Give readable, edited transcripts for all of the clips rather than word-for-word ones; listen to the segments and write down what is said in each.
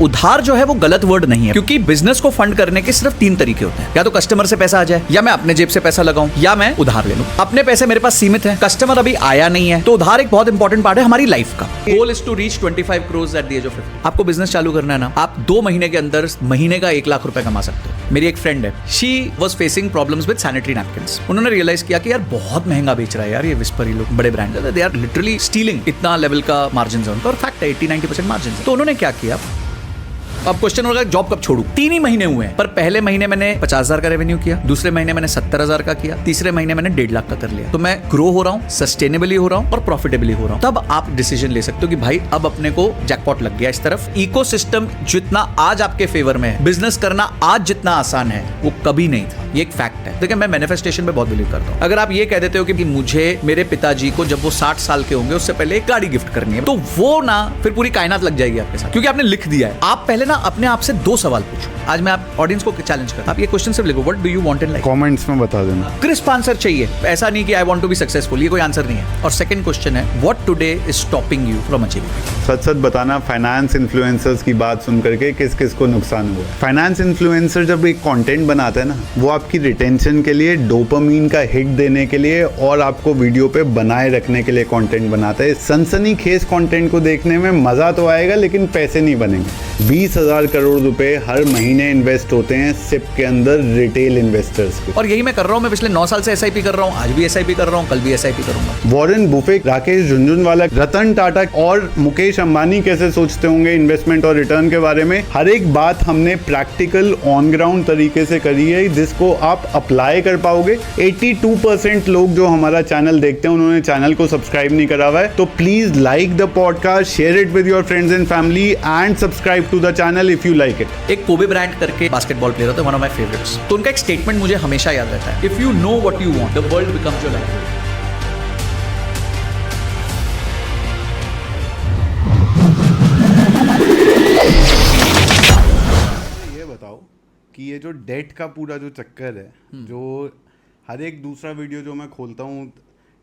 उधार जो है वो गलत वर्ड नहीं है, क्योंकि बिजनेस को फंड करने के सिर्फ 3 तरीके होते हैं। या तो कस्टमर से पैसा आ जाए, या मैं अपने जेब से पैसा लगाऊं, या मैं उधार ले लूं। अपने पैसे मेरे पास सीमित हैं, कस्टमर अभी आया नहीं है, तो उधार एक बहुत इंपॉर्टेंट पार्ट है हमारी लाइफ का। Goal is to reach 25 crores at the age of 50। आपको बिजनेस चालू करना है ना, आप 2 महीने के अंदर महीने का 1 लाख रुपए कमा सकते हो। मेरी एक फ्रेंड है, she was facing problems with sanitary napkins. उन्होंने रियलाइज किया कि यार बहुत महंगा बेच रहा है यार ये विस्पर, ये लोग बड़े ब्रांड है, दे आर लिटरली स्टीलिंग। इतना लेवल का मार्जिन है उनका, और फैक्ट है 80-90% मार्जिन है। तो उन्होंने क्या किया, अब क्वेश्चन होगा जॉब कब छोड़ू। 3 ही महीने हुए हैं, पर पहले महीने मैंने 50,000 का रेवेन्यू किया, दूसरे महीने मैंने 70,000 का किया, तीसरे महीने मैंने 1.5 लाख का कर लिया। तो मैं ग्रो हो रहा हूँ, सस्टेनेबली हो रहा हूँ और प्रॉफिटेबली हो रहा हूँ। तब आप डिसीजन ले सकते हो कि भाई अब अपने को जैकपॉट लग गया इस तरफ। इकोसिस्टम जितना आज आपके फेवर में है, बिजनेस करना आज जितना आसान है वो कभी नहीं था। ये एक फैक्ट है। देखिए मैं मैनिफेस्टेशन में बहुत बिलीव करता हूँ। अगर आप ये कह देते हो कि मुझे मेरे पिताजी को जब वो 60 साल के होंगे उससे पहले एक गाड़ी गिफ्ट करनी है, तो वो ना फिर पूरी कायनात लग जाएगी आपके साथ, क्योंकि आपने लिख दिया है। आप पहले ना अपने आप से 2 सवाल पूछो। आज मैं आप ऑडियंस को चैलेंज करता हूं, आप ये क्वेश्चन सिर्फ लिखो, what do you want in life. Comments में बता देना, क्रिस्प आंसर चाहिए, ऐसा नहीं कि I want to be successful, ये कोई आंसर नहीं है। और सेकंड क्वेश्चन है, what today is stopping you from achieving. सच सच बताना, फाइनेंस इन्फ्लुएंसर्स की बात सुन करके किस किस को नुकसान हुआ। फाइनेंस इन्फ्लुएंसर जब एक कंटेंट बनाता है ना, वो आपकी रिटेंशन के लिए, डोपामीन का हिट देने के लिए और आपको वीडियो पे बनाए रखने के लिए कंटेंट बनाता है। सनसनीखेज कंटेंट को देखने में मजा तो आएगा, लेकिन पैसे नहीं बनेंगे। 20,000 करोड़ रुपए हर महीने इन्वेस्ट होते हैं सिप के अंदर रिटेल इन्वेस्टर्स के। और यही मैं कर रहा हूं। मैं पिछले 9 साल से एसआईपी कर रहा हूं, आज भी एसआईपी कर रहा हूं, कल भी एसआईपी करूंगा। वॉरेन बुफेट, राकेश झुनझुनवाला, रतन टाटा और मुकेश अंबानी कैसे सोचते होंगे इन्वेस्टमेंट और रिटर्न के बारे में, हर एक बात हमने प्रैक्टिकल ऑन ग्राउंड तरीके से करी है, जिसको आप अप्लाई कर पाओगे। 82% लोग जो हमारा चैनल देखते हैं उन्होंने चैनल को सब्सक्राइब नहीं करा हुआ है, तो please like the podcast, share it with your friends and family and subscribe to the channel if you like it. एक कोबे ब्रायंट करके बास्केटबॉल प्लेयर होता है, वन ऑफ माय फेवरेट्स। तो उनका एक स्टेटमेंट मुझे हमेशा याद रहता है, if you know what you want, the world becomes your life. ये बताओ कि ये जो डेट का पूरा जो चक्कर है, जो हर एक दूसरा वीडियो जो मैं खोलता हूँ,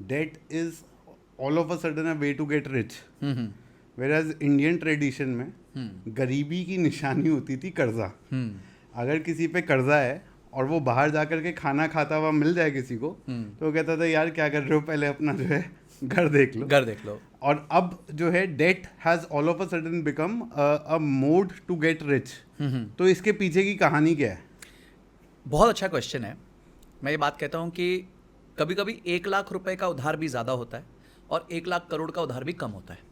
that is all of a sudden a way to get rich. वेराज इंडियन ट्रेडिशन में गरीबी की निशानी होती थी कर्जा। अगर किसी पे कर्जा है और वो बाहर जाकर के खाना खाता हुआ मिल जाए किसी को, तो वो कहता था यार क्या कर रहे हो, पहले अपना जो है घर देख लो। और अब जो है that has all of a sudden become a mode to get rich. तो इसके पीछे की कहानी क्या है? बहुत अच्छा क्वेश्चन है। मैं ये बात कहता हूँ कि कभी कभी 1 लाख रुपए का उधार भी ज़्यादा होता है और 1 लाख करोड़ का उधार भी कम होता है।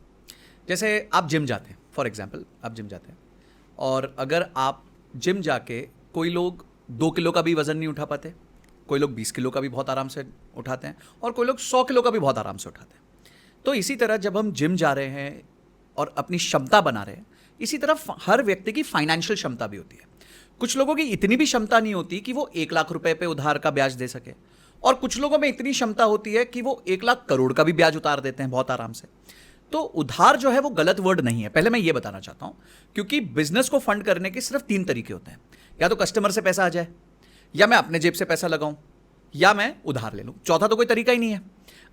जैसे आप जिम जाते हैं, फॉर एग्जाम्पल आप जिम जाते हैं, और अगर आप जिम जाके, कोई लोग 2 किलो का भी वज़न नहीं उठा पाते, कोई लोग 20 किलो का भी बहुत आराम से उठाते हैं, और कोई लोग 100 किलो का भी बहुत आराम से उठाते हैं। तो इसी तरह जब हम जिम जा रहे हैं और अपनी क्षमता बना रहे हैं, इसी तरह हर व्यक्ति की फाइनेंशियल क्षमता भी होती है। कुछ लोगों की इतनी भी क्षमता नहीं होती कि वो 1 लाख रुपए पे उधार का ब्याज दे सके, और कुछ लोगों में इतनी क्षमता होती है कि वो 1 लाख करोड़ का भी ब्याज उतार देते हैं बहुत आराम से। तो उधार जो है वो गलत वर्ड नहीं है, पहले मैं ये बताना चाहता हूं, क्योंकि बिजनेस को फंड करने के सिर्फ 3 तरीके होते हैं। या तो कस्टमर से पैसा आ जाए, या मैं अपने जेब से पैसा लगाऊं, या मैं उधार ले लूं। चौथा तो कोई तरीका ही नहीं है।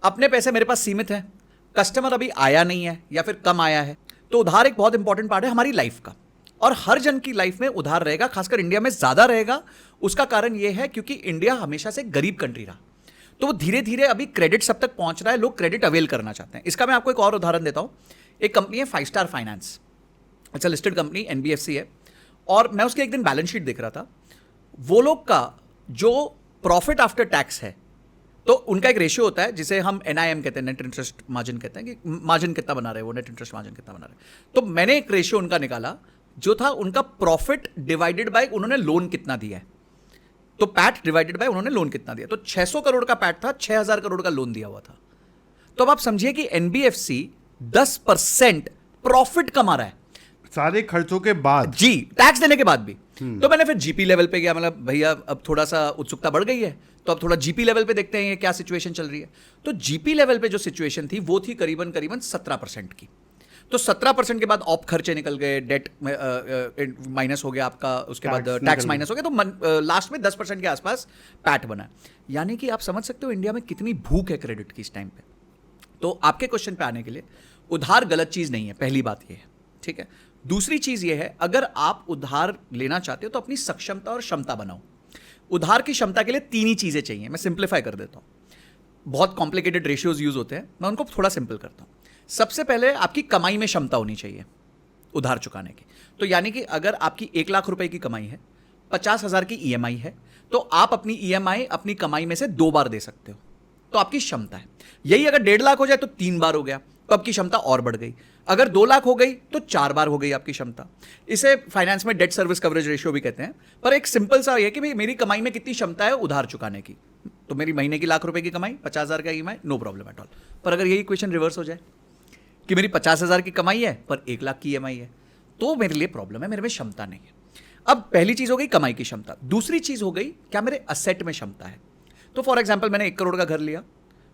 अपने पैसे मेरे पास सीमित है, कस्टमर अभी आया नहीं है या फिर कम आया है, तो उधार एक बहुत इंपॉर्टेंट पार्ट है हमारी लाइफ का, और हर जन की लाइफ में उधार रहेगा, खासकर इंडिया में ज्यादा रहेगा। उसका कारण यह है क्योंकि इंडिया हमेशा से गरीब कंट्री रहा, तो वो धीरे धीरे अभी क्रेडिट सब तक पहुंच रहा है, लोग क्रेडिट अवेल करना चाहते हैं। इसका मैं आपको एक और उदाहरण देता हूं। एक कंपनी है 5 स्टार फाइनेंस, अच्छा लिस्टेड कंपनी, NBFC है, और मैं उसके एक दिन बैलेंस शीट देख रहा था। वो लोग का जो प्रॉफिट आफ्टर टैक्स है, तो उनका एक रेशियो होता है जिसे हम NIM कहते हैं, नेट इंटरेस्ट मार्जिन कहते हैं, कि मार्जिन कितना बना रहे हैं वो, नेट इंटरेस्ट मार्जिन कितना बना रहे हैं। तो मैंने एक रेशियो उनका निकाला जो था उनका प्रॉफिट डिवाइडेड बाय उन्होंने लोन कितना दिया है, तो पैट डिवाइडेड बाय उन्होंने लोन कितना दिया। तो 600 करोड़ का पैट था, 6,000 करोड़ का लोन दिया हुआ था। तो अब आप समझिए कि NBFC 10% प्रॉफिट कमा रहा है सारे खर्चों के बाद, जी, टैक्स देने के बाद भी। तो मैंने फिर जीपी लेवल पे गया, मतलब भैया अब थोड़ा सा उत्सुकता बढ़ गई है, तो अब थोड़ा जीपी लेवल पे देखते हैं क्या सिचुएशन चल रही है। तो जीपी लेवल पे जो सिचुएशन थी वो थी करीबन 17% की। तो 17% के बाद ऑप खर्चे निकल गए, डेट माइनस हो गया आपका, उसके बाद टैक्स माइनस हो गया, तो लास्ट में 10% के आसपास पैट बना। यानी कि आप समझ सकते हो इंडिया में कितनी भूख है क्रेडिट की इस टाइम पे। तो आपके क्वेश्चन पे आने के लिए, उधार गलत चीज नहीं है, पहली बात ये है, ठीक है। दूसरी चीज ये है, अगर आप उधार लेना चाहते हो तो अपनी सक्षमता और क्षमता बनाओ। उधार की क्षमता के लिए 3 ही चीजें चाहिए, मैं सिंप्लीफाई कर देता हूं। बहुत कॉम्प्लिकेटेड रेशियोज यूज होते हैं, मैं उनको थोड़ा सिंपल करता हूं। सबसे पहले आपकी कमाई में क्षमता होनी चाहिए उधार चुकाने की। तो यानी कि अगर आपकी 1 लाख रुपए की कमाई है, 50,000 की ईएमआई है, तो आप अपनी ईएमआई अपनी कमाई में से 2 बार दे सकते हो, तो आपकी क्षमता है। यही अगर 1.5 लाख हो जाए तो 3 बार हो गया, तो आपकी क्षमता और बढ़ गई। अगर 2 लाख हो गई तो 4 बार हो गई आपकी क्षमता। इसे फाइनेंस में डेट सर्विस कवरेज रेशियो भी कहते हैं। पर एक सिंपल सा ये कि भाई मेरी कमाई में कितनी क्षमता है उधार चुकाने की, तो मेरी महीने की 1 लाख रुपए की कमाई, 50,000 का EMI, no problem at all. पर अगर यही क्वेश्चन रिवर्स हो जाए कि मेरी 50,000 की कमाई है पर 1 लाख की ईएमआई है, तो मेरे लिए प्रॉब्लम है, मेरे में क्षमता नहीं है। अब पहली चीज हो गई कमाई की क्षमता। दूसरी चीज हो गई क्या मेरे असेट में क्षमता है। तो फॉर एग्जाम्पल मैंने 1 करोड़ का घर लिया,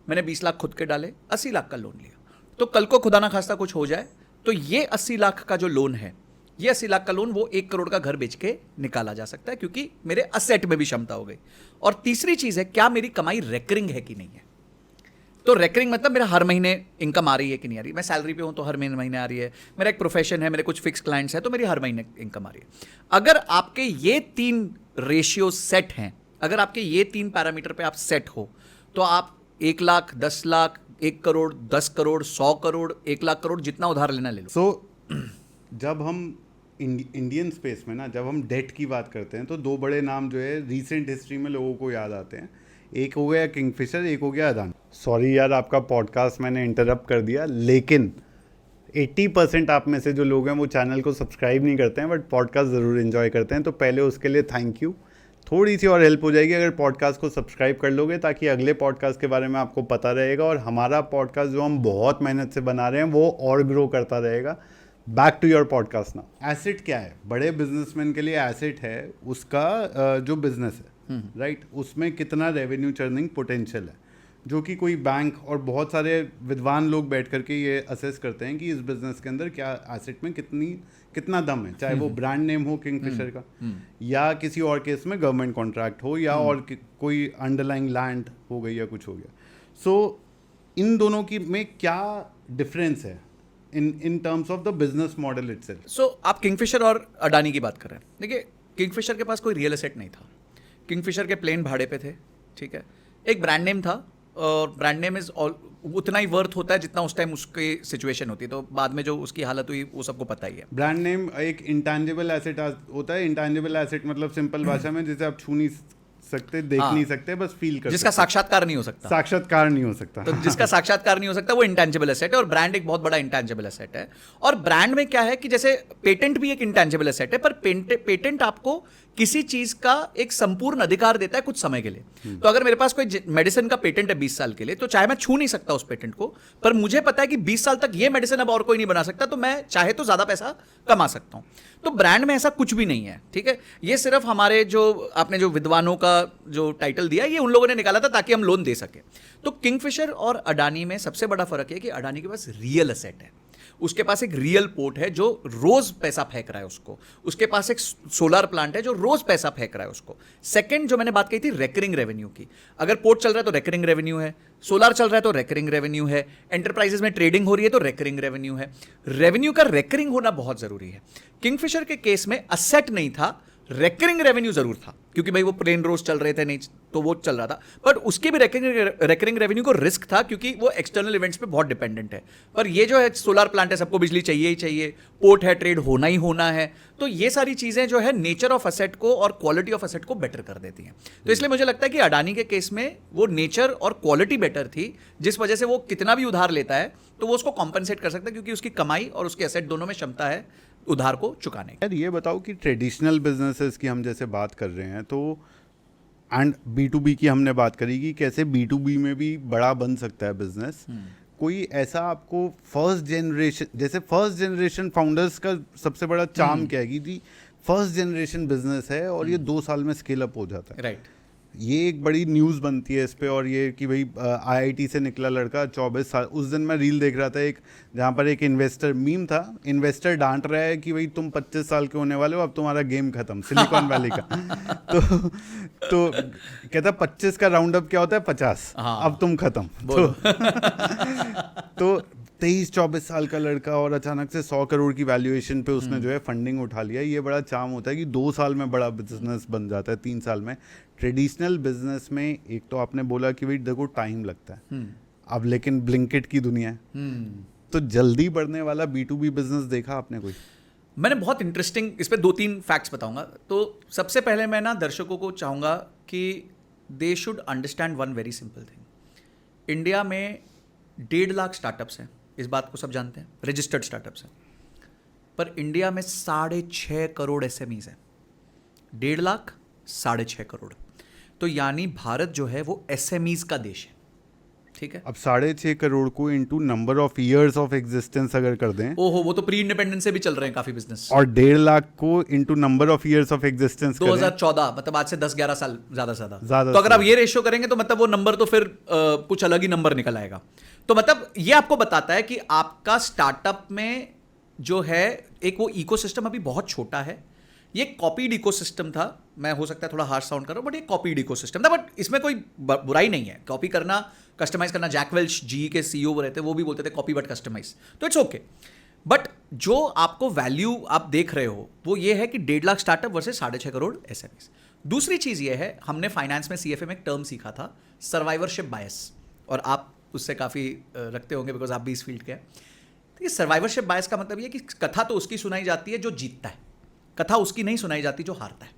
मैंने 20 लाख खुद के डाले, 80 लाख का लोन लिया। तो कल को खुदा ना खास्ता कुछ हो जाए तो ये 80 लाख का जो लोन है, ये 80 लाख का लोन वो 1 करोड़ का घर बेच के निकाला जा सकता है, क्योंकि मेरे असेट में भी क्षमता हो गई। और तीसरी चीज है क्या मेरी कमाई रेकरिंग है कि नहीं है। तो रेकरिंग मतलब मेरा हर महीने इनकम आ रही है कि नहीं आ रही। मैं सैलरी पे हूं तो हर महीने आ रही है, मेरा एक प्रोफेशन है, मेरे कुछ फिक्स क्लाइंट्स हैं, तो मेरी हर महीने इनकम आ रही है। अगर आपके ये 3 रेशियो सेट हैं, अगर आपके ये 3 पैरामीटर पे आप सेट हो, तो आप 1 लाख, 10 लाख, 1 करोड़, 10 करोड़, 100 करोड़, 1 लाख करोड़ जितना उधार लेना ले लो। जब हम इंडियन स्पेस में ना, जब हम डेट की बात करते हैं तो 2 बड़े नाम जो है रिसेंट हिस्ट्री में लोगों को याद आते हैं। एक हो गया किंगफिशर, एक हो गया अदानी। सॉरी यार, आपका पॉडकास्ट मैंने इंटरप्ट कर दिया, लेकिन 80% आप में से जो लोग हैं वो चैनल को सब्सक्राइब नहीं करते हैं, बट पॉडकास्ट ज़रूर एंजॉय करते हैं। तो पहले उसके लिए थैंक यू। थोड़ी सी और हेल्प हो जाएगी अगर पॉडकास्ट को सब्सक्राइब कर लोगे, ताकि अगले पॉडकास्ट के बारे में आपको पता रहेगा, और हमारा पॉडकास्ट जो हम बहुत मेहनत से बना रहे हैं वो और ग्रो करता रहेगा। Back to your podcast now. Asset क्या है? बड़े बिजनेसमैन के लिए एसेट है उसका जो बिजनेस है, राइट, उसमें कितना रेवेन्यू चर्निंग पोटेंशियल है, जो कि कोई बैंक और बहुत सारे विद्वान लोग बैठ करके ये असेस करते हैं कि इस बिजनेस के अंदर क्या एसेट में कितना दम है, चाहे वो ब्रांड नेम हो किंगफिशर का, या किसी और केस में गवर्नमेंट कॉन्ट्रैक्ट हो, या और कोई अंडरलाइंग लैंड हो गई या कुछ हो गया। सो इन दोनों की में क्या डिफरेंस है in terms of the business model itself? So आप किंगफिशर और अडानी की बात कर रहे हैं। देखिए, किंगफिशर के पास कोई रियल एसेट नहीं था। किंगफिशर के प्लेन भाड़े पे थे, ठीक है। एक ब्रांड नेम था, और ब्रांड नेम इज उतना ही वर्थ होता है जितना उस टाइम उसकी सिचुएशन होती है। तो बाद में जो उसकी हालत हुई वो सबको पता ही है। ब्रांड नेम एक इंटेंजिबल एसेट होता है। इंटेंजिबल एसेट मतलब सिंपल भाषा में जिसे आप छू नहीं सकते, देख नहीं सकते, बस फील कर, जिसका साक्षात्कार नहीं हो सकता। साक्षात्कार नहीं हो सकता। तो जिसका साक्षात्कार नहीं हो सकता वो इंटेंजिबल एसेट है, और ब्रांड एक बहुत बड़ा इंटेंजिबल एसेट है। और ब्रांड में क्या है कि जैसे पेटेंट भी एक इंटेंजिबल एसेट है, पर पेटेंट आपको किसी चीज का एक संपूर्ण अधिकार देता है कुछ समय के लिए। तो अगर मेरे पास कोई मेडिसिन का पेटेंट है 20 साल के लिए, तो चाहे मैं छू नहीं सकता उस पेटेंट को, पर मुझे पता है कि 20 साल तक ये मेडिसिन अब और कोई नहीं बना सकता, तो मैं चाहे तो ज्यादा पैसा कमा सकता हूं। तो ब्रांड में ऐसा कुछ भी नहीं है, ठीक है। ये सिर्फ हमारे जो आपने जो विद्वानों का जो टाइटल दिया, ये उन लोगों ने निकाला था ताकि हम लोन दे सके। तो किंगफिशर और अडानी में सबसे बड़ा फर्क है कि अडानी के पास रियल एसेट है, उसके पास एक रियल पोर्ट है जो रोज पैसा फेंक रहा है उसको, उसके पास एक सोलर प्लांट है जो रोज पैसा फेंक रहा है उसको। सेकंड जो मैंने बात कही थी रेकरिंग रेवेन्यू की, अगर पोर्ट चल रहा है तो रेकरिंग रेवेन्यू है, सोलर चल रहा है तो रेकरिंग रेवेन्यू है, एंटरप्राइजेस में ट्रेडिंग हो रही है तो रेकरिंग रेवेन्यू है। रेवेन्यू का रेकरिंग होना बहुत जरूरी है। किंगफिशर के केस में असेट नहीं था, रेकरिंग रेवेन्यू जरूर था, क्योंकि भाई वो प्लेन रोज चल रहे थे, नहीं तो वो चल रहा था, बट उसके भी रेकरिंग रेवेन्यू को रिस्क था, क्योंकि वो एक्सटर्नल इवेंट्स पे बहुत डिपेंडेंट है। पर ये जो है सोलर प्लांट है, सबको बिजली चाहिए ही चाहिए, पोर्ट है, ट्रेड होना ही होना है, तो ये सारी चीजें जो है नेचर ऑफ असेट को और क्वालिटी ऑफ असेट को बेटर कर देती हैं। तो इसलिए मुझे लगता है कि अडानी के केस में वो नेचर और क्वालिटी बेटर थी, जिस वजह से वो कितना भी उधार लेता है तो वो उसको कॉम्पनसेट कर सकता है, क्योंकि उसकी कमाई और उसके असेट दोनों में क्षमता है उधार को चुकाने की। यार ये बताओ कि ट्रेडिशनल बिजनेसेस की हम जैसे बात कर रहे हैं, तो एंड B2B की हमने बात करी कि कैसे B2B में भी बड़ा बन सकता है बिजनेस। कोई ऐसा आपको फर्स्ट जनरेशन फाउंडर्स का सबसे बड़ा चार्म क्या है कि फर्स्ट जनरेशन बिजनेस है और ये 2 साल में स्केल अप हो जाता है, राइट। ये एक बड़ी न्यूज़ बनती है इस पे, और ये कि भाई IIT से निकला लड़का 24 साल। उस दिन मैं रील देख रहा था एक, जहाँ पर एक इन्वेस्टर मीम था, इन्वेस्टर डांट रहा है कि भाई तुम 25 साल के होने वाले हो, अब तुम्हारा गेम खत्म, सिलिकॉन वैली का। तो कहता 25 का राउंड अप क्या होता है 50, अब तुम खत्म। तो 23-24 साल का लड़का और अचानक से 100 करोड़ की वैल्यूएशन पे उसने जो है फंडिंग उठा लिया। ये बड़ा चाम होता है कि 2 साल में बड़ा बिजनेस बन जाता है, 3 साल में। ट्रेडिशनल बिजनेस में एक तो आपने बोला कि भाई देखो टाइम लगता है, अब लेकिन ब्लिंकिट की दुनिया है, तो जल्दी बढ़ने वाला B2B बिजनेस देखा आपने कोई? मैंने बहुत इंटरेस्टिंग इस पे 2-3 फैक्ट्स बताऊंगा। तो सबसे पहले मैं ना दर्शकों को चाहूँगा कि they should understand one very simple thing. India में 1.5 लाख स्टार्टअप्स हैं, इस बात को सब जानते हैं, रजिस्टर्ड स्टार्टअप्स हैं। पर इंडिया में 6.5 करोड़ SMEs हैं। 1.5 लाख 6.5 करोड़, तो यानी भारत जो है वो SMEs का देश है, ठीक है। अब 6.5 करोड़ को into number of years of existence अगर कर दें, ओहो, वो तो प्री इंडिपेंडेंस से भी चल रहे हैं काफी बिजनेस। और 1.5 लाख को into number of years of existence 2014, मतलब आज से 10-11 साल ज्यादा से ज्यादा ज्यादा। तो अगर आप ये रेशियो करेंगे तो मतलब वो नंबर तो फिर कुछ अलग ही नंबर निकल आएगा। तो मतलब ये आपको बताता है कि आपका स्टार्टअप में जो है एक वो इकोसिस्टम अभी बहुत छोटा है। ये कॉपीड इकोसिस्टम था, मैं हो सकता है थोड़ा हार्श साउंड कर रहा हूं, बट ये कॉपीड इकोसिस्टम था। बट इसमें कोई बुराई नहीं है, कॉपी करना, कस्टमाइज करना। जैक वेल्च जी के CEO रहते, वो भी बोलते थे कॉपी बट कस्टमाइज, तो इट्स ओके। बट जो आपको वैल्यू आप देख रहे हो वो ये है कि 1.5 lakh startup versus 6.5 crore SMEs। दूसरी चीज ये है, हमने फाइनेंस में CFA में एक टर्म सीखा था, सर्वाइवरशिप बायस, और आप उससे काफी रखते होंगे बिकॉज आप भी इस फील्ड के हैं। तो ये सर्वाइवरशिप बायस का मतलब ये कि कथा तो उसकी सुनाई जाती है जो जीतता है, कथा उसकी नहीं सुनाई जाती जो हारता है।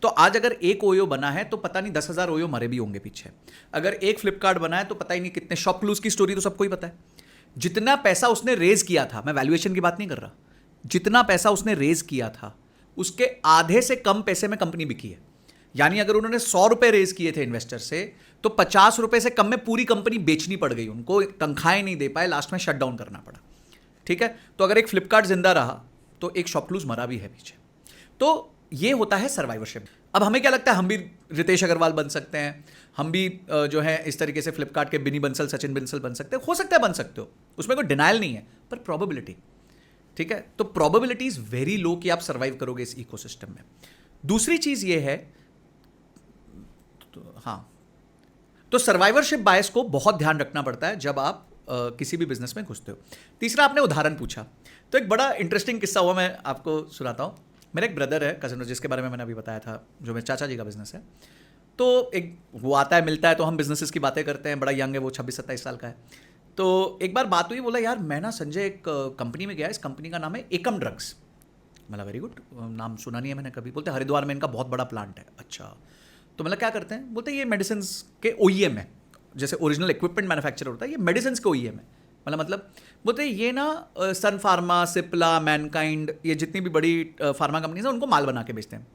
तो आज अगर एक ओयो बना है तो पता नहीं 10,000 ओयो मरे भी होंगे पीछे। अगर एक फ्लिपकार्ट बना है तो पता ही नहीं कितने। शॉपक्लूज की स्टोरी तो सबको ही पता है। जितना पैसा उसने रेज किया था, मैं वैल्यूएशन की बात नहीं कर रहा, जितना पैसा उसने रेज किया था उसके आधे से कम पैसे में कंपनी बिकी है। यानी अगर उन्होंने 100 रुपए रेज किए थे इन्वेस्टर से, तो 50 रुपए से कम में पूरी कंपनी बेचनी पड़ गई उनको, तनख्वाहें नहीं दे पाए, लास्ट में शट डाउन करना पड़ा, ठीक है। तो अगर एक फ्लिपकार्ट जिंदा रहा तो एक शॉपक्लूज मरा भी है पीछे। तो ये होता है सर्वाइवरशिप। अब हमें क्या लगता है, हम भी रितेश अग्रवाल बन सकते हैं, हम भी जो है इस तरीके से फ्लिपकार्ट के बिनी बंसल, सचिन बंसल बन सकते हैं। हो सकता है बन सकते हो, उसमें कोई डिनाइल नहीं है, पर प्रोबेबिलिटी, ठीक है। तो प्रोबेबिलिटी इज वेरी लो कि आप सर्वाइव करोगे इस इकोसिस्टम में। दूसरी चीज ये है, तो हाँ, तो सर्वाइवरशिप बायस को बहुत ध्यान रखना पड़ता है जब आप किसी भी बिजनेस में घुसते हो। तीसरा, आपने उदाहरण पूछा, तो एक बड़ा इंटरेस्टिंग किस्सा हुआ, मैं आपको सुनाता हूँ। मेरा एक ब्रदर है, कजन, जिसके बारे में मैंने अभी बताया था, जो मेरे चाचा जी का बिजनेस है। तो एक वो आता है, मिलता है, तो हम बिजनेसेस की बातें करते हैं। बड़ा यंग है वो, 26-27 साल का है। तो एक बार बात हुई, बोला यार मैं ना संजय एक कंपनी में गया, इस कंपनी का नाम है एकम ड्रग्स। मतलब वेरी गुड, नाम सुना नहीं है मैंने कभी। बोलते हरिद्वार में इनका बहुत बड़ा प्लांट है। अच्छा, तो मतलब क्या करते हैं? बोलते ये मेडिसिन के OEM है, जैसे ओरिजिनल इक्विपमेंट मैन्युफैक्चरर होता है, ये मेडिसिन के OEM है। मतलब बोलते ये ना सन फार्मा, सिप्ला, मैनकाइंड, ये जितनी भी बड़ी फार्मा कंपनीज हैं उनको माल बना के बेचते हैं।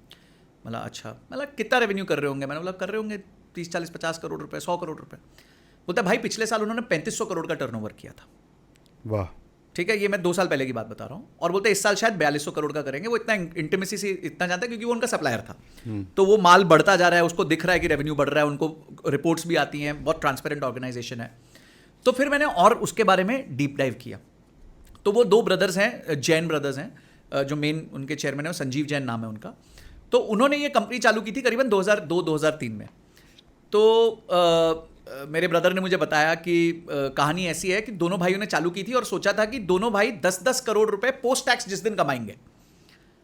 मतलब अच्छा, मतलब कितना रेवेन्यू कर रहे होंगे? मैंने बोला कर रहे होंगे 30-40-50 करोड़ रुपए, 100 करोड़ रुपए। बोलता भाई पिछले साल उन्होंने 3500 करोड़ का टर्नओवर किया था। वाह, ठीक है, ये मैं 2 साल पहले की बात बता रहा हूँ। और बोलते इस साल शायद 4200 करोड़ का करेंगे। वो इतना इंटीमेसी से इतना जानता है क्योंकि वो उनका सप्लायर था। तो वो माल बढ़ता जा रहा है, उसको दिख रहा है कि रेवेन्यू बढ़ रहा है, उनको रिपोर्ट्स भी आती हैं, बहुत ट्रांसपेरेंट ऑर्गेनाइजेशन है। तो फिर मैंने और उसके बारे में डीप डाइव किया। तो वो 2 ब्रदर्स हैं, जैन ब्रदर्स हैं, जो मेन उनके चेयरमैन है, संजीव जैन नाम है उनका। तो उन्होंने ये कंपनी चालू की थी करीबन 2002-2003 में। तो मेरे ब्रदर ने मुझे बताया कि कहानी ऐसी है कि दोनों भाइयों ने चालू की थी और सोचा था कि दोनों भाई 10-10 करोड़ रुपए पोस्ट टैक्स जिस दिन कमाएंगे,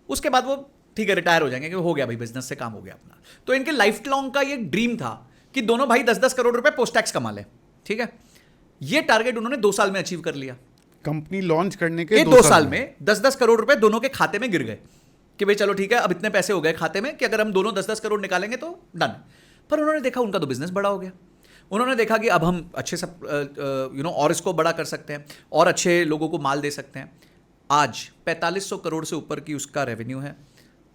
उसके बाद वो ठीक है रिटायर हो जाएंगे, कि हो गया भाई बिजनेस से काम हो गया अपना। तो इनके लाइफ लॉन्ग का ये ड्रीम था कि दोनों भाई 10-10 करोड़ रुपए पोस्ट टैक्स कमा लें, ठीक है। ये टारगेट उन्होंने 2 साल में अचीव कर लिया। कंपनी लॉन्च करने के 2 साल में 10-10 करोड़ रुपए दोनों के खाते में गिर गए कि भाई चलो ठीक है, अब इतने पैसे हो गए खाते में कि अगर हम दोनों 10-10 करोड़ निकालेंगे तो डन। पर उन्होंने देखा उनका तो बिजनेस बड़ा हो गया। उन्होंने देखा कि अब हम अच्छे से और इसको बड़ा कर सकते हैं और अच्छे लोगों को माल दे सकते हैं। आज 4500 करोड़ से ऊपर की उसका रेवेन्यू है,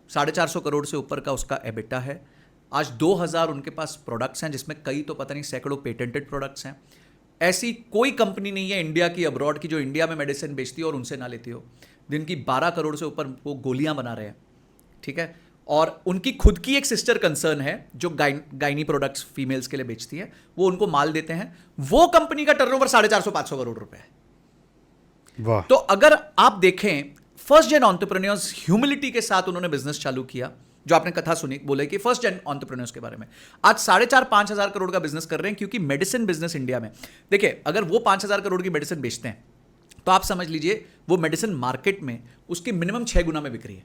450 करोड़ से ऊपर का उसका एबिटा है। आज 2000 उनके पास प्रोडक्ट्स हैं, जिसमें कई तो पता नहीं सैकड़ों पेटेंटेड प्रोडक्ट्स हैं। ऐसी कोई कंपनी नहीं है इंडिया की, अब्रॉड की, जो इंडिया में मेडिसिन बेचती हो और उनसे ना लेती हो। दिन की 12 करोड़ से ऊपर वो गोलियां बना रहे हैं, ठीक है। और उनकी खुद की एक सिस्टर कंसर्न है जो गाइनी प्रोडक्ट्स फीमेल्स के लिए बेचती है, वो उनको माल देते हैं। वो कंपनी का टर्नओवर 450-500 करोड़ रुपए है। वाह। तो अगर आप देखें, फर्स्ट जेन एंटरप्रेन्योर्स ह्यूमिलिटी के साथ उन्होंने बिजनेस चालू किया। जो आपने कथा सुनी, बोले कि फर्स्ट जेन एंटरप्रेन्योर्स के बारे में, आज 4,500-5 हजार करोड़ का बिजनेस कर रहे हैं। क्योंकि मेडिसिन बिजनेस इंडिया में, देखिए, अगर वो 5,000 करोड़ की मेडिसिन बेचते हैं तो आप समझ लीजिए वो मेडिसिन मार्केट में उसकी मिनिमम 6 गुना में बिक रही है,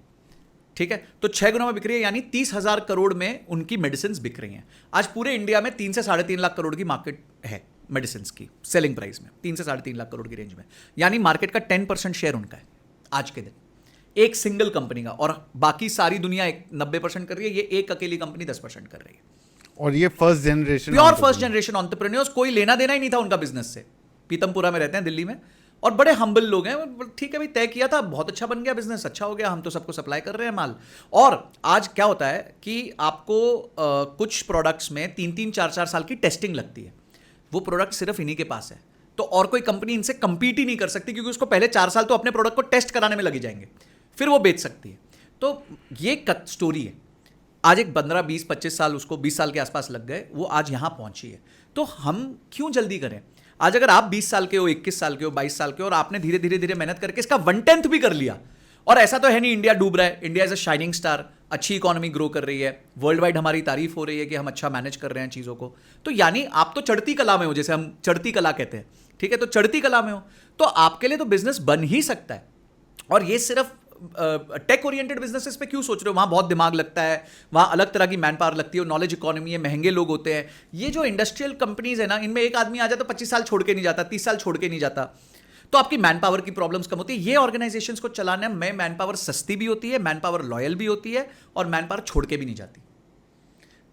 ठीक है। तो 6 गुना में बिक रही है, यानी 30,000 करोड़ में उनकी मेडिसिन बिक रही हैं। आज पूरे इंडिया में 3 से 3.5 लाख करोड़ की मार्केट है मेडिसिन की सेलिंग प्राइस में, 3 से 3.5 लाख करोड़ की रेंज में, यानी मार्केट का 10% शेयर उनका है आज के दिन, एक सिंगल कंपनी का। और बाकी सारी दुनिया 90% कर रही है, ये एक अकेली कंपनी 10% कर रही है। और ये first generation, pure first generation entrepreneurs, कोई लेना देना ही नहीं था उनका बिजनेस से। पीतमपुरा में रहते हैं दिल्ली में, और बड़े हम्बल लोग हैं। ठीक है भाई, तय किया था, बहुत अच्छा बन गया बिजनेस, अच्छा हो गया, हम तो सबको सप्लाई कर रहे हैं माल। और आज क्या होता है कि आपको कुछ प्रोडक्ट्स में 3-3, 4-4 साल की टेस्टिंग लगती है। वो प्रोडक्ट सिर्फ इन्हीं के पास है, तो और कोई कंपनी इनसे कंपीट ही नहीं कर सकती, क्योंकि उसको पहले 4 साल तो अपने प्रोडक्ट को टेस्ट कराने में लगे जाएंगे, फिर वो बेच सकती है। तो ये स्टोरी है। आज एक 15, 20, 25 साल, उसको 20 साल के आसपास लग गए, वो आज यहां पहुंची है। तो हम क्यों जल्दी करें? आज अगर आप 20 साल के हो, 21 साल के हो, 22 साल के हो, और आपने धीरे धीरे धीरे मेहनत करके इसका 1/10 भी कर लिया, और ऐसा तो है नहीं इंडिया डूब रहा है, India is a shining star, अच्छी इकोनॉमी ग्रो कर रही है, वर्ल्ड वाइड हमारी तारीफ हो रही है कि हम अच्छा मैनेज कर रहे हैं चीज़ों को। तो यानी आप तो चढ़ती कला में हो, जैसे हम चढ़ती कला कहते हैं, ठीक है। तो चढ़ती कला में हो तो आपके लिए तो बिजनेस बन ही सकता है। और ये सिर्फ टेक ओरिएंटेड बिजनेसेस पे क्यों सोच रहे हो? वहां बहुत दिमाग लगता है, वहां अलग तरह की मैन पावर लगती है, नॉलेज इकोनॉमी है, महंगे लोग होते हैं। ये जो इंडस्ट्रियल कंपनीज है ना, इनमें एक आदमी आ जाता तो 25 साल छोड़ के नहीं जाता, 30 साल छोड़ के नहीं जाता, तो आपकी मैन पावर की प्रॉब्लम्स कम होती है। ये ऑर्गेनाइजेशंस को चलाने में मैन पावर सस्ती भी होती है, मैन पावर लॉयल भी होती है, और मैन पावर छोड़ के भी नहीं जाती।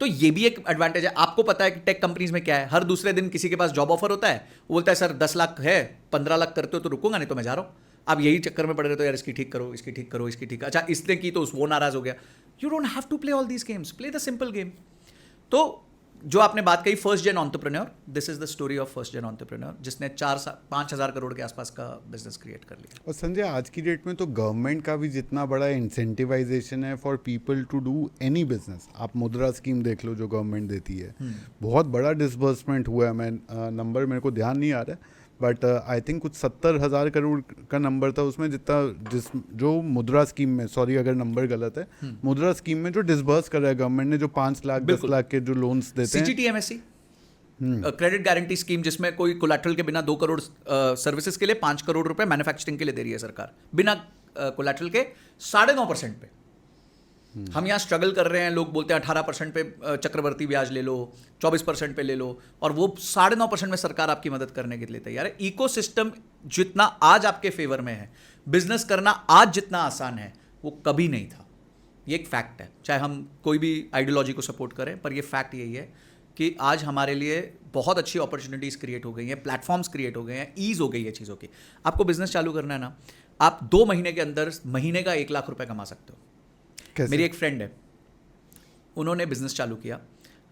तो ये भी एक एडवांटेज है। आपको पता है कि टेक कंपनीज में क्या है, हर दूसरे दिन किसी के पास जॉब ऑफर होता है, वो बोलता है सर 10 लाख है, 15 लाख करते हो तो रुकूंगा, नहीं तो मैं जा रहा हूं। आप यही चक्कर में पड़ रहे, तो यार इसकी ठीक करो, इसकी ठीक करो, इसकी ठीक, अच्छा इसने की तो वो नाराज हो गया। You don't have to play all these games, play the simple game. तो जो आपने बात कही first gen entrepreneur, this is the story of first gen entrepreneur, जिसने 5,000 करोड़ के आसपास का बिजनेस क्रिएट कर लिया। और संजय, आज की डेट में तो गवर्नमेंट का भी जितना बड़ा इंसेंटिवाइजेशन है for people to do any business, आप मुद्रा स्कीम देख लो जो गवर्नमेंट देती है, बहुत बड़ा डिसबर्समेंट हुआ है। मैं नंबर मेरे को ध्यान नहीं आ रहा है, बट आई थिंक कुछ 70,000 करोड़ का नंबर था उसमें, जितना जो मुद्रा स्कीम में, सॉरी अगर नंबर गलत है, मुद्रा स्कीम में जो डिसबर्स कर रहा है गवर्नमेंट ने, जो 5 लाख 10 लाख के जो लोन्स देते हैं, CGTMSE क्रेडिट गारंटी स्कीम, जिसमें कोई कोलैटरल के बिना 2 करोड़ सर्विसेज के लिए 5 करोड़ रुपए मैन्युफैक्चरिंग के लिए दे रही है सरकार, बिना कोलैटरल के 9.5% पे। हम यहाँ स्ट्रगल कर रहे हैं, लोग बोलते हैं 18% पे चक्रवर्ती ब्याज ले लो, 24% पे ले लो, और वो 9.5% में सरकार आपकी मदद करने के लिए तैयार है। इकोसिस्टम जितना आज आपके फेवर में है, बिजनेस करना आज जितना आसान है, वो कभी नहीं था। ये एक फैक्ट है, चाहे हम कोई भी आइडियोलॉजी को सपोर्ट करें, पर ये फैक्ट यही है कि आज हमारे लिए बहुत अच्छी अपॉर्चुनिटीज़ क्रिएट हो गई हैं, प्लेटफॉर्म्स क्रिएट हो गए हैं, ईज हो गई है चीज़ों की। आपको बिजनेस चालू करना है ना, आप 2 महीने के अंदर महीने का 1 लाख रुपए कमा सकते हो। कैसे? मेरी एक फ्रेंड है, उन्होंने बिजनेस चालू किया।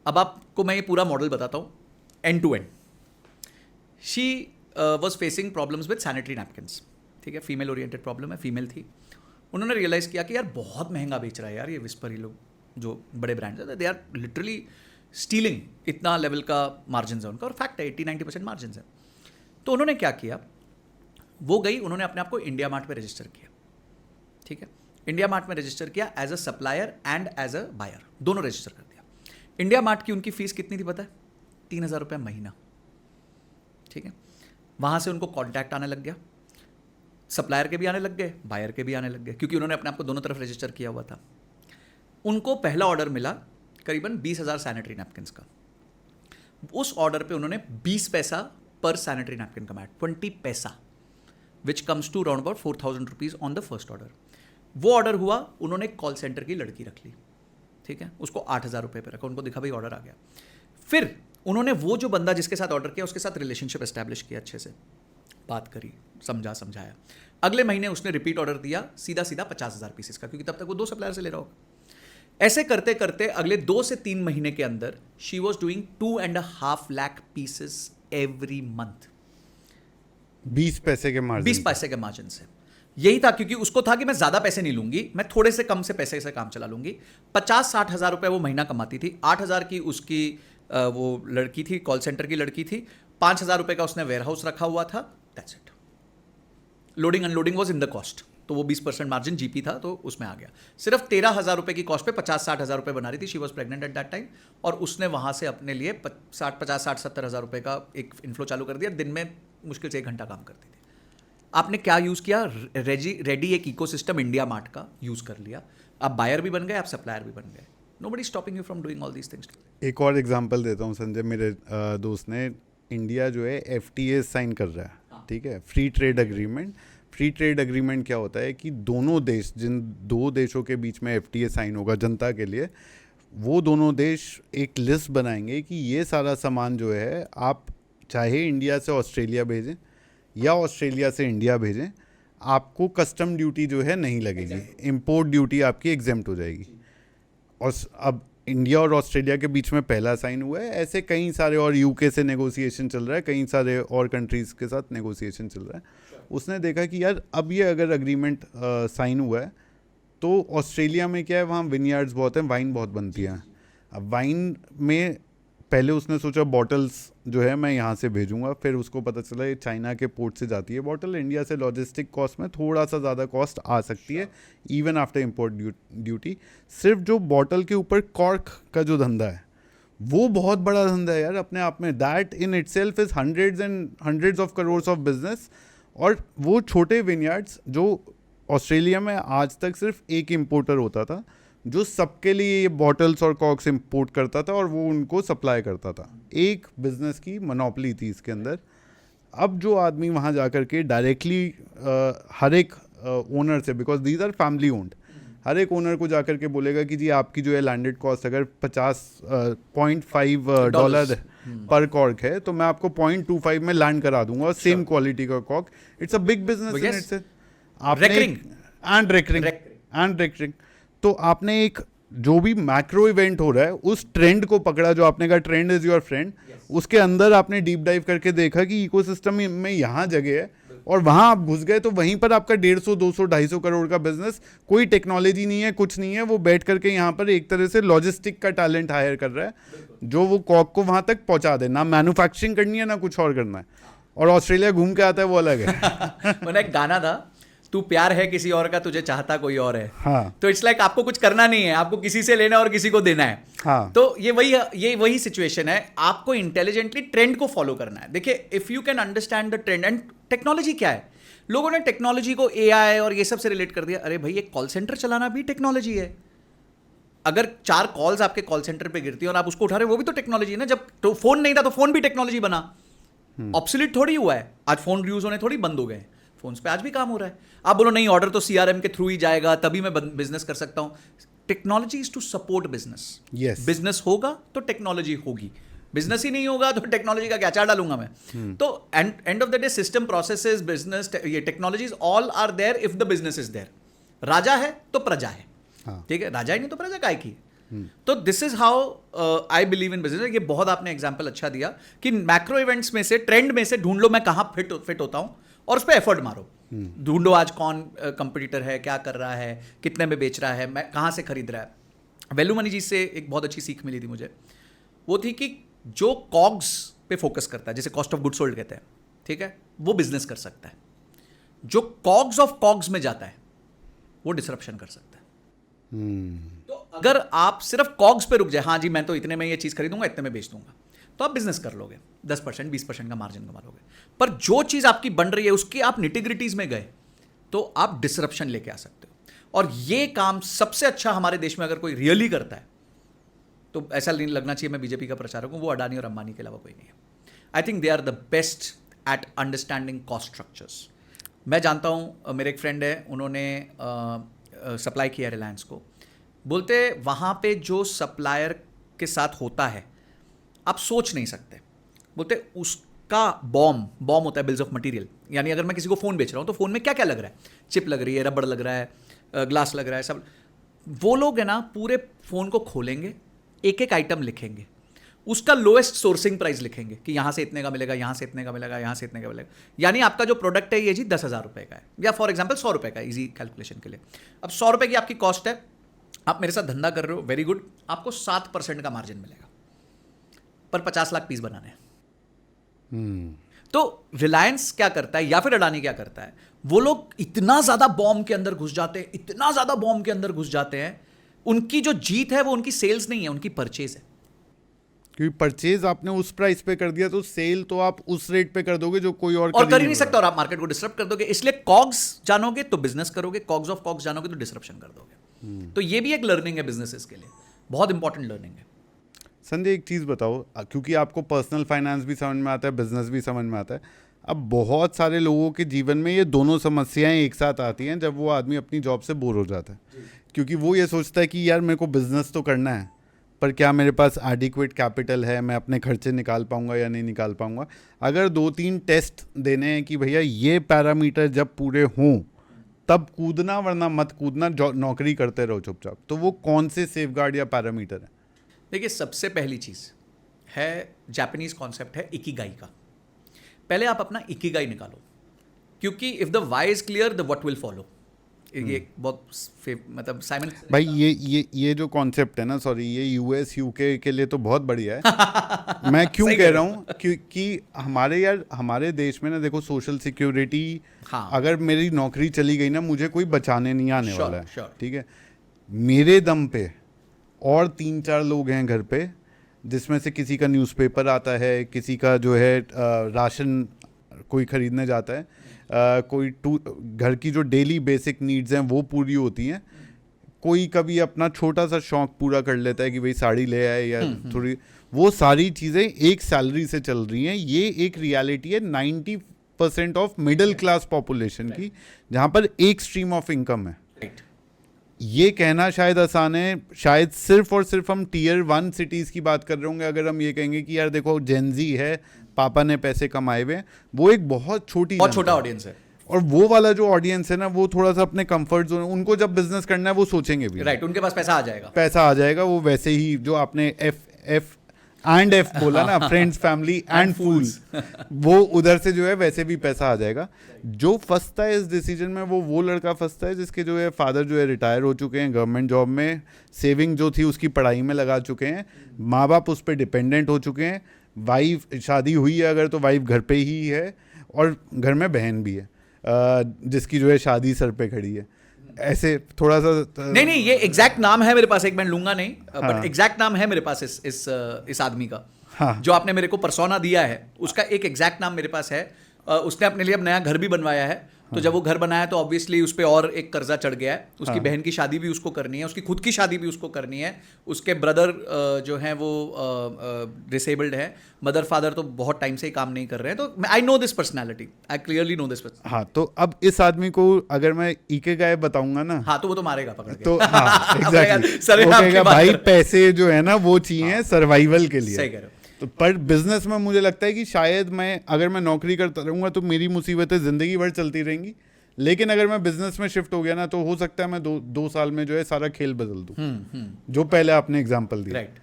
अब आपको मैं ये पूरा मॉडल बताता हूँ, end to end. She was facing problems with sanitary napkins, ठीक है, फीमेल ओरिएंटेड प्रॉब्लम है, फीमेल थी। उन्होंने रियलाइज़ किया कि यार बहुत महंगा बेच रहा है यार ये विस्पर, ही लोग जो बड़े ब्रांड्स हैं, दे आर लिटरली स्टीलिंग, इतना लेवल का मार्जिन है उनका, और फैक्ट है 80-90% मार्जिन है। तो उन्होंने क्या किया, वो गई, उन्होंने अपने आप को इंडिया मार्ट में रजिस्टर किया, ठीक है, इंडिया मार्ट में रजिस्टर किया as a supplier and as a buyer, दोनों रजिस्टर कर दिया। इंडिया मार्ट की उनकी फीस कितनी थी पता है? 3,000 रुपये महीना, ठीक है। वहाँ से उनको कॉन्टैक्ट आने लग गया, सप्लायर के भी आने लग गए, बायर के भी आने लग गए, क्योंकि उन्होंने अपने आप को दोनों तरफ रजिस्टर किया हुआ था। उनको पहला ऑर्डर मिला करीबन 20,000 सैनिटरी नैपकिन्स का। उस ऑर्डर पे उन्होंने 20 पैसा पर सैनिटरी नैपकिन कमाया, 20 पैसा, which comes to around about 4,000 rupees on the first order. वो ऑर्डर हुआ, उन्होंने कॉल सेंटर की लड़की रख ली, ठीक है, उसको 8,000 रुपये पे रखा, उनको दिखा भाई ऑर्डर आ गया। फिर उन्होंने वो जो बंदा जिसके साथ ऑर्डर किया उसके साथ रिलेशनशिप एस्टैब्लिश किया, अच्छे से बात करी, समझाया। अगले महीने उसने रिपीट ऑर्डर दिया, सीधा 50,000 पीसेस का, क्योंकि तब तक वो 2 सप्लायर से ले रहा होगा। ऐसे करते करते अगले 2 से 3 महीने के अंदर she was doing 2.5 lakh pieces every month, 20 पैसे के मार्जिन, 20 पैसे के मार्जिन से। यही था, क्योंकि उसको था कि मैं ज़्यादा पैसे नहीं लूंगी, मैं थोड़े से कम से पैसे से काम चला लूंगी। 50-60 हज़ार रुपये वो महीना कमाती थी। 8,000 की उसकी वो लड़की थी, कॉल सेंटर की लड़की थी। 5,000 रुपये का उसने वेयर हाउस रखा हुआ था, that's it. Loading unloading was in the cost, तो वो 20% मार्जिन जीपी था, तो उसमें आ गया। सिर्फ 13,000 रुपये की कॉस्ट पे 50-60 हज़ार रुपये बना रही थी। She was pregnant at that time, और उसने वहाँ से अपने लिए 50-60-70 हज़ार रुपये का एक इन्फ्लो चालू कर दिया। दिन में मुश्किल से 1 घंटा काम करती थी। आपने क्या यूज़ किया? रेडी एक इकोसिस्टम इंडिया मार्ट का यूज़ कर लिया, आप बायर भी बन गए, आप सप्लायर भी बन गए. Nobody stopping you from doing all these things. एक और एग्जांपल देता हूँ संजय. मेरे दोस्त ने, इंडिया जो है FTA साइन कर रहा है, ठीक है, free trade agreement. Free trade agreement क्या होता है कि दोनों देश, जिन दो देशों के बीच में FTA साइन होगा जनता के लिए, वो दोनों देश एक लिस्ट बनाएंगे कि ये सारा सामान जो है आप चाहे इंडिया से ऑस्ट्रेलिया भेजें या ऑस्ट्रेलिया से इंडिया भेजें, आपको कस्टम ड्यूटी जो है नहीं लगेगी, इंपोर्ट ड्यूटी आपकी एग्जेम्प्ट हो जाएगी. और अब इंडिया और ऑस्ट्रेलिया के बीच में पहला साइन हुआ है. ऐसे कई सारे और UK से नेगोशिएशन चल रहा है, कई सारे और कंट्रीज़ के साथ नेगोशिएशन चल रहा है. उसने देखा कि यार अब ये अगर अग्रीमेंट साइन हुआ है तो ऑस्ट्रेलिया में क्या है, वहाँ विनयार्ड्स बहुत हैं, वाइन बहुत बनती हैं. अब वाइन में पहले उसने सोचा बॉटल्स जो है मैं यहाँ से भेजूंगा, फिर उसको पता चला ये चाइना के पोर्ट से जाती है बॉटल, इंडिया से लॉजिस्टिक कॉस्ट में थोड़ा सा ज़्यादा कॉस्ट आ सकती है इवन आफ्टर इम्पोर्ट ड्यूटी. सिर्फ जो बॉटल के ऊपर कॉर्क का जो धंधा है वो बहुत बड़ा धंधा है यार अपने आप में. That in itself is hundreds and hundreds of crores of business. और वो छोटे विनयार्ड्स जो ऑस्ट्रेलिया में आज तक सिर्फ एक इम्पोर्टर होता था जो सबके लिए ये बॉटल्स और कॉक्स इंपोर्ट करता था और वो उनको सप्लाई करता था. एक बिजनेस की मोनोपोली थी इसके अंदर. अब जो आदमी वहाँ जा कर के डायरेक्टली हर एक ओनर से, because these are family owned, हर एक ओनर को जा कर के बोलेगा कि जी आपकी जो है लैंडेड कॉस्ट अगर 50.5 डॉलर पर कॉर्क है तो मैं आपको 0.25 में लैंड करा दूंगा और सेम क्वालिटी का cork. It's a big business in itself. Recurring. तो आपने एक जो भी मैक्रो इवेंट हो रहा है उस ट्रेंड को पकड़ा, जो आपने कहा ट्रेंड इज योर फ्रेंड, उसके अंदर आपने डीप डाइव करके देखा कि इकोसिस्टम में यहाँ जगह है और वहाँ आप घुस गए तो वहीं पर आपका 150, 200, 250 करोड़ का बिजनेस, कोई टेक्नोलॉजी नहीं है, कुछ नहीं है, वो बैठ करके यहाँ पर एक तरह से लॉजिस्टिक का टैलेंट हायर कर रहा है जो वो कॉक को वहाँ तक पहुँचा दे. ना मैन्युफैक्चरिंग करनी है ना कुछ और करना है. और ऑस्ट्रेलिया घूम के आता है वो अलग है. मैंने एक गाना था, तू प्यार है किसी और का, तुझे चाहता कोई और है. हाँ. तो इट्स लाइक आपको कुछ करना नहीं है, आपको किसी से लेना और किसी को देना है. हाँ. तो ये वही सिचुएशन है. आपको इंटेलिजेंटली ट्रेंड को फॉलो करना है. देखिए, if you can understand the trend. And technology क्या है, लोगों ने टेक्नोलॉजी को AI और ये सब से रिलेट कर दिया. अरे भाई, एक कॉल सेंटर चलाना भी टेक्नोलॉजी है. अगर 4 कॉल्स आपके कॉल सेंटर पे गिरती है और आप उसको उठा रहे हो, वो भी तो टेक्नोलॉजी है ना. जब तो फोन नहीं था तो फोन भी टेक्नोलॉजी बना. ऑब्सोलीट थोड़ी हुआ है. आज फोन यूज होने थोड़ी बंद हो गए. फोन्स पे आज भी काम हो रहा है. आप बोलो नहीं, ऑर्डर तो CRM के थ्रू ही जाएगा, तभी मैं बिजनेस कर सकता हूं. Technology is to support business. Yes. Business होगा तो टेक्नोलॉजी होगी. बिजनेस ही नहीं होगा तो टेक्नोलॉजी का क्या चार डालूंगा मैं. तो end of the day system, processes, business, ये technologies all are there if the business is there. राजा है तो प्रजा है. ठीक है, राजा ही नहीं तो प्रजा काय की. तो this is how I believe in business. ये बहुत आपने एग्जांपल अच्छा दिया कि मैक्रो इवेंट्स में से, ट्रेंड में से ढूंढ लो मैं कहां फिट होता हूं और उस पर एफर्ट मारो. ढूंढो आज कौन कंपटीटर है, क्या कर रहा है, कितने में बेच रहा है, मैं कहां से खरीद रहा है. वैल्यू मनी जी से एक बहुत अच्छी सीख मिली थी मुझे. वो थी कि जो कॉग्स पे फोकस करता है, जैसे कॉस्ट ऑफ गुड्स सोल्ड कहते हैं, ठीक है, वो बिजनेस कर सकता है. जो कॉग्स ऑफ कॉग्स में जाता है वो डिसरप्शन कर सकता है. तो अगर आप सिर्फ कॉग्स पे रुक जाए, हाँ जी मैं तो इतने में ये चीज खरीदूंगा, इतने में बेच दूंगा, तो आप बिजनेस कर लोगे, 10%, 20% का मार्जिन कमा लोगे. पर जो चीज आपकी बन रही है उसकी आप निटिग्रिटीज में गए तो आप डिसरप्शन लेके आ सकते हो. और ये काम सबसे अच्छा हमारे देश में अगर कोई रियली करता है तो ऐसा नहीं लगना चाहिए मैं बीजेपी का प्रचारक हूं, वो अडानी और अंबानी के अलावा कोई नहीं है. I think they are the best at understanding cost structures. मैं जानता हूं, मेरे एक फ्रेंड है, उन्होंने सप्लाई किया रिलायंस को. बोलते वहाँ पे जो सप्लायर के साथ होता है आप सोच नहीं सकते. बोलते उसका बॉम होता है बिल्स ऑफ मटेरियल. यानी अगर मैं किसी को फ़ोन बेच रहा हूँ तो फ़ोन में क्या क्या लग रहा है, चिप लग रही है, रबड़ लग रहा है, ग्लास लग रहा है, सब. वो लोग है ना पूरे फ़ोन को खोलेंगे, एक एक आइटम लिखेंगे, उसका लोएस्ट सोर्सिंग प्राइस लिखेंगे कि यहाँ से इतने का मिलेगा, यहाँ से इतने का मिलेगा, यहाँ से इतने का मिलेगा. यानी आपका जो प्रोडक्ट है ये जी 10,000 रुपये का है, या फॉर एग्जाम्पल 100 रुपये का, इजी कैलकुलेशन के लिए. अब 100 रुपये की आपकी कॉस्ट है, आप मेरे साथ धंधा कर रहे हो, वेरी गुड, आपको 7% का मार्जिन मिलेगा, पर 50 लाख पीस बनाने हैं. तो रिलायंस क्या करता है या फिर अडानी क्या करता है, वो लोग इतना ज्यादा बॉम्ब के अंदर घुस जाते हैं, इतना ज्यादा बॉम्ब के अंदर घुस जाते हैं, उनकी जो जीत है वो उनकी सेल्स नहीं है, उनकी परचेज है. क्योंकि परचेज आपने उस प्राइस पे कर दिया तो सेल तो आप उस रेट पे कर दोगे जो कोई और कर ही नहीं सकता, और आप मार्केट को डिस्टर्ब कर दोगे। इसलिए कॉग्स जानोगे तो बिजनेस करोगे, कॉग्स ऑफ कॉग्स जानोगे तो डिसरप्शन कर दोगे। तो ये भी एक लर्निंग है बिजनेसेस के लिए, बहुत इंपॉर्टेंट लर्निंग है। संजय एक चीज़ बताओ, क्योंकि आपको पर्सनल फाइनेंस भी समझ में आता है, बिजनेस भी समझ में आता है, अब बहुत सारे लोगों के जीवन में ये दोनों समस्याएं एक साथ आती हैं जब वो आदमी अपनी जॉब से बोर हो जाता है, क्योंकि वो ये सोचता है कि यार मेरे को बिजनेस तो करना है, पर क्या मेरे पास एडिक्वेट कैपिटल है, मैं अपने खर्चे निकाल पाऊंगा या नहीं निकाल पाऊंगा। अगर 2-3 टेस्ट देने हैं कि भैया ये पैरामीटर जब पूरे हों तब कूदना, वरना मत कूदना, नौकरी करते रहो चुपचाप, तो वो कौन से सेफगार्ड या पैरामीटर है? देखिए, सबसे पहली चीज़ है, जापानीज कॉन्सेप्ट है इकिगाई का। पहले आप अपना इकिगाई निकालो, क्योंकि if the why is clear the what will follow. ये बहुत मतलब साइमन भाई ये जो कॉन्सेप्ट है ना, सॉरी, ये यूएस यूके के लिए तो बहुत बढ़िया है। मैं क्यों कह रहा हूँ, क्योंकि हमारे देश में ना देखो, सोशल सिक्योरिटी, अगर मेरी नौकरी चली गई ना, मुझे कोई बचाने नहीं आने वाला है, ठीक है। मेरे दम पे और 3-4 लोग हैं घर पे, जिसमें से किसी का न्यूज़पेपर आता है, किसी का जो है राशन कोई ख़रीदने जाता है, कोई घर की जो डेली बेसिक नीड्स हैं वो पूरी होती हैं, कोई कभी अपना छोटा सा शौक पूरा कर लेता है कि भाई साड़ी ले आए या थोड़ी, वो सारी चीज़ें एक सैलरी से चल रही हैं। ये एक रियलिटी है 90% ऑफ मिडिल क्लास पॉपुलेशन की, जहाँ पर एक स्ट्रीम ऑफ इनकम है। ये कहना शायद आसान है, शायद सिर्फ और सिर्फ हम Tier 1 सिटीज़ की बात कर रहे होंगे अगर हम ये कहेंगे कि यार देखो जेनजी है, पापा ने पैसे कमाए हुए हैं, वो एक बहुत छोटा ऑडियंस है। और वो वाला जो ऑडियंस है ना, वो थोड़ा सा अपने कंफर्ट जोन, उनको जब बिजनेस करना है वो सोचेंगे भी, राइट, उनके पास पैसा आ जाएगा। वो वैसे ही जो आपने एफ बोला ना, फ्रेंड्स फैमिली एंड फूल्स, वो उधर से जो है वैसे भी पैसा आ जाएगा। जो फंसता है इस डिसीजन में, वो लड़का फंसता है जिसके जो है फादर जो है रिटायर हो चुके हैं, गवर्नमेंट जॉब में, सेविंग जो थी उसकी पढ़ाई में लगा चुके हैं, माँ बाप उस पर डिपेंडेंट हो चुके हैं, वाइफ शादी हुई है अगर तो वाइफ घर पे ही है, और घर में बहन भी है जिसकी जो है शादी सर पे खड़ी है। ऐसे थोड़ा सा नहीं, ये एग्जैक्ट नाम है मेरे पास, एक मैं लूंगा नहीं, बट एग्जैक्ट नाम है मेरे पास इस आदमी का। हाँ। जो आपने मेरे को पर्सोना दिया है, उसका एक एग्जैक्ट नाम मेरे पास है। उसने अपने लिए अब नया घर भी बनवाया है, तो जब वो घर बनाया तो ऑब्वियसली उस पर और एक कर्जा चढ़ गया है। उसकी बहन की शादी भी उसको करनी है, उसकी खुद की शादी भी उसको करनी है, उसके ब्रदर जो हैं वो डिसेबल्ड है, मदर फादर तो बहुत टाइम से ही काम नहीं कर रहे हैं। तो I know this personality, I clearly know this. हाँ, तो अब इस आदमी को अगर मैं इकिगाई बताऊंगा ना, हाँ, तो वो तो मारेगा पकड़ के। तो हाँ, एग्जैक्टली, वो कहेगा भाई पैसे जो है ना वो चाहिए सर्वाइवल के लिए। सही कह रहे हो। तो पर बिजनेस में मुझे लगता है कि शायद अगर मैं नौकरी करता रहूँगा तो मेरी मुसीबतें ज़िंदगी भर चलती रहेंगी, लेकिन अगर मैं बिजनेस में शिफ्ट हो गया ना, तो हो सकता है मैं 2 साल में जो है सारा खेल बदल दूँ, जो पहले आपने एग्जाम्पल दिया। राइट।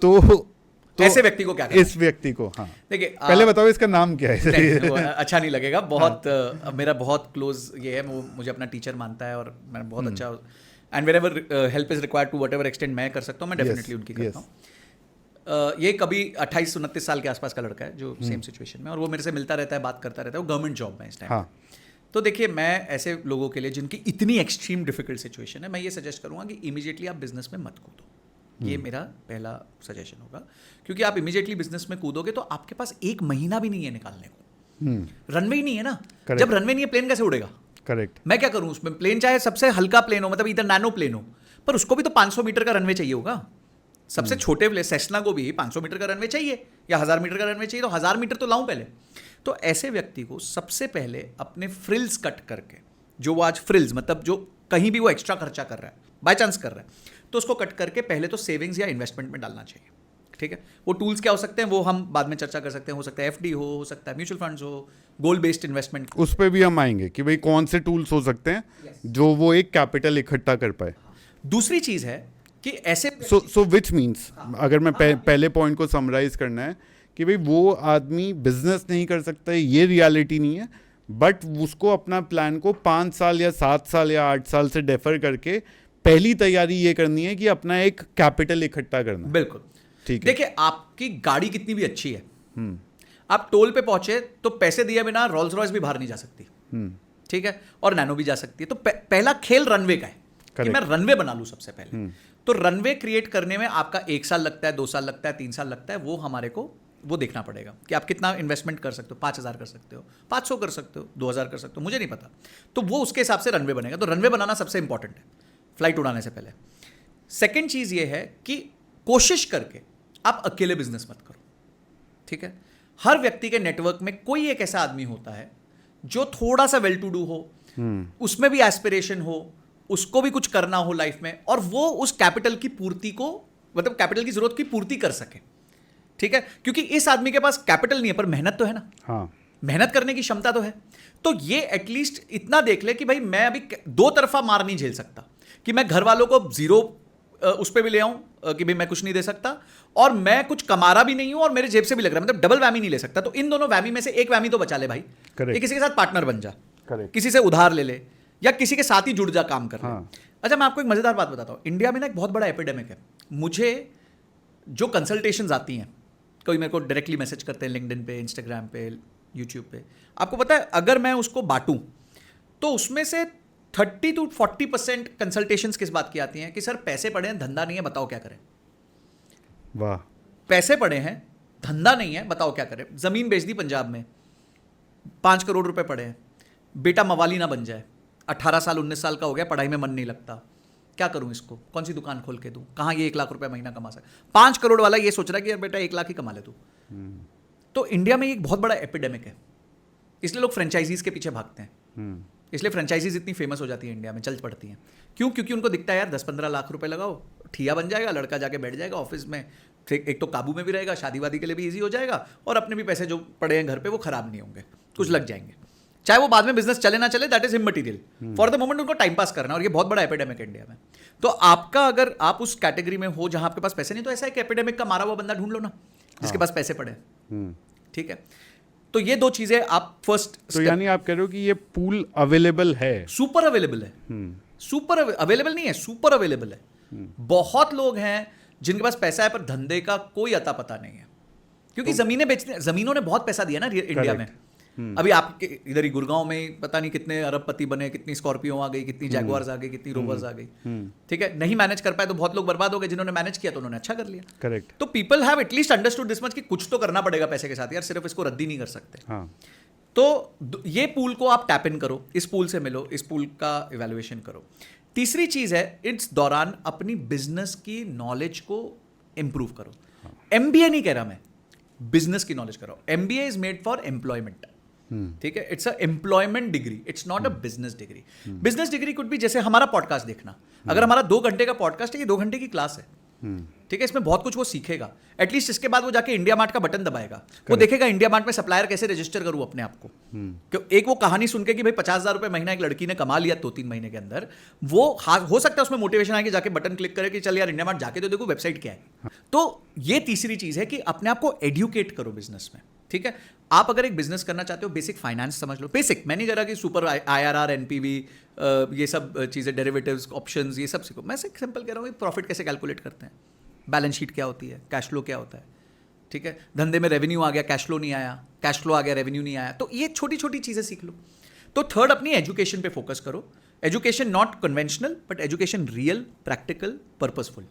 तो ऐसे व्यक्ति को क्या करना? इस व्यक्ति को, हाँ, देखिए, पहले बताओ इसका नाम क्या है? वो अच्छा नहीं लगेगा, बहुत मेरा बहुत क्लोज ये है, वो मुझे अपना टीचर मानता है, और मैं बहुत अच्छा, and whenever help is required to whatever extent मैं कर सकता हूँ, मैं डेफिनेटली उनकी करता हूँ। ये कभी 28-29 साल के आसपास का लड़का है जो सेम सिचुएशन में, और वो मेरे से मिलता रहता है, बात करता रहता है, वो गवर्नमेंट जॉब में इस टाइम। हाँ। तो देखिए, मैं ऐसे लोगों के लिए जिनकी इतनी एक्सट्रीम डिफिकल्ट सिचुएशन है, मैं ये सजेस्ट करूंगा कि इमीडिएटली आप बिजनेस में मत कूदो। ये मेरा पहला सजेशन होगा, क्योंकि आप इमीडिएटली बिजनेस में कूदोगे तो आपके पास 1 महीना भी नहीं है निकालने को। रनवे ही नहीं है ना। जब रनवे नहीं है, प्लेन कैसे उड़ेगा? करेक्ट। मैं क्या करूं उसमें? प्लेन चाहे सबसे हल्का प्लेन हो, मतलब इधर नैनो प्लेन हो, पर उसको भी तो 500 मीटर का रनवे चाहिए होगा। सबसे छोटे प्लेन सेस्ना को भी 500 मीटर का रनवे चाहिए, या 1000 मीटर का रनवे चाहिए, तो 1000 मीटर तो लाऊं पहले। तो ऐसे व्यक्ति को सबसे पहले अपने फ्रिल्स कट करके, जो वो आज फ्रिल्स मतलब जो कहीं भी वो एक्स्ट्रा खर्चा कर रहा है, बाय चांस कर रहा है, तो उसको कट करके पहले तो सेविंग्स या इन्वेस्टमेंट में डालना चाहिए। ठीक है, वो टूल्स क्या हो सकते हैं वो हम बाद में चर्चा कर सकते हैं। हो सकता है FD हो सकता है म्यूचुअल फंड्स हो, गोल बेस्ड इन्वेस्टमेंट, उस पर भी हम आएंगे कि भाई कौन से टूल्स हो सकते हैं जो वो एक कैपिटल इकट्ठा कर पाए। दूसरी चीज है कि ऐसे सो विच मीन्स, अगर मैं पहले पॉइंट को समराइज करना है कि भाई वो आदमी बिजनेस नहीं कर सकता है, ये रियलिटी नहीं है, बट उसको अपना प्लान को 5 साल या 7 साल या 8 साल से डेफर करके पहली तैयारी ये करनी है कि अपना एक कैपिटल इकट्ठा करना। बिल्कुल ठीक है। देखिए, आपकी गाड़ी कितनी भी अच्छी है, आप टोल पे पहुंचे तो पैसे दिए बिना रोल्स रॉयस भी बाहर नहीं जा सकती, ठीक है, और नैनो भी जा सकती है। तो पहला खेल रनवे का है कि मैं रनवे बना लूं सबसे पहले। तो रनवे क्रिएट करने में आपका 1 साल लगता है, 2 साल लगता है, 3 साल लगता है, वो हमारे को वो देखना पड़ेगा कि आप कितना इन्वेस्टमेंट कर सकते हो। 5,000 कर सकते हो, 500 कर सकते हो, 2,000 कर सकते हो, मुझे नहीं पता। तो वो उसके हिसाब से रनवे बनेगा। तो रनवे बनाना सबसे इंपॉर्टेंट है फ्लाइट उड़ाने से पहले। सेकेंड चीज़ ये है कि कोशिश करके आप अकेले बिजनेस मत करो, ठीक है। हर व्यक्ति के नेटवर्क में कोई एक ऐसा आदमी होता है जो थोड़ा सा वेल टू डू हो, उसमें भी एस्पिरेशन हो, उसको भी कुछ करना हो लाइफ में, और वो उस कैपिटल की पूर्ति को, मतलब कैपिटल की जरूरत की पूर्ति कर सके, ठीक है। क्योंकि इस आदमी के पास कैपिटल नहीं है पर मेहनत तो है ना। हाँ, मेहनत करने की क्षमता तो है। तो ये एटलीस्ट इतना देख ले कि भाई मैं अभी दो तरफा मार नहीं झेल सकता, कि मैं घर वालों को जीरो उस पर भी ले आऊं कि भाई मैं कुछ नहीं दे सकता, और मैं कुछ कमा रहा भी नहीं हूं और मेरे जेब से भी लग रहा है, मतलब डबल वैमी नहीं ले सकता। तो इन दोनों वैमी में से एक वैमी तो बचा ले भाई। Correct. ये किसी के साथ पार्टनर बन जा, Correct. किसी से उधार ले ले, या किसी के साथ ही जुड़ जा काम कर ले। हाँ. अच्छा, मैं आपको एक मजेदार बात बताता हूं। इंडिया में ना एक बहुत बड़ा एपिडेमिक है। मुझे जो कंसल्टेशंस आती हैं, कोई मेरे को डायरेक्टली मैसेज करते हैं लिंक्डइन पे, इंस्टाग्राम पे, यूट्यूब पे, आपको पता है अगर मैं उसको बांटूं तो उसमें से 30 to 40% कंसल्टेशंस किस बात की आती हैं कि सर पैसे पड़े हैं, धंधा नहीं है, बताओ क्या करें। वाह, पैसे पड़े हैं, धंधा नहीं है, बताओ क्या करें। जमीन बेच दी पंजाब में, 5 करोड़ रुपए पड़े हैं, बेटा मवाली ना बन जाए, 18 साल 19 साल का हो गया, पढ़ाई में मन नहीं लगता, क्या करूं इसको, कौन सी दुकान खोल के दूं, कहां ये 1 लाख रुपए महीना कमा सकता। 5 करोड़ वाला ये सोच रहा है कि यार बेटा 1 लाख ही कमा ले तू। तो इंडिया में एक बहुत बड़ा एपिडेमिक है, इसलिए लोग फ्रेंचाइजीज के पीछे भागते हैं। इसलिए फ्रेंचाइजीज इतनी फेमस हो जाती है इंडिया में, चल पड़ती हैं। क्यों? क्योंकि उनको दिखता है यार 10-15 लाख रुपए लगाओ, ठिया बन जाएगा, लड़का जाके बैठ जाएगा ऑफिस में, एक तो काबू में भी रहेगा, शादी वादी के लिए भी ईजी हो जाएगा, और अपने भी पैसे जो पड़े हैं घर पे वो खराब नहीं होंगे, कुछ लग जाएंगे, चाहे वो बाद में बिजनेस चले ना चले, that is immaterial. For the moment उनको टाइम पास करना, और ये बहुत बड़ा एपिडेमिक है इंडिया में। तो आपका, अगर आप उस कैटेगरी में हो जहां आपके पास पैसे नहीं, तो ऐसा एक एपिडेमिक का मारा हुआ बंदा ढूंढ लो ना, जिसके पास पैसे पड़े, ठीक है। तो ये दो चीजें आप फर्स्ट। तो यानी आप कह रहे हो कि ये पूल अवेलेबल है? सुपर अवेलेबल है, सुपर अवेलेबल नहीं है, सुपर अवेलेबल है। बहुत लोग हैं जिनके पास पैसा है पर धंधे का कोई अता पता नहीं है, क्योंकि जमीनें बेचने, जमीनों ने बहुत पैसा दिया ना इंडिया में। अभी आपके इधर ही गुड़गांव में पता नहीं कितने अरबपति बने, कितनी स्कॉर्पियो आ गई, कितनी जैगुआर्स आ गई, कितनी रोवर्स आ गई, ठीक है। नहीं मैनेज कर पाए तो बहुत लोग बर्बाद हो गए, जिन्होंने मैनेज किया तो उन्होंने अच्छा कर लिया। करेक्ट। तो people have at least understood this much कि कुछ तो करना पड़ेगा पैसे के साथ यार, सिर्फ इसको रद्दी नहीं कर सकते। हाँ। तो ये पूल को आप टैप इन करो, इस पूल से मिलो, इस पूल का इवैल्यूएशन करो। तीसरी चीज है, इस दौरान अपनी बिजनेस की नॉलेज को इंप्रूव करो। एमबीए नहीं कह रहा मैं, बिजनेस की नॉलेज करो। MBA is made for employment, ठीक है। It's a employment degree, it's not a business degree. Business degree could भी, जैसे हमारा पॉडकास्ट देखना, अगर हमारा 2 घंटे का पॉडकास्ट है, ये 2 घंटे की क्लास है, ठीक है। इसमें बहुत कुछ वो सीखेगा। एटलीस्ट इसके बाद वो जाके इंडिया मार्ट का बटन दबाएगा, वो देखेगा इंडिया मार्ट में सप्लायर कैसे रजिस्टर करूं अपने आप को। क्यों? एक वो कहानी सुन के कि भाई 50,000 रुपए महीना एक लड़की ने कमा लिया 2-3 महीने के अंदर, वो हो सकता है उसमें मोटिवेशन आए कि जाके बटन क्लिक करे कि चल यार इंडिया मार्ट जाके तो देखो वेबसाइट क्या है। तो ये तीसरी चीज है कि अपने आप को एडुकेट करो बिजनेस में, ठीक है। आप अगर एक बिजनेस करना चाहते हो, बेसिक फाइनेंस समझ लो। बेसिक मैं नहीं कह रहा कि सुपर IRR, NPV, ये सब चीजें, डेरिवेटिव्स, ऑप्शंस, ये सब सीखो। मैं सिंपल कह रहा हूँ कि प्रॉफिट कैसे कैलकुलेट करते हैं, बैलेंस शीट क्या होती है, कैश फ्लो क्या होता है, ठीक है। धंधे में रेवेन्यू आ गया, कैश फ्लो नहीं आया, कैश फ्लो आ गया, रेवेन्यू नहीं आया, तो ये छोटी छोटी चीजें सीख लो। तो थर्ड, अपनी एजुकेशन पे फोकस करो। Education not conventional, but education real, practical, purposeful,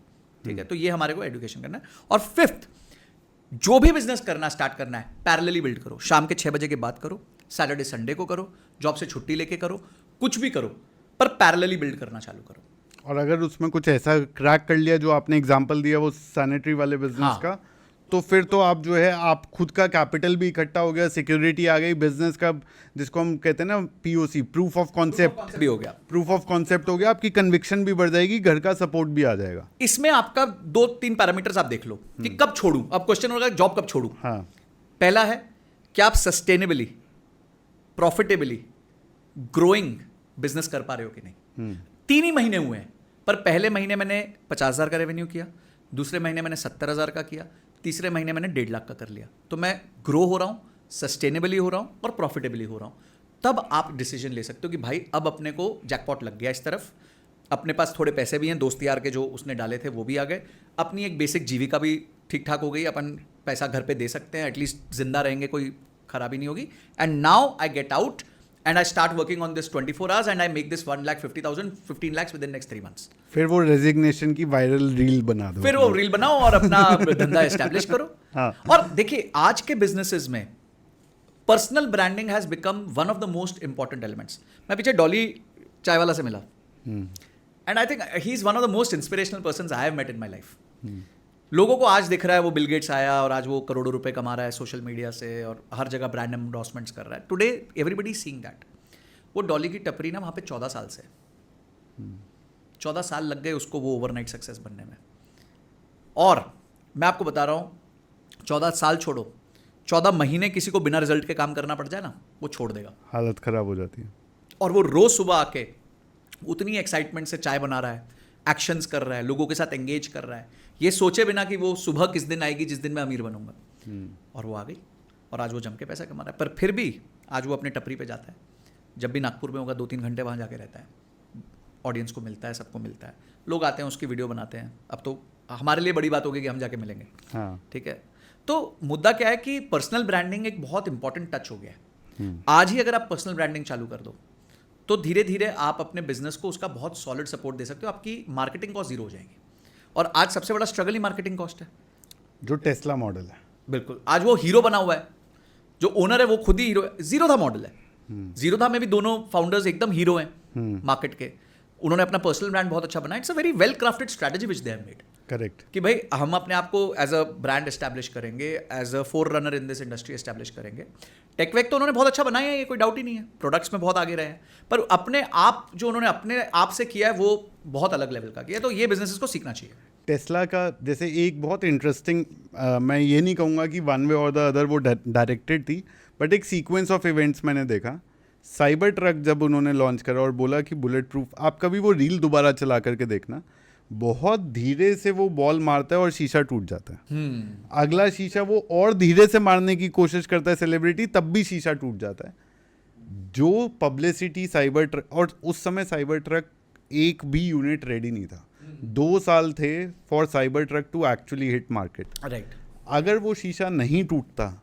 ठीक है। तो ये हमारे को एजुकेशन करना है। और फिफ्थ, जो भी बिजनेस करना स्टार्ट करना है, पैरेलली बिल्ड करो। शाम के 6 बजे के बाद करो, सैटरडे संडे को करो, जॉब से छुट्टी लेके करो, कुछ भी करो, पर पैरेलली बिल्ड करना चालू करो। और अगर उसमें कुछ ऐसा क्रैक कर लिया, जो आपने एग्जांपल दिया वो सैनिटरी वाले बिजनेस हाँ। का, तो फिर तो आप जो है, आप खुद का कैपिटल भी इकट्ठा हो गया, सिक्योरिटी आ गई, बिजनेस का जिसको हम कहते हैं ना POC, प्रूफ ऑफ कॉन्सेप्ट भी हो गया, प्रूफ ऑफ कॉन्सेप्ट हो गया, आपकी कन्विक्शन भी बढ़ जाएगी, घर का सपोर्ट भी आ जाएगा। इसमें आपका 2-3 पैरामीटर्स आप देख लो कि कब छोड़ूं। अब क्वेश्चन होगा जॉब कब छोड़ूं। हाँ। पहला है कि आप सस्टेनेबली, प्रॉफिटेबली, ग्रोइंग बिजनेस कर पा रहे हो कि नहीं। 3 ही महीने हुए हैं, पर पहले महीने मैंने 50,000 का रेवेन्यू किया, दूसरे महीने मैंने 70,000 का किया, तीसरे महीने मैंने 1.5 लाख का कर लिया। तो मैं ग्रो हो रहा हूँ, सस्टेनेबली हो रहा हूँ और प्रॉफिटेबली हो रहा हूँ। तब आप डिसीजन ले सकते हो कि भाई अब अपने को जैकपॉट लग गया इस तरफ, अपने पास थोड़े पैसे भी हैं, दोस्त यार के जो उसने डाले थे वो भी आ गए, अपनी एक बेसिक जीविका भी ठीक ठाक हो गई, अपन पैसा घर पे दे सकते हैं, एटलीस्ट जिंदा रहेंगे, कोई खराबी नहीं होगी। And now I get out and I start working on this 24 hours and I make this 1,50,000, 15 lakhs within next 3 months. फिर वो रेजिग्नेशन की वायरल रील बना दो, फिर वो रील बनाओ और अपना धंधा एस्टैब्लिश करो. हाँ. और देखिए आज के बिजनेसेस में personal branding has become one of the most important elements. मैं पीछे डॉली चाय वाला से मिला and I think he is one of the most inspirational persons I have met in my life. लोगों को आज दिख रहा है वो बिल गेट्स आया और आज वो करोड़ों रुपए कमा रहा है सोशल मीडिया से और हर जगह ब्रांड एंडोर्समेंट्स कर रहा है. Today everybody seeing that. वो डॉली की टपरी ना वहाँ पे 14 साल से 14 साल लग गए उसको वो ओवरनाइट सक्सेस बनने में. और मैं आपको बता रहा हूँ 14 साल छोड़ो, 14 महीने किसी को बिना रिजल्ट के काम करना पड़ जाए ना, वो छोड़ देगा, हालत खराब हो जाती है. और वो रोज सुबह आके उतनी एक्साइटमेंट से चाय बना रहा है, एक्शंस कर रहा है, लोगों के साथ एंगेज कर रहा है, ये सोचे बिना कि वो सुबह किस दिन आएगी जिस दिन मैं अमीर बनूंगा. और वो आ गई और आज वो जम के पैसा कमा रहा है. पर फिर भी आज वो अपने टपरी पे जाता है, जब भी नागपुर में होगा 2-3 घंटे वहाँ जाके रहता है, ऑडियंस को मिलता है, सबको मिलता है, लोग आते हैं उसकी वीडियो बनाते हैं. अब तो हमारे लिए बड़ी बात होगी कि हम जाके मिलेंगे. हाँ. ठीक है. तो मुद्दा क्या है कि पर्सनल ब्रांडिंग एक बहुत इंपॉर्टेंट टच हो गया है. आज ही अगर आप पर्सनल ब्रांडिंग चालू कर दो तो धीरे धीरे आप अपने बिजनेस को उसका बहुत सॉलिड सपोर्ट दे सकते हो. आपकी मार्केटिंग कॉस्ट जीरो हो जाएगी. और आज सबसे बड़ा स्ट्रगल ही मार्केटिंग कॉस्ट है. जो टेस्ला मॉडल है, बिल्कुल. आज वो हीरो बना हुआ है, जो ओनर है वो खुद ही हीरो है. जीरो था मॉडल है. जीरो था में भी दोनों फाउंडर्स एकदम हीरो हैं मार्केट के. उन्होंने अपना पर्सनल ब्रांड बहुत अच्छा बनाया. It's a very well crafted strategy which they have made. Correct. कि भाई हम अपने आप को एज अ ब्रांड एस्टैब्लिश करेंगे, as a forerunner in this industry establish करेंगे. टेकवेक तो उन्होंने बहुत अच्छा बनाया है, ये कोई डाउट ही नहीं है. प्रोडक्ट्स में बहुत आगे रहे हैं, पर अपने आप जो उन्होंने अपने आप से किया है वो बहुत अलग लेवल का किया है. तो ये बिजनेसेस को सीखना चाहिए. टेस्ला का जैसे एक बहुत इंटरेस्टिंग, मैं ये नहीं कहूँगा कि वन वे और द अदर वो डायरेक्टेड थी, बट एक सीक्वेंस ऑफ इवेंट्स मैंने देखा. साइबर ट्रक जब उन्होंने लॉन्च करा और बोला कि बुलेट प्रूफ, आप कभी वो रील दोबारा चला करके देखना, बहुत धीरे से वो बॉल मारता है और शीशा टूट जाता है. अगला शीशा वो और धीरे से मारने की कोशिश करता है सेलिब्रिटी, तब भी शीशा टूट जाता है. जो पब्लिसिटी साइबर ट्रक, और उस समय साइबर ट्रक एक भी यूनिट रेडी नहीं था. 2 साल थे for Cybertruck to actually hit market. Right. अगर वो शीशा नहीं टूटता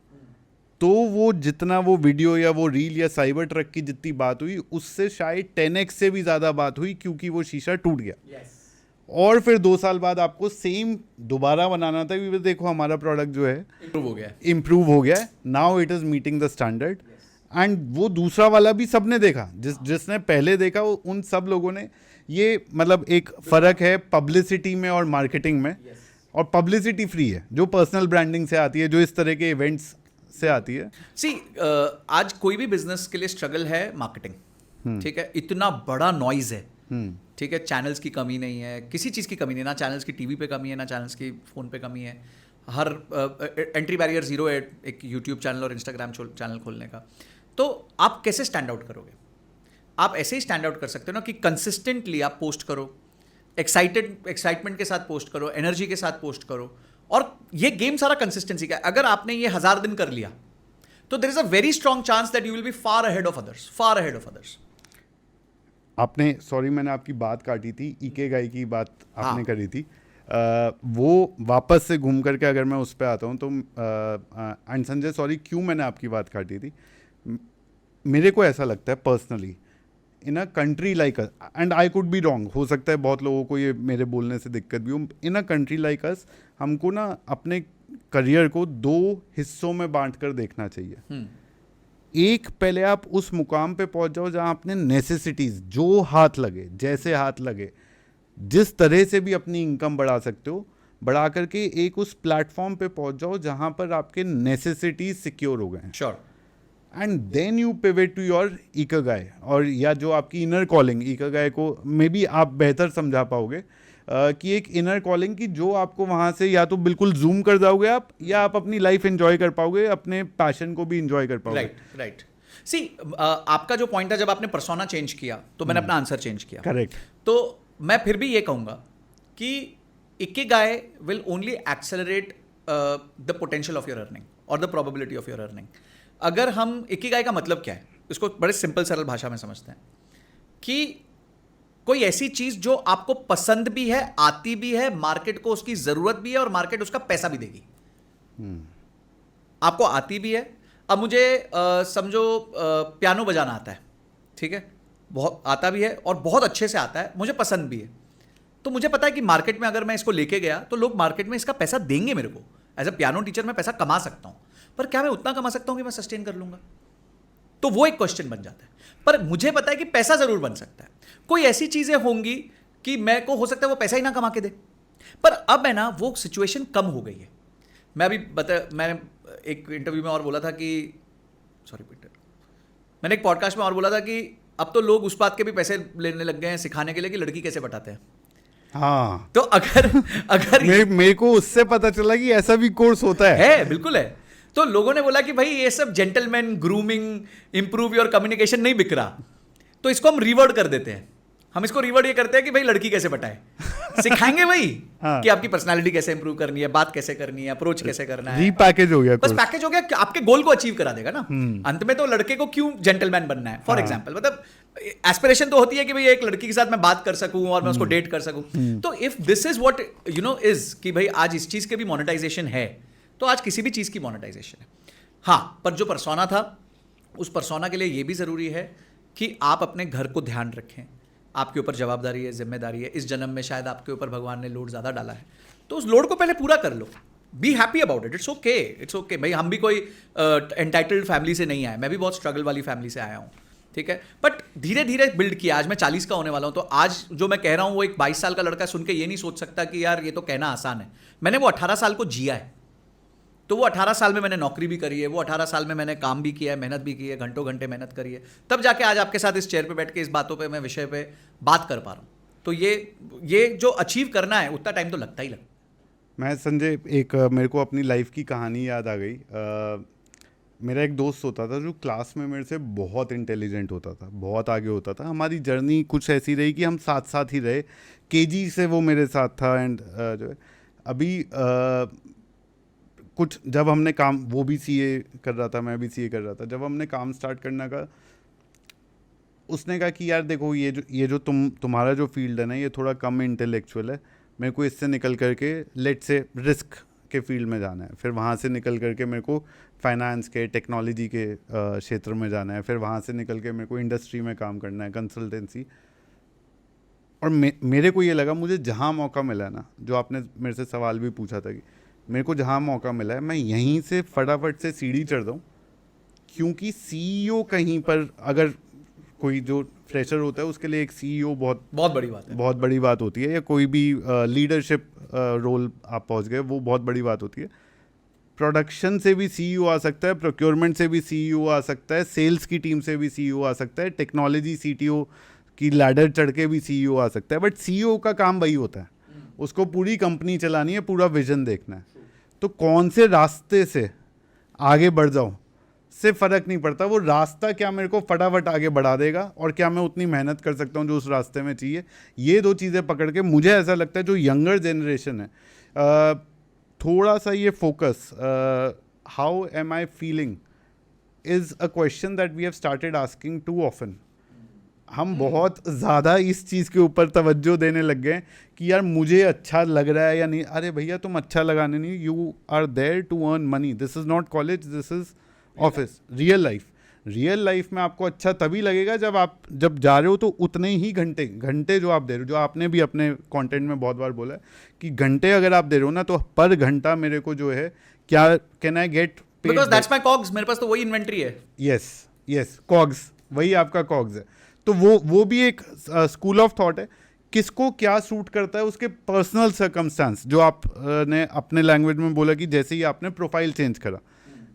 तो वो जितना वो वीडियो या वो रील या साइबर ट्रक की जितनी बात हुई उससे शायद 10x से भी ज़्यादा बात हुई, क्योंकि वो शीशा टूट गया. Yes. और फिर 2 साल बाद आपको सेम दोबारा बनाना था, क्योंकि देखो हमारा प्रोडक्ट जो है इम्प्रूव हो गया है, now it is meeting the standard. And वो दूसरा वाला भी सबने देखा, जिसने पहले देखा उन सब लोगों ने. ये मतलब एक फ़र्क है पब्लिसिटी में और मार्केटिंग में. और पब्लिसिटी फ्री है जो पर्सनल ब्रांडिंग से आती है, जो इस तरह के इवेंट्स से आती है. सी आज कोई भी बिजनेस के लिए स्ट्रगल है मार्केटिंग. ठीक है. इतना बड़ा नॉइज है. ठीक है. चैनल्स की कमी नहीं है, किसी चीज़ की कमी नहीं, ना चैनल्स की टीवी पे कमी है, ना चैनल्स की फ़ोन पे कमी है. हर एंट्री बैरियर जीरो है एक यूट्यूब चैनल और इंस्टाग्राम चैनल खोलने का. तो आप कैसे स्टैंड आउट करोगे? आप ऐसे ही स्टैंड आउट कर सकते हो ना कि कंसिस्टेंटली आप पोस्ट करो, एक्साइटमेंट के साथ पोस्ट करो, एनर्जी के साथ पोस्ट करो. और ये गेम सारा कंसिस्टेंसी का है. अगर आपने ये 1000 दिन कर लिया तो there is a very strong chance that you will be far ahead of others, far ahead of others. आपने, सॉरी मैंने आपकी बात काटी थी, इकेगाई की बात आपने करी थी. वो वापस से घूम करके अगर मैं उस पर आता हूँ तो एंड संजय सॉरी क्यों मैंने आपकी बात काटी थी. मेरे को ऐसा लगता है personally, in a country like us, and I could be wrong, हो सकता है बहुत लोगों को ये मेरे बोलने से दिक्कत भी हो. इन अ कंट्री लाइक अस हमको ना अपने करियर को 2 हिस्सों में बांट कर देखना चाहिए. एक, पहले आप उस मुकाम पे पहुंच जाओ जहां अपने नेसेसिटीज जो हाथ लगे, जैसे हाथ लगे, जिस तरह से भी अपनी इनकम बढ़ा सकते हो, बढ़ा करके एक उस प्लेटफॉर्म पे पहुंच जाओ जहां पर आपके नेसेसिटीज सिक्योर हो गए हैं. Sure. And then you pivot to your ikigai, और या जो आपकी इनर कॉलिंग, इकागाई को मे बी आप बेहतर समझा पाओगे कि एक इनर कॉलिंग की जो आपको वहाँ से या तो बिल्कुल जूम कर जाओगे आप, या आप अपनी लाइफ एंजॉय कर पाओगे, अपने पैशन को भी एंजॉय कर पाओगे. राइट. सी आपका जो पॉइंट था, जब आपने पर्सोना चेंज किया तो मैंने अपना आंसर चेंज किया. करेक्ट. तो मैं फिर भी ये कहूँगा कि ikigai will only accelerate the potential of your earning और the probability of your earning. अगर हम इकिगाई का मतलब क्या है, इसको बड़े सिंपल सरल भाषा में समझते हैं कि कोई ऐसी चीज जो आपको पसंद भी है, आती भी है, मार्केट को उसकी जरूरत भी है और मार्केट उसका पैसा भी देगी. आपको आती भी है. अब मुझे समझो पियानो बजाना आता है, ठीक है, बहुत आता भी है और बहुत अच्छे से आता है, मुझे पसंद भी है। तो मुझे पता है कि मार्केट में अगर मैं इसको लेके गया तो लोग मार्केट में इसका पैसा देंगे मेरे को। एज अ पियानो टीचर मैं पैसा कमा सकता हूँ, पर क्या मैं उतना कमा सकता हूँ कि मैं सस्टेन कर लूंगा? तो वो एक क्वेश्चन बन जाता है। पर मुझे पता है कि पैसा जरूर बन सकता है। कोई ऐसी चीजें होंगी कि मैं को हो सकता है वो पैसा ही ना कमा के दे, पर अब है ना वो सिचुएशन कम हो गई है। मैंने एक इंटरव्यू में और बोला था कि सॉरी पीटर, मैंने एक पॉडकास्ट में और बोला था कि अब तो लोग उस बात के भी पैसे लेने लग गए हैं सिखाने के लिए कि लड़की कैसे पटाते हैं। हाँ, तो अगर मेरे को उससे पता चला कि ऐसा भी कोर्स होता है बिल्कुल है। तो लोगों ने बोला कि भाई ये सब gentleman grooming, improve your communication नहीं बिक रहा, तो इसको हम रिवर्ट कर देते हैं। हम इसको रिवर्ट ये करते हैं कि भाई लड़की कैसे पटाए, सिखाएंगे भाई हाँ। कि आपकी पर्सनालिटी कैसे इंप्रूव करनी है, बात कैसे करनी है, अप्रोच कैसे करना है। रीपैकेज हो गया बस कोर्स। पैकेज हो गया, आपके गोल को अचीव करा देगा ना। अंत में तो लड़के को क्यों जेंटलमैन बनना है, फॉर एग्जाम्पल, मतलब एस्पिरेशन तो होती है कि भाई एक लड़की के साथ मैं बात कर सकूं और मैं उसको डेट कर सकूं। तो if this is what you know is कि भाई आज इस चीज के भी मोनेटाइजेशन है, तो आज किसी भी चीज की मोनेटाइजेशन है। हाँ, पर जो परसोना था, उस परसोना के लिए ये भी जरूरी है कि आप अपने घर को ध्यान रखें। आपके ऊपर जवाबदारी है, जिम्मेदारी है। इस जन्म में शायद आपके ऊपर भगवान ने लोड ज़्यादा डाला है, तो उस लोड को पहले पूरा कर लो। Be happy about it, it's okay, it's okay. भाई हम भी कोई एंटाइटल्ड फैमिली से नहीं आए, मैं भी बहुत स्ट्रगल वाली फैमिली से आया हूँ, ठीक है। बट धीरे धीरे बिल्ड किया। आज मैं 40 का होने वाला हूँ, तो आज जो मैं कह रहा हूँ वो एक 22 साल का लड़का सुन के ये नहीं सोच सकता कि यार ये तो कहना आसान है। मैंने वो 18 साल को जिया है। तो वो 18 साल में मैंने नौकरी भी करी है, वो 18 साल में मैंने काम भी किया है, मेहनत भी की है, घंटों घंटे मेहनत करी है, तब जाके आज आपके साथ इस चेयर पे बैठ के इस बातों पे मैं विषय पे बात कर पा रहा हूँ। तो ये जो अचीव करना है उतना टाइम तो लगता ही लगता है। मैं संजय, मेरे को अपनी लाइफ की कहानी याद आ गई। मेरा एक दोस्त होता था जो क्लास में मेरे से बहुत इंटेलिजेंट होता था, बहुत आगे होता था। हमारी जर्नी कुछ ऐसी रही कि हम साथ साथ ही रहे। केजी से वो मेरे साथ था। एंड जो है अभी कुछ जब हमने काम, वो भी सीए कर रहा था, मैं भी सीए कर रहा था, जब हमने काम स्टार्ट करने का, उसने कहा कि यार देखो ये जो तुम्हारा जो फील्ड है ना, ये थोड़ा कम इंटेलेक्चुअल है, मेरे को इससे निकल करके लेट से रिस्क के फील्ड में जाना है, फिर वहाँ से निकल करके मेरे को फाइनेंस के, टेक्नोलॉजी के क्षेत्र में जाना है, फिर वहाँ से निकल के मेरे को इंडस्ट्री में काम करना है, कंसल्टेंसी। और मेरे को ये लगा, मुझे जहाँ मौका मिला ना, जो आपने मेरे से सवाल भी पूछा था कि मेरे को जहाँ मौका मिला है मैं यहीं से फटाफट से सीढ़ी चढ़ दूँ। क्योंकि सीईओ कहीं पर, अगर कोई जो फ्रेशर होता है उसके लिए एक सीईओ बहुत बड़ी बात है, बहुत बड़ी बात होती है। या कोई भी लीडरशिप रोल आप पहुंच गए, वो बहुत बड़ी बात होती है। प्रोडक्शन से भी सीईओ आ सकता है, प्रोक्योरमेंट से भी सीईओ आ सकता है, सेल्स की टीम से भी सीईओ आ सकता है, टेक्नोलॉजी सीटीओ की लैडर चढ़ के भी सीईओ आ सकता है। बट सीईओ का काम वही होता है, उसको पूरी कंपनी चलानी है, पूरा विजन देखना है। तो कौन से रास्ते से आगे बढ़ जाऊँ से फ़र्क नहीं पड़ता, वो रास्ता क्या मेरे को फटाफट आगे बढ़ा देगा और क्या मैं उतनी मेहनत कर सकता हूँ जो उस रास्ते में चाहिए। ये दो चीज़ें पकड़ के मुझे ऐसा लगता है जो यंगर जनरेशन है, थोड़ा सा ये focus, how am I feeling is a question that we have started asking too often. हम बहुत ज़्यादा इस चीज़ के ऊपर तवज्जो देने लग गए कि यार मुझे अच्छा लग रहा है या नहीं। अरे भैया तुम अच्छा लगाने नहीं, you are there to earn money. This is not college, this is office, real life. Real life में आपको अच्छा तभी लगेगा जब जा रहे हो तो उतने ही घंटे जो आप दे रहे हो, जो आपने भी अपने कंटेंट में बहुत बार बोला है कि घंटे अगर आप दे रहे हो ना, तो पर घंटा मेरे को जो है क्या can I get paid, because that's my COGS. मेरे पास तो वही इन्वेंट्री है। यस कॉग्स, वही आपका कॉग्स है। तो वो भी एक स्कूल ऑफ थॉट है। किसको क्या सूट करता है उसके पर्सनल सर्कमस्टांस, जो आपने अपने लैंग्वेज में बोला कि जैसे ही आपने प्रोफाइल चेंज करा,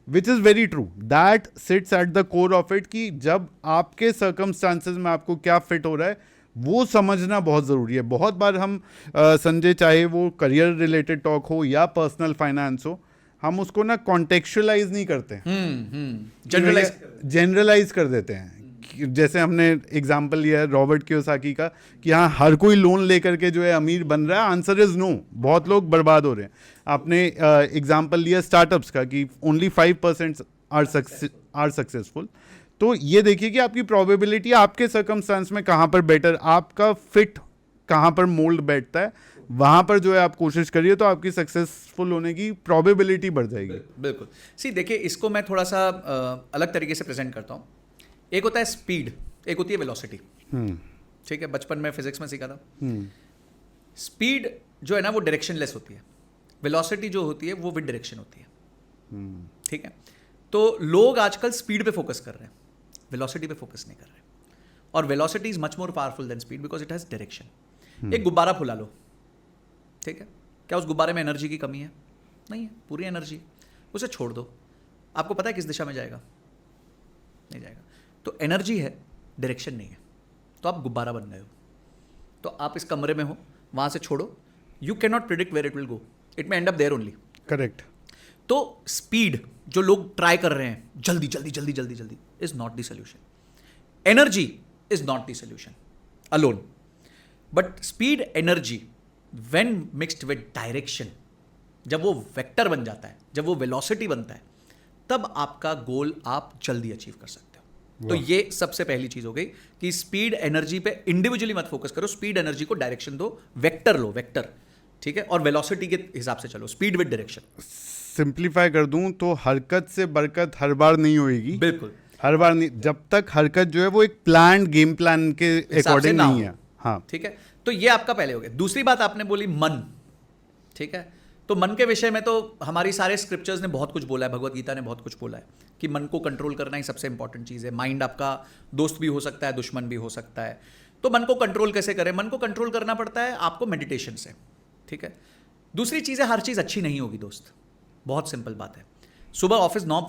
which is very true, that seats at the core of it, कि जब आपके सर्कमस्टांसेस में आपको क्या फिट हो रहा है वो समझना बहुत ज़रूरी है। बहुत बार हम संजय, चाहे वो करियर रिलेटेड टॉक हो या पर्सनल फाइनेंस हो, हम उसको ना कॉन्टेक्चुअलाइज नहीं करते, जनरलाइज कर देते हैं। जैसे हमने एग्जाम्पल लिया है रॉबर्ट कियोसाकी का कि हाँ हर कोई लोन लेकर के जो है अमीर बन रहा है, आंसर इज नो, बहुत लोग बर्बाद हो रहे हैं। आपने एग्जाम्पल लिया स्टार्टअप्स का कि ओनली 5% आर सक्सेसफुल। तो ये देखिए कि आपकी प्रोबेबिलिटी आपके सर्कमस्टांस में कहाँ पर बेटर, आपका फिट कहाँ पर मोल्ड बैठता है, वहाँ पर जो है आप कोशिश करिए तो आपकी सक्सेसफुल होने की प्रोबेबिलिटी बढ़ जाएगी। बिल्कुल। सी देखिए, इसको मैं थोड़ा सा अलग तरीके से प्रेजेंट करता हूँ। एक होता है स्पीड, एक होती है वेलोसिटी, ठीक है, बचपन में फिजिक्स में सीखा था। स्पीड जो है ना वो डायरेक्शनलेस होती है, वेलोसिटी जो होती है वो विद डायरेक्शन होती है, ठीक है। तो लोग आजकल स्पीड पे फोकस कर रहे हैं, वेलोसिटी पे फोकस नहीं कर रहे, और velocity is much more powerful than speed because it has direction. एक गुब्बारा फुला लो, ठीक है, क्या उस गुब्बारे में एनर्जी की कमी है? नहीं है, पूरी एनर्जी, उसे छोड़ दो, आपको पता है किस दिशा में जाएगा? नहीं जाएगा। तो एनर्जी है, डायरेक्शन नहीं है, तो आप गुब्बारा बन गए हो। तो आप इस कमरे में हो, वहां से छोड़ो, you can not predict where it will go, it may end up there only. Correct. तो स्पीड जो लोग ट्राई कर रहे हैं, जल्दी जल्दी जल्दी जल्दी जल्दी, is not the solution. Energy is not the solution alone, but speed energy when mixed with direction, जब वो वेक्टर बन जाता है, जब वो वेलोसिटी बनता है, तब आपका गोल आप जल्दी अचीव कर सकते हो। तो ये सबसे पहली चीज हो गई कि स्पीड एनर्जी पे इंडिविजुअली मत फोकस करो, स्पीड एनर्जी को डायरेक्शन दो, वेक्टर लो, वेक्टर, ठीक है, और वेलोसिटी के हिसाब से चलो, स्पीड विद डायरेक्शन। सिंप्लीफाई कर दूं तो हरकत से बरकत हर बार नहीं होएगी, बिल्कुल, हर बार नहीं, जब तक हरकत जो है वो एक प्लान, गेम प्लान के अकॉर्डिंग नहीं है। हाँ, ठीक है। तो ये आपका पहले हो गया। दूसरी बात आपने बोली मन, ठीक है। तो मन के विषय में तो हमारी सारे स्क्रिप्चर्स ने बहुत कुछ बोला है, भगवत गीता ने बहुत कुछ बोला है कि मन को कंट्रोल करना ही सबसे इंपॉर्टेंट चीज़ है। माइंड आपका दोस्त भी हो सकता है, दुश्मन भी हो सकता है। तो मन को कंट्रोल कैसे करें? मन को कंट्रोल करना पड़ता है आपको मेडिटेशन से, ठीक है। दूसरी चीज़ है, हर चीज़ अच्छी नहीं होगी दोस्त, बहुत सिंपल बात है। सुबह ऑफिस 9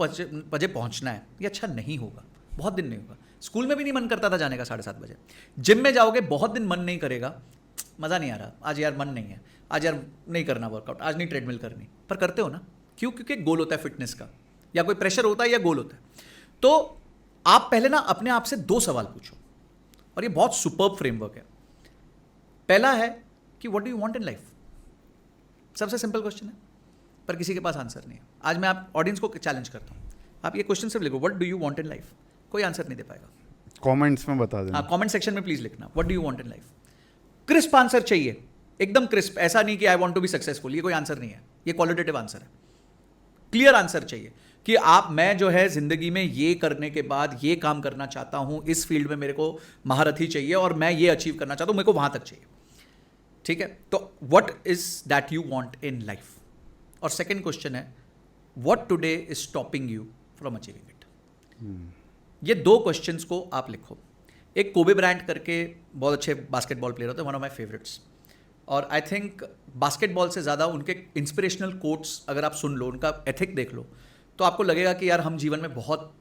बजे पहुंचना है, ये अच्छा नहीं होगा, बहुत दिन नहीं होगा। स्कूल में भी नहीं मन करता था जाने का 7:30 बजे। जिम में जाओगे, बहुत दिन मन नहीं करेगा, मज़ा नहीं आ रहा, आज यार मन नहीं है, आज यार नहीं करना वर्कआउट, आज नहीं ट्रेडमिल करनी, पर करते हो ना, क्यों? क्योंकि एक गोल होता है फिटनेस का, या कोई प्रेशर होता है या गोल होता है। तो आप पहले ना अपने आप से 2 सवाल पूछो, और ये बहुत सुपर्ब फ्रेमवर्क है। पहला है कि what do you want in life? सबसे सिंपल क्वेश्चन है, पर किसी के पास आंसर नहीं है। आज मैं आप ऑडियंस को चैलेंज करता हूँ, आप ये क्वेश्चन सिर्फ लिखो, what do you want in life. कोई आंसर नहीं दे पाएगा। कमेंट्स में बता देना। हाँ, कमेंट सेक्शन में प्लीज लिखना, what do you want in life. Crisp answer चाहिए, एकदम क्रिस्प, ऐसा नहीं कि I want to be successful, ये कोई आंसर नहीं है, ये क्वालिटेटिव आंसर है। क्लियर आंसर चाहिए कि आप, मैं जो है जिंदगी में ये करने के बाद ये काम करना चाहता हूं, इस फील्ड में मेरे को महारथी चाहिए और मैं ये अचीव करना चाहता हूं, मेरे को वहां तक चाहिए, ठीक है। तो what is that you want in life. और सेकेंड क्वेश्चन है, what today is stopping you from achieving it. ये 2 क्वेश्चंस को आप लिखो। एक कोबे ब्रायंट करके बहुत अच्छे बास्केटबॉल प्लेयर होते हैं, वन ऑफ माई फेवरेट्स, और आई थिंक बास्केटबॉल से ज़्यादा उनके इंस्पिरेशनल कोट्स अगर आप सुन लो, उनका एथिक देख लो, तो आपको लगेगा कि यार हम जीवन में बहुत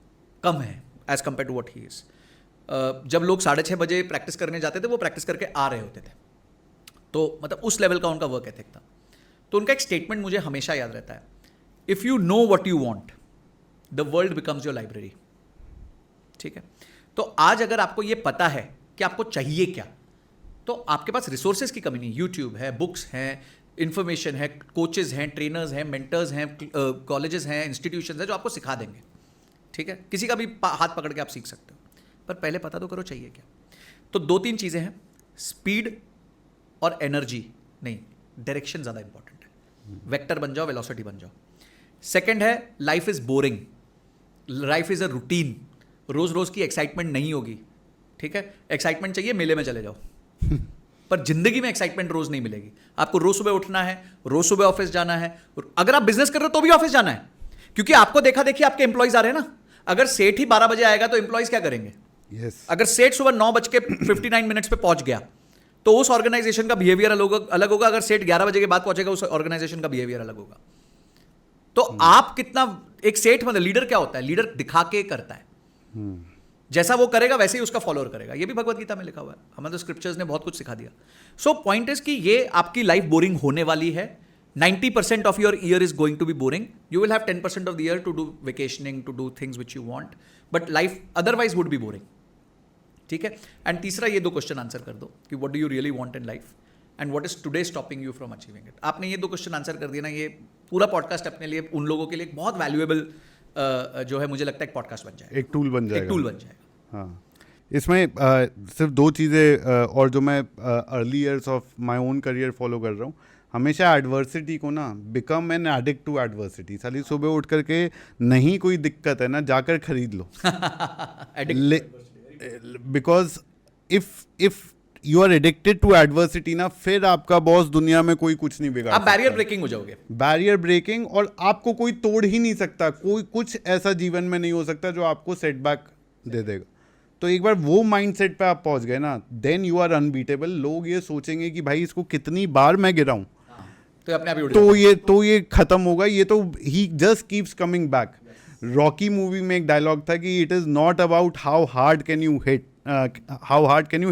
कम हैं as compared to what he is. जब लोग 6:30 बजे प्रैक्टिस करने जाते थे, वो प्रैक्टिस करके आ रहे होते थे, तो मतलब उस लेवल का उनका वर्क एथिक था। तो उनका एक स्टेटमेंट मुझे हमेशा याद रहता है, if you know what you want, the world becomes your library, ठीक है। तो आज अगर आपको ये पता है कि आपको चाहिए क्या, तो आपके पास रिसोर्सेज की कमी नहीं। यूट्यूब है, बुक्स हैं, इन्फॉर्मेशन है, कोचेज हैं, ट्रेनर्स हैं, मेंटर्स हैं, कॉलेजेस हैं, इंस्टीट्यूशंस हैं जो आपको सिखा देंगे, ठीक है। किसी का भी हाथ पकड़ के आप सीख सकते हो, पर पहले पता तो करो चाहिए क्या। तो 2-3 चीज़ें हैं, स्पीड और एनर्जी नहीं, डायरेक्शन ज़्यादा इंपॉर्टेंट है। वेक्टर बन जाओ, वेलोसिटी बन जाओ। सेकेंड है, life is boring, life is a routine, रोज़ रोज़ की एक्साइटमेंट नहीं होगी, ठीक है। एक्साइटमेंट चाहिए, मेले में चले जाओ, पर जिंदगी में एक्साइटमेंट रोज नहीं मिलेगी। आपको रोज सुबह उठना है, रोज सुबह ऑफिस जाना है। अगर आप बिजनेस कर रहे हो तो भी ऑफिस जाना है, क्योंकि आपको देखा देखी आपके एम्प्लॉइज आ रहे हैं ना। अगर सेठ ही 12 बजे आएगा तो एम्प्लॉइज क्या करेंगे? अगर सेठ सुबह 9:59 पे पहुंच गया तो उस ऑर्गेनाइजेशन का बिहेवियर अलग होगा। अगर सेठ 11 बजे के बाद पहुंचेगा, उस ऑर्गेनाइजेशन का बिहेवियर अलग होगा। तो आप कितना, एक सेठ मतलब लीडर क्या होता है? लीडर दिखा के करता है, जैसा वो करेगा वैसे ही उसका फॉलोअर करेगा। ये भी भगवत गीता में लिखा हुआ है, हमें तो स्क्रिप्चर्स ने बहुत कुछ सिखा दिया। सो पॉइंट इज कि ये आपकी लाइफ बोरिंग होने वाली है। 90% of your year is going to be boring. You will have 10% of the year to do vacationing, to do things which you want, but life otherwise would be boring, ठीक है। And तीसरा, ये 2 question answer कर दो कि what do you really want in life and what is today stopping you from achieving it. आपने ये 2 question answer कर दिया ना, ये पूरा पॉडकास्ट अपने लिए, उन लोगों के लिए बहुत वैल्यूएबल जो है, मुझे लगता है एक पॉडकास्ट बन जाएगा, एक टूल बन जाएगा, एक टूल बन जाएगा। हाँ, इसमें सिर्फ 2 चीज़ें और जो मैं early years of my own career follow कर रहा हूँ, हमेशा एडवर्सिटी को ना, become an addict to adversity. साली सुबह उठ करके नहीं कोई दिक्कत है ना, जाकर खरीद लो। Because if you are addicted to adversity ना, फिर आपका बॉस दुनिया में कोई कुछ नहीं बिगाड़ आप बैरियर ब्रेकिंग हो जाओगे, बैरियर ब्रेकिंग, और आपको कोई तोड़ ही नहीं सकता, कोई कुछ ऐसा जीवन में नहीं हो सकता जो आपको सेटबैक दे देगा। तो एक बार वो माइंडसेट पे आप पहुंच गए ना, देन यू आर अनबीटेबल। लोग ये सोचेंगे कि भाई इसको कितनी बार मैं गिराऊं, तो अपने आप ही उड़ तो ये खत्म होगा, ये तो ही just keeps coming back. Rocky movie में एक डायलॉग था कि it is not about how hard can you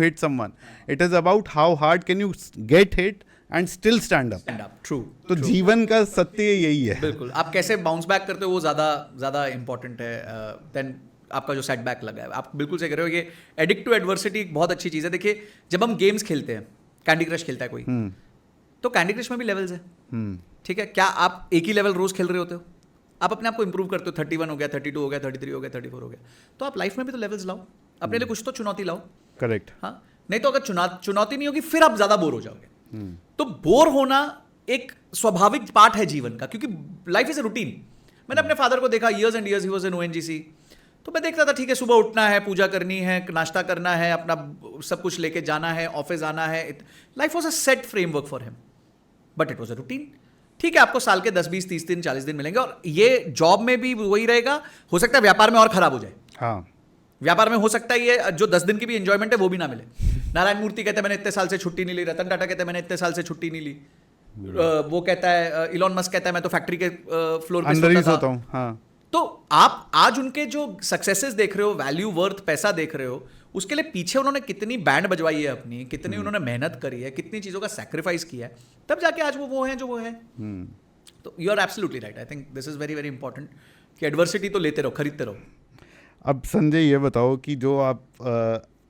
hit someone, it is about how hard can you get hit and still stand up. True. तो जीवन का सत्य यही है। बिल्कुल, आप कैसे बाउंस बैक करते हो वो ज़्यादा इंपॉर्टेंट है देन आपका जो सेटबैक लगा है। आप बिल्कुल सही कह रहे हो, ये एडिक्ट टू एडवर्सिटी एक बहुत अच्छी चीज़ है। देखिए, जब हम गेम्स खेलते हैं, कैंडी क्रश खेलता है कोई, तो कैंडी क्रश में भी लेवल्स है, ठीक है। क्या आप एक ही लेवल रोज खेल रहे होते हो? आप अपने आप को इंप्रूव करते हो, 31 हो गया, 32 हो गया, 33 हो गया, 34 हो गया। तो आप लाइफ में भी तो लेवल्स लाओ, अपने लिए कुछ तो चुनौती लाओ। करेक्ट। हाँ, नहीं तो अगर चुनौती नहीं होगी फिर आप ज्यादा बोर हो जाओगे। तो बोर होना एक स्वाभाविक पार्ट है जीवन का, क्योंकि लाइफ इज ए रूटीन। मैंने अपने फादर को देखा, years and years he was in ONGC. तो मैं देखता था, ठीक है, सुबह उठना है, पूजा करनी है, नाश्ता करना है, अपना सब कुछ लेके जाना है, ऑफिस आना है। Life was a set framework for him, but it was a routine. ठीक है, आपको साल के 10, 20, 30 दिन, 40 दिन मिलेंगे, और ये जॉब में भी वही रहेगा। हो सकता है व्यापार में और खराब हो जाए। हाँ, व्यापार में हो सकता है ये जो 10 दिन की भी एंजॉयमेंट है वो भी ना मिले। नारायण मूर्ति कहते हैं मैंने इतने साल से छुट्टी नहीं ली, रतन टाटा कहते हैं मैंने इतने साल से छुट्टी नहीं ली, वो कहता है, इलॉन मस्क कहता है मैं तो फैक्ट्री के फ्लोर पे सोता हूं। हाँ। तो आप आज उनके जो सक्सेसेस देख रहे हो, वैल्यू, वर्थ, पैसा देख रहे हो, उसके लिए पीछे उन्होंने कितनी बैंड बजवाई है अपनी, कितनी उन्होंने मेहनत करी है, कितनी चीज़ों का सैक्रिफाइस किया है, तब जाके आज वो है जो वो है। तो you are absolutely right. I think this is very very important कि एडवर्सिटी तो लेते रहो, खरीदते रहो। अब संजय ये बताओ कि जो आप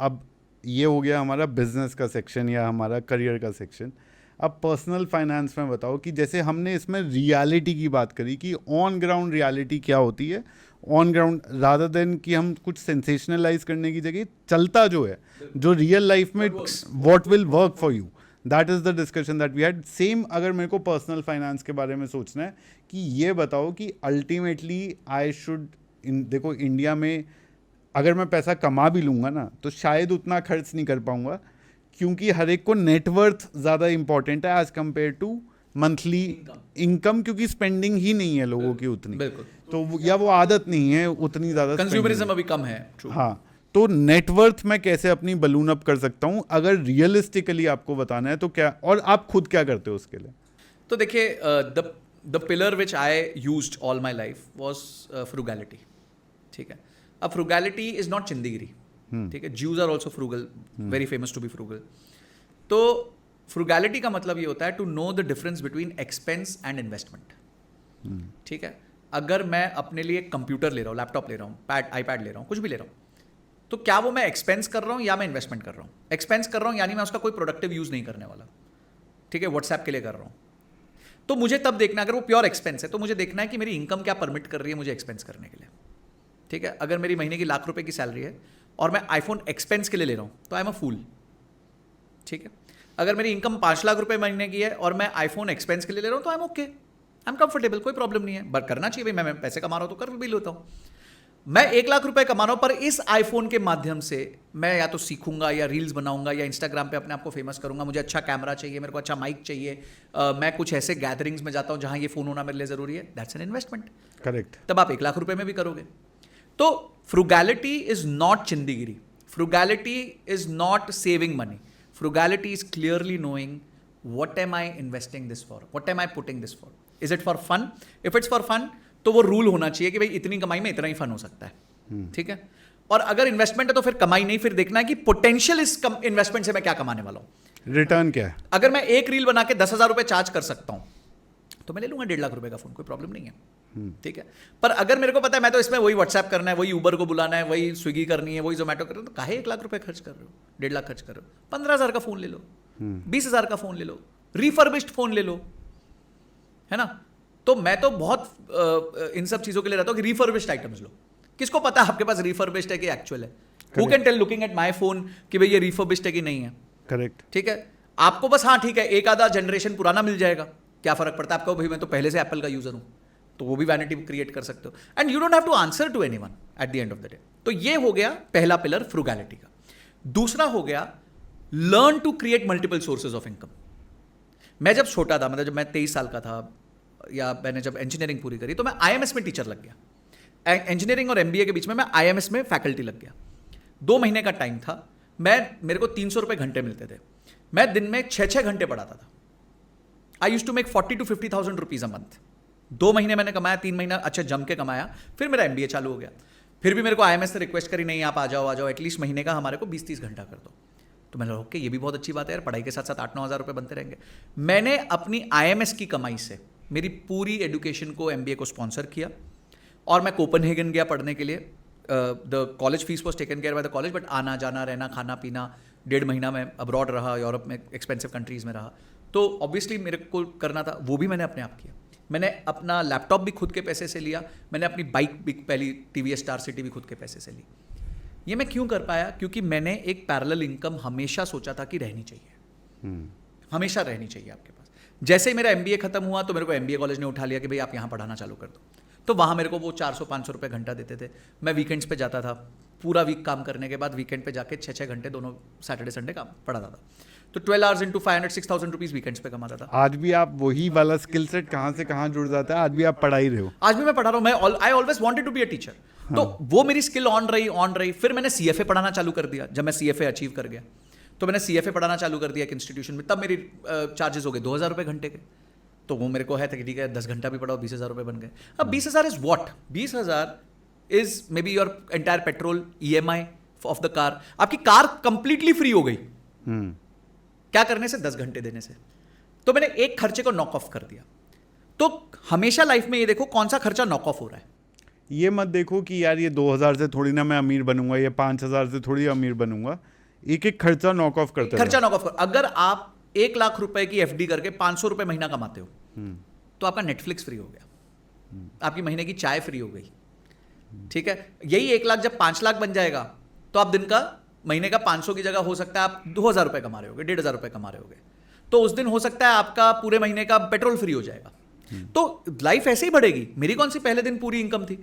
अब ये हो गया हमारा बिजनेस का सेक्शन या हमारा करियर का सेक्शन। अब पर्सनल फाइनेंस में बताओ कि जैसे हमने इसमें रियलिटी की बात करी कि ऑन ग्राउंड रियलिटी क्या होती है, ऑन ग्राउंड रादर देन कि हम कुछ सेंसेशनलाइज करने की जगह चलता जो है, जो रियल लाइफ में what will work for you, that is the discussion that we had. Same अगर मेरे को पर्सनल फाइनेंस के बारे में सोचना है कि ये बताओ कि अल्टीमेटली आई शुड देखो, इंडिया में अगर मैं पैसा कमा भी लूँगा ना तो शायद उतना खर्च नहीं कर पाऊँगा, क्योंकि हर एक को नेटवर्थ ज़्यादा इंपॉर्टेंट है as compared to monthly income, क्योंकि स्पेंडिंग ही नहीं है लोगों की उतनी। तो या वो आदत नहीं है उतनी ज़्यादा, कंज्यूमरिज्म अभी कम है। हाँ, तो नेटवर्थ मैं कैसे अपनी बलून अप कर सकता हूँ अगर रियलिस्टिकली आपको बताना है तो क्या, और आप खुद क्या करते हो उसके लिए? तो देखिए, the pillar which I used all my life was frugality. ठीक है, अब फ्रूगैलिटी इज नॉट चिंदीगिरी, ठीक है, Jews are also frugal, very famous to be frugal. तो फ्रूगैलिटी का मतलब ये होता है to know the difference between expense and investment. ठीक है, अगर मैं अपने लिए कंप्यूटर ले रहा हूँ, लैपटॉप ले रहा हूँ, आईपैड ले रहा हूँ, कुछ भी ले रहा हूँ, तो क्या वो मैं एक्सपेंस कर रहा हूँ या मैं इन्वेस्टमेंट कर रहा हूँ? एक्सपेंस कर रहा हूँ यानी मैं उसका कोई प्रोडक्टिव यूज नहीं करने वाला, ठीक है, व्हाट्सएप के लिए कर रहा हूँ। तो मुझे तब देखना, अगर वो प्योर एक्सपेंस है तो मुझे देखना है कि मेरी इनकम क्या परमिट कर रही है मुझे एक्सपेंस करने के लिए। ठीक है, अगर मेरी महीने की ₹1,00,000 की सैलरी है और मैं आईफोन एक्सपेंस के लिए ले रहा हूँ तो आई एम अ फूल। ठीक है, अगर मेरी इनकम ₹5,00,000 महीने की है और मैं आईफोन एक्सपेंस के लिए ले रहा हूँ तो I M okay, I am comfortable, कोई प्रॉब्लम नहीं है। बट करना चाहिए भाई, मैं पैसे कमा रहा हूँ तो कर भी लेता हूँ। मैं ₹1,00,000 कमा रहा हूँ पर इस आईफोन के माध्यम से मैं या तो सीखूंगा या रील्स बनाऊंगा या इंस्टाग्राम पे अपने आप को फेमस करूंगा, मुझे अच्छा कैमरा चाहिए, मेरे को अच्छा माइक चाहिए, मैं कुछ ऐसे गैदरिंग्स में जाता हूँ जहाँ ये फ़ोन होना मेरे लिए ज़रूरी है, दैट्स एन इन्वेस्टमेंट। करेक्ट। तब आप ₹1,00,000 में भी करोगे। तो फ्रूगैलिटी इज नॉट चिंदीगिरी, frugality is not saving money, frugality is clearly knowing what am I investing this for, what am I putting this for, is it for fun? If it's for fun तो वो rule होना चाहिए कि भाई इतनी कमाई में इतना ही फन हो सकता है। ठीक है, और अगर इन्वेस्टमेंट है तो फिर कमाई नहीं, फिर देखना है कि पोटेंशियल इस इन्वेस्टमेंट से मैं क्या कमाने वाला हूं, रिटर्न क्या है। अगर मैं एक रील बना के ₹10,000 चार्ज कर सकता हूं तो मैं ले लूंगा ₹1,50,000 का फोन, कोई प्रॉब्लम नहीं है। ठीक है, पर अगर मेरे को पता है मैं तो इसमें वही व्हाट्सएप करना है, वही उबर को बुलाना है, वही स्विगी करनी है, वही जोमेटो करना है, तो काहे ₹1,00,000 खर्च कर रहे हो, ₹1.5 खर्च कर रहे हो? 15,000 का फोन ले लो, 20,000 का फोन ले लो, रिफर्बिश्ड फोन ले लो, है ना। तो मैं तो बहुत इन सब चीजों के लिए रहता हूँ कि रिफर्बिश्ड आइटम्स लो। किसको पता है आपके पास रिफर्बिश्ड है कि एक्चुअल है? Who can tell looking at my phone कि भाई ये रिफर्बिश्ड है कि नहीं है? करेक्ट। ठीक है, आपको बस हाँ ठीक है एक आधा जनरेशन पुराना मिल जाएगा, क्या फर्क पड़ता है आपको, भाई मैं तो पहले से एप्पल का यूजर हूँ, तो वो भी वैनिटी क्रिएट कर सकते हो, and you don't have to answer to anyone at the end of the day. तो ये हो गया पहला पिलर फ्रूगैलिटी का। दूसरा हो गया learn to create multiple sources of income. मैं जब छोटा था, मतलब जब मैं 23 साल का था, या मैंने जब इंजीनियरिंग पूरी करी, तो मैं IMS में टीचर लग गया। इंजीनियरिंग और MBA के बीच में मैं IMS में फैकल्टी लग गया। 2 महीने का टाइम था, मेरे को 300 रुपये घंटे मिलते थे। मैं दिन में 6 घंटे पढ़ाता था। I used to make 40 to 50,000 rupees a month. 2 महीने मैंने कमाया, 3 महीना अच्छे जम के कमाया, फिर मेरा MBA चालू हो गया। फिर भी मेरे को IMS से रिक्वेस्ट करी, नहीं आप आ जाओ एटलीस्ट महीने का हमारे को 20-30 घंटा कर दो। तो मैंने ओके, ये भी बहुत अच्छी बात है यार, पढ़ाई के साथ साथ 8-9 हज़ार रुपये बनते रहेंगे। मैंने अपनी IMS की कमाई से मेरी पूरी एजुकेशन को, MBA को स्पॉन्सर किया, और मैं कोपनहेगन गया पढ़ने के लिए। The college fees was taken care by the college, but आना जाना रहना खाना पीना, 1.5 महीना मैं अब्रॉड रहा, यूरोप में एक्सपेंसिव कंट्रीज़ में रहा। तो ऑब्वियसली मेरे को करना था, वो भी मैंने अपने आप किया। मैंने अपना लैपटॉप भी खुद के पैसे से लिया, मैंने अपनी बाइक भी, पहली TVS स्टार सिटी भी खुद के पैसे से ली। ये मैं क्यों कर पाया? क्योंकि मैंने एक पैरेलल इनकम हमेशा सोचा था कि रहनी चाहिए, हमेशा रहनी चाहिए आपके पास। जैसे ही मेरा MBA खत्म हुआ तो मेरे को MBA कॉलेज ने उठा लिया कि भाई आप यहाँ पढ़ाना चालू कर दो। तो वहाँ मेरे को वो 400-500 रुपये घंटा देते थे। मैं वीकेंड्स पे जाता था, पूरा वीक काम करने के बाद वीकेंड पे जाके 6-6 घंटे दोनों सैटरडे संडे काम पढ़ाता था। तो 12 आवर्स इंटू 500-6,000 रुपीज़ वीकेंड्स पे कमाता था। आज भी आप वही वाला स्किल सेट कहाँ से कहाँ जुड़ जाता है, आज भी आप पढ़ा ही रहे हो? आज भी मैं पढ़ा रहा हूँ। मैं I always wanted to be a teacher. तो वो मेरी स्किल ऑन रही। फिर मैंने CFA पढ़ाना चालू कर दिया। जब मैं CFA अचीव कर गया तो मैंने CFA पढ़ाना चालू कर दिया एक इंस्टीट्यूशन में। तब मेरी चार्जेस हो गए 2,000 रुपये घंटे के। तो वो मेरे को है था कि ठीक है 10 घंटा भी पढ़ाओ, 20,000 रुपये बन गए। अब 20,000 is what? 20,000 is may be your entire petrol, EMI of the car. आपकी कार कंप्लीटली फ्री हो गई। क्या करने से? 10 घंटे देने से। तो मैंने एक खर्चे को नॉक ऑफ कर दिया। तो हमेशा लाइफ में ये देखो कौन सा खर्चा नॉक ऑफ हो रहा है। ये मत देखो कि यार ये 2,000 से थोड़ी ना मैं अमीर बनूंगा, ये 5,000 से थोड़ी अमीर बनूंगा। एक एक खर्चा नॉक ऑफ करते खर्चा नॉक ऑफ कर। अगर आप 1 लाख रुपए की FD करके 500 रुपए महीना कमाते हो तो आपका नेटफ्लिक्स फ्री हो गया, आपकी महीने की चाय फ्री हो गई। ठीक है, यही 1 लाख जब 5 लाख बन जाएगा तो आप दिन का, महीने का 500 की जगह हो सकता है आप 2,000 रुपए कमा रहे होगे, 1,500 रुपए कमा रहे होगे। तो उस दिन हो सकता है आपका पूरे महीने का पेट्रोल फ्री हो जाएगा। तो लाइफ ऐसे ही बढ़ेगी। मेरी कौन सी पहले दिन पूरी इनकम थी,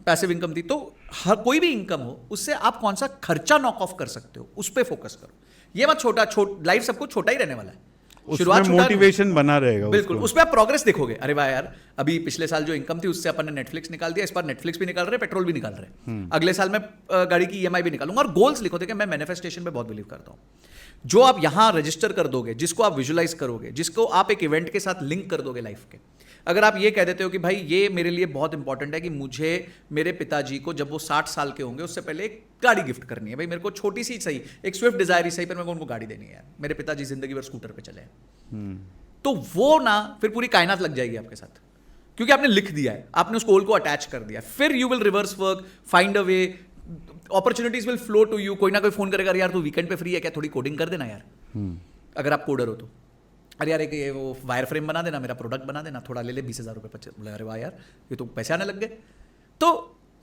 पैसिव इनकम थी। तो हर कोई भी इनकम हो, उससे आप कौन सा खर्चा नॉक ऑफ कर सकते हो, उस पर फोकस करो। ये मत लाइफ सबको छोटा ही रहने वाला है। उसमें मोटिवेशन बना रहेगा। बिल्कुल, उस पर आप प्रोग्रेस देखोगे। अरे वाह यार, अभी पिछले साल जो इनकम थी उससे अपन ने नेटफ्लिक्स निकाल दिया, इस बार नेटफ्लिक्स भी निकाल रहे, पेट्रोल भी निकाल रहे। अगले साल मैं गाड़ी की EMI भी निकालूंगा। और गोल्स लिखो। देखिए मैं मैनिफेस्टेशन पे बहुत बिलीव करता हूँ। जो आप यहां रजिस्टर कर दोगे, जिसको आप विजुलाइज करोगे, जिसको आप एक इवेंट के साथ लिंक कर दोगे लाइफ के, अगर आप ये कह देते हो कि भाई ये मेरे लिए बहुत इंपॉर्टेंट है कि मुझे मेरे पिताजी को जब वो 60 साल के होंगे उससे पहले एक गाड़ी गिफ्ट करनी है, भाई मेरे को छोटी सी सही, एक स्विफ्ट डिजायर ही सही, पर मेरे को उनको गाड़ी देनी है, मेरे पिताजी जिंदगी भर स्कूटर पे चले हैं, तो वो ना फिर पूरी कायनात लग जाएगी आपके साथ, क्योंकि आपने लिख दिया है, आपने उस गोल को अटैच कर दिया। फिर you will reverse work, find a way, opportunities will flow to you. कोई ना कोई फोन करेगा, यार तू वीकेंड पे फ्री है क्या, थोड़ी कोडिंग कर देना यार, अगर आप कोडर हो तो। अरे यार एक ये वो वायर फ्रेम बना देना, मेरा प्रोडक्ट बना देना, थोड़ा ले ले 20,000 रुपये। बोले अरे वाह यार, ये तो पैसे आने लग गए। तो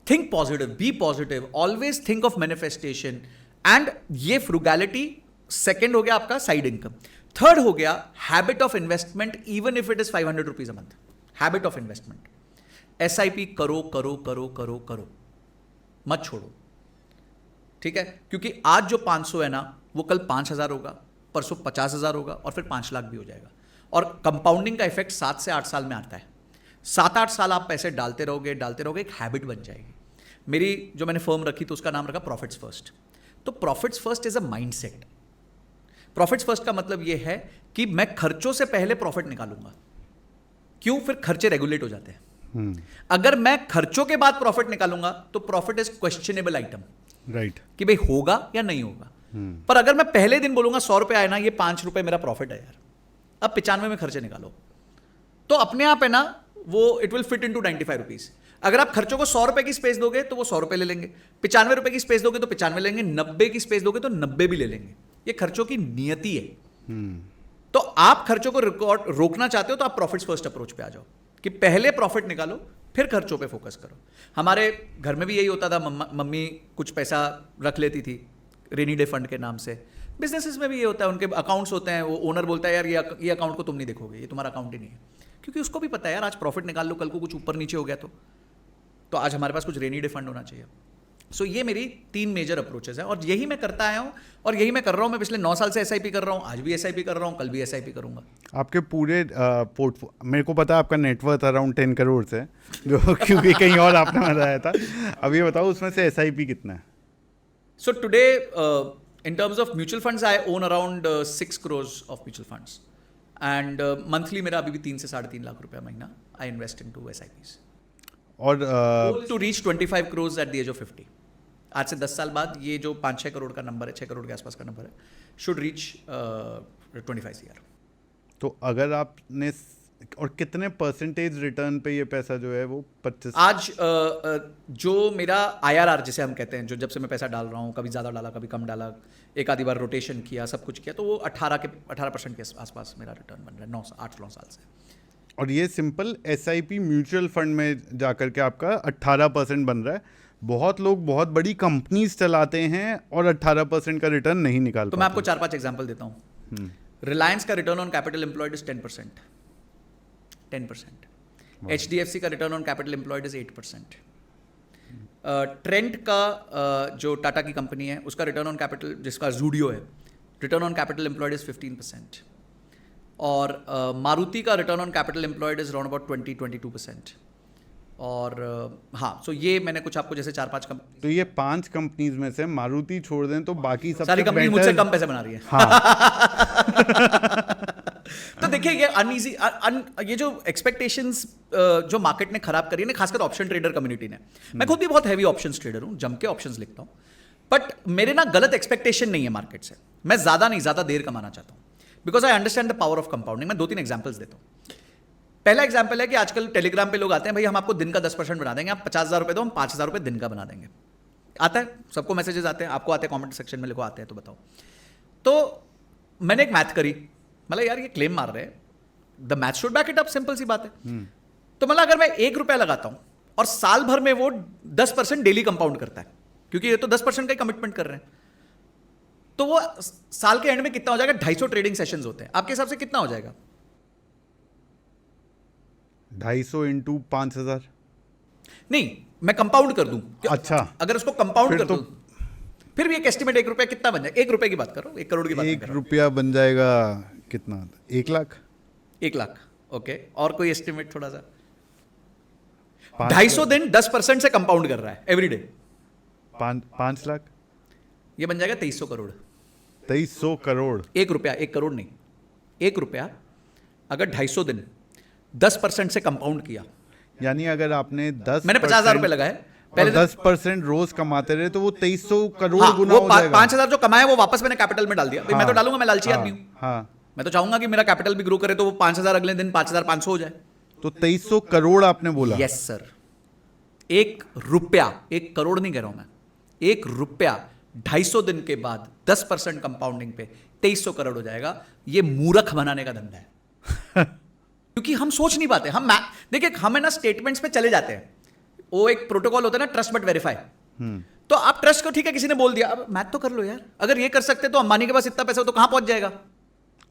think positive, be positive, always think of manifestation. And ये फ्रूगैलिटी सेकेंड हो गया आपका साइड इनकम। थर्ड हो गया habit of investment, even if it is 500 rupees a month. Habit of investment, SIP करो करो करो करो करो, मत छोड़ो। ठीक है, क्योंकि आज जो 500 है ना, वो कल 5,000 होगा, परसों 50,000 होगा, और फिर 5 लाख भी हो जाएगा। और कंपाउंडिंग का इफेक्ट 7 से 8 साल में आता है। 7-8 साल आप पैसे डालते रहोगे, एक हैबिट बन जाएगी। मेरी जो मैंने फर्म रखी तो उसका नाम रखा प्रॉफिट्स फर्स्ट। तो profits first is a mindset. Profits first का मतलब यह है कि मैं खर्चों से पहले प्रॉफिट निकालूंगा। क्यों? फिर खर्चे रेगुलेट हो जाते हैं। अगर मैं खर्चों के बाद प्रॉफिट निकालूंगा तो profit is questionable item, right, कि भाई होगा या नहीं होगा। पर अगर मैं पहले दिन बोलूंगा 100 रुपए आए ना, ये 5 रुपए मेरा प्रॉफिट है यार, अब 95 में खर्चे निकालो, तो अपने आप है ना वो it will fit into 95 rupees. अगर आप खर्चों को 100 रुपए की स्पेस दोगे तो वो 100 रुपए ले लेंगे, 95 रुपए की स्पेस दोगे तो 95 लेंगे, 90 की स्पेस दोगे तो 90 भी ले लेंगे। ये खर्चों की नियति है। तो आप खर्चों को रोकना चाहते हो तो आप प्रॉफिट्स फर्स्ट अप्रोच पे आ जाओ, कि पहले प्रॉफिट निकालो फिर खर्चों पे फोकस करो। हमारे घर में भी यही होता था, मम्मी कुछ पैसा रख लेती थी रेनी डे फंड के नाम से। बिजनेसेस में भी ये होता है, उनके अकाउंट्स होते हैं, वो ओनर बोलता है यार ये अकाउंट को तुम नहीं देखोगे, ये तुम्हारा अकाउंट ही नहीं है, क्योंकि उसको भी पता है यार आज प्रॉफिट निकाल लो, कल को कुछ ऊपर नीचे हो गया तो आज हमारे पास कुछ रेनी डे फंड होना चाहिए। सो ये मेरी 3 मेजर अप्रोचेस है और यही मैं करता आया हूँ और यही मैं कर रहा हूँ। मैं पिछले 9 साल से एसआईपी कर रहा हूँ, आज भी एसआईपी कर रहा हूँ, कल भी एसआईपी करूंगा। आपके पूरे मेरे को पता है आपका नेटवर्थ अराउंड 10 करोड़ है जो क्योंकि कहीं और आपने बताया था। अब ये बताओ उसमें से एसआईपी कितना है? So today, in terms of mutual funds, I own around 6 crores of mutual funds, and monthly मेरा अभी भी 3 से 3.5 लाख रुपया महीना I invest into SIPs. और Goal to reach 25 crores at the age of 50. आज से 10 साल बाद ये जो 5-6 करोड़ का नंबर है, 6 करोड़ के आसपास का नंबर है, should reach 25 CR. तो अगर आपने और कितने परसेंटेज रिटर्न पे ये पैसा जो है वो 25? आज जो मेरा IRR जिसे हम कहते हैं, जो जब से मैं पैसा डाल रहा हूँ, कभी ज़्यादा डाला कभी कम डाला, एक आधी बार रोटेशन किया, सब कुछ किया, तो वो 18% के आसपास मेरा रिटर्न बन रहा है 8-9 साल से। और ये सिंपल एसआईपी म्यूचुअल फंड में जाकर के आपका 18% बन रहा है। बहुत लोग बहुत बड़ी कंपनीज चलाते हैं और 18% का रिटर्न नहीं निकाल तो मैं आपको 4-5 एग्जाम्पल देता हूँ। रिलायंस का return on capital employed is 10%। HDFC का return on capital employed is 8%। Trent का जो टाटा की कंपनी है उसका रिटर्न ऑन कैपिटल, जिसका जूडियो है, return on capital employed is 15%। और मारुति का return on capital employed is around about 20-22%। और हाँ, सो ये मैंने कुछ आपको जैसे 4-5 कंपनी, तो ये 5 कंपनीज में से मारुति छोड़ दें तो बाकी सब सारी कंपनी मुझसे कम पैसे बना रही है। हाँ। तो देखिए ये अनईजी ये जो एक्सपेक्टेशंस जो मार्केट ने खराब करी है ना, खासकर ऑप्शन ट्रेडर कम्युनिटी ने। मैं खुद भी बहुत हैवी ऑप्शंस ट्रेडर हूं, जम के ऑप्शंस लिखता हूं, बट मेरे ना गलत एक्सपेक्टेशन नहीं है मार्केट से। मैं ज्यादा नहीं, ज्यादा देर कमाना चाहता हूं because I understand the power of compounding. मैं 2-3 एग्जाम्पल्स देता हूं। पहला एग्जाम्पल है कि आजकल टेलीग्राम पे लोग आते हैं, भाई हम आपको दिन का 10% बना देंगे, आप 50,000 रुपए दो, हम 5,000 रुपए दिन का बना देंगे। आता है सबको, मैसेजेस आते हैं, आपको आते हैं, कमेंट सेक्शन में लिखो आते हैं तो बताओ। तो मैंने एक मैथ करी, मतलब यार ये क्लेम मार रहे हैं, the math should back it up, simple सी बात है। तो मतलब अगर मैं 1 रुपया लगाता हूं और साल भर में वो 10% डेली कंपाउंड करता है, क्योंकि ये तो 10% का ही कमिटमेंट कर रहे हैं, तो वो साल के एंड में कितना हो जाएगा? 250 ट्रेडिंग सेशंस होते हैं। आपके हिसाब से कितना हो जाएगा? 250 इंटू 5,000? नहीं, मैं कंपाउंड कर दूं। अच्छा, अगर उसको कंपाउंड कर तो दूं, फिर भी एक एस्टिमेट 1 रुपया कितना बन जाएगा? 1 रुपए की बात करो, 1 करोड़ की बात नहीं कर रहा हूं। 1 रुपया बन जाएगा कितना? 1 लाख। 1 लाख, ओके। और कोई एस्टिमेट थोड़ा सा? 250 दिन 10% से कंपाउंड कर रहा है एवरी डे, 5 लाख। ये बन जाएगा 2300 करोड़। 2300 करोड़। 1 रुपया, 1 करोड़ नहीं, 1 रुपया अगर 250 दिन 10% से कंपाउंड किया, यानी अगर आपने 10, मैंने 50,000 रुपए लगाए पहले 10% रोज कमाते रहे तो वो 2300 करोड़ हाँ, गुना वो हो जाएगा। 5,000 जो कमाया वो वापस मैंने कैपिटल में डाल दिया। मैं तो डालूंगा, मैं लालची आदमी हूं। हाँ, मैं तो चाहूंगा कि मेरा कैपिटल भी ग्रो करे, तो वो 5,000 अगले दिन 5,500 हो जाए। तो 2300 करोड़ आपने बोला? Yes sir. 1 रुपया, 1 करोड़ नहीं कह रहा हूं मैं, 1 रुपया 250 दिन के बाद 10% कंपाउंडिंग पे 2300 करोड़ हो जाएगा। ये मूर्ख बनाने का धंधा है। क्योंकि हम सोच नहीं पाते। हम देखिए, हमें ना स्टेटमेंट्स पे चले जाते हैं। वो एक प्रोटोकॉल होता है ना, ट्रस्ट बट वेरीफाई। तो आप ट्रस्ट को, ठीक है, किसी ने बोल दिया, अब मैथ तो कर लो यार। अगर ये कर सकते तो अंबानी के पास इतना पैसा हो तो कहां पहुंच जाएगा?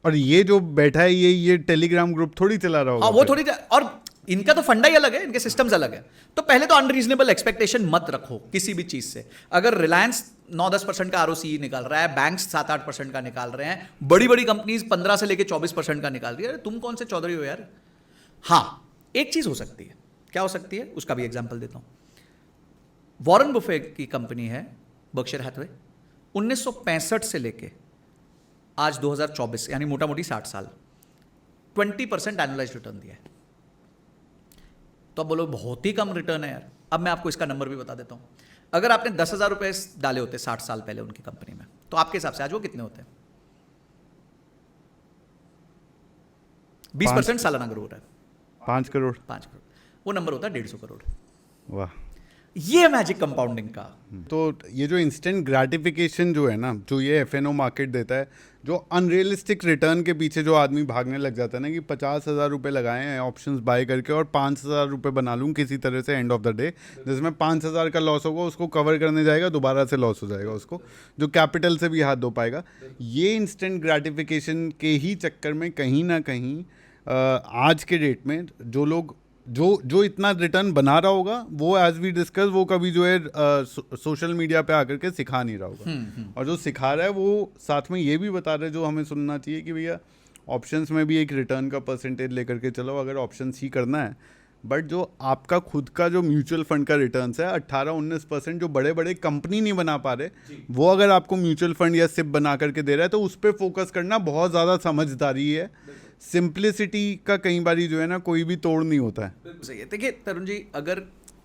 और ये जो बैठा है ये टेलीग्राम ग्रुप थोड़ी चला रहा होगा। वो थोड़ी, और इनका तो फंडा ही अलग है, इनके सिस्टम्स अलग है। तो पहले तो अनरीजनेबल एक्सपेक्टेशन मत रखो किसी भी चीज से। अगर रिलायंस 9-10% का ROCE निकाल रहा है, बैंक्स 7-8% का निकाल रहे हैं, बड़ी बड़ी कंपनीज 15 से लेके 24% का निकाल रही है, तुम कौन से चौधरी हो यार? हाँ, एक चीज हो सकती है। क्या हो सकती है? उसका भी एग्जांपल देता हूं। वॉरेन बुफे की कंपनी है बर्कशायर हैथवे, 1965 से लेके आज 2024, यानी मोटा मोटी 60 साल, 20% एनुअलाइज्ड रिटर्न दिया है। तो अब बोलो बहुत ही कम रिटर्न है यार। अब मैं आपको इसका नंबर भी बता देता हूं। अगर आपने 10,000 रुपए डाले होते 60 साल पहले उनकी कंपनी में, तो आपके हिसाब से आज वो कितने होते हैं? 20% सालाना ग्रोथ है। 5 करोड़। 5 करोड़, वो नंबर होता है 150 करोड़। वाह, ये मैजिक कंपाउंडिंग का। तो ये जो इंस्टेंट ग्रेटिफिकेशन जो है ना, जो ये FNO मार्केट देता है, जो अनरियलिस्टिक रिटर्न के पीछे जो आदमी भागने लग जाता है ना, कि 50,000 रुपये लगाए हैं ऑप्शंस बाय करके और 5,000 रुपये बना लूँ किसी तरह से एंड ऑफ द डे, जिसमें 5,000 का लॉस होगा उसको कवर करने जाएगा, दोबारा से लॉस हो जाएगा उसको, जो कैपिटल से भी हाथ धो पाएगा। ये इंस्टेंट ग्रेटिफिकेशन के ही चक्कर में कहीं ना कहीं आज के डेट में जो लोग जो इतना रिटर्न बना रहा होगा वो एज वी डिस्कस वो कभी जो है सोशल मीडिया पे आकर के सिखा नहीं रहा होगा, और जो सिखा रहा है वो साथ में ये भी बता रहा है जो हमें सुनना चाहिए कि भैया ऑप्शंस में भी एक रिटर्न का परसेंटेज लेकर के चलो अगर ऑप्शंस ही करना है, बट जो आपका खुद का जो म्यूचुअल फंड का रिटर्न्स है 18-19% जो बड़े बड़े कंपनी नहीं बना पा रहे वो अगर आपको म्यूचुअल फंड या सिप बना करके दे रहा है तो उस पर फोकस करना बहुत ज़्यादा समझदारी है। सिंप्लिसिटी का कई बारी जो है ना कोई भी तोड़ नहीं होता है। बिल्कुल सही है। देखिए तरुण जी, अगर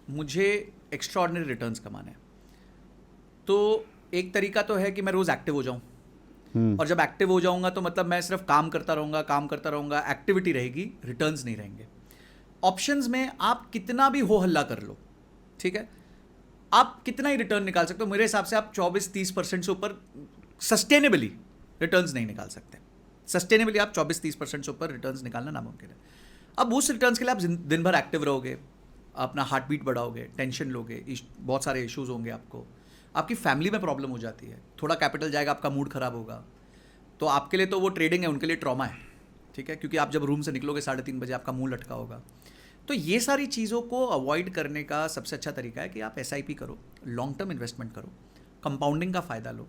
मुझे एक्स्ट्राऑर्डिनरी रिटर्न्स कमाने हैं तो एक तरीका तो है कि मैं रोज़ एक्टिव हो जाऊं, और जब एक्टिव हो जाऊंगा तो मतलब मैं सिर्फ काम करता रहूंगा, एक्टिविटी रहेगी, रिटर्न्स नहीं रहेंगे। ऑप्शंस में आप कितना भी हो हल्ला कर लो, ठीक है, आप कितना ही रिटर्न निकाल सकते हो, मेरे हिसाब से आप 24-30% से ऊपर सस्टेनेबली रिटर्न्स नहीं निकाल सकते। सस्टेनेबली आप 24-30% से ऊपर रिटर्न्स निकालना नामुमकिन है। अब उस रिटर्न्स के लिए आप दिन भर एक्टिव रहोगे, अपना हार्ट बीट बढ़ाओगे, टेंशन लोगे, बहुत सारे इश्यूज होंगे, आपकी फैमिली में प्रॉब्लम हो जाती है, थोड़ा कैपिटल जाएगा, आपका मूड खराब होगा, तो आपके लिए तो वो ट्रेडिंग है, उनके लिए ट्रॉमा है, ठीक है, क्योंकि आप जब रूम से निकलोगे 3:30 बजे आपका मुंह लटका होगा। तो ये सारी चीज़ों को अवॉइड करने का सबसे अच्छा तरीका है कि आप SIP करो, लॉन्ग टर्म इन्वेस्टमेंट करो, कंपाउंडिंग का फ़ायदा लो,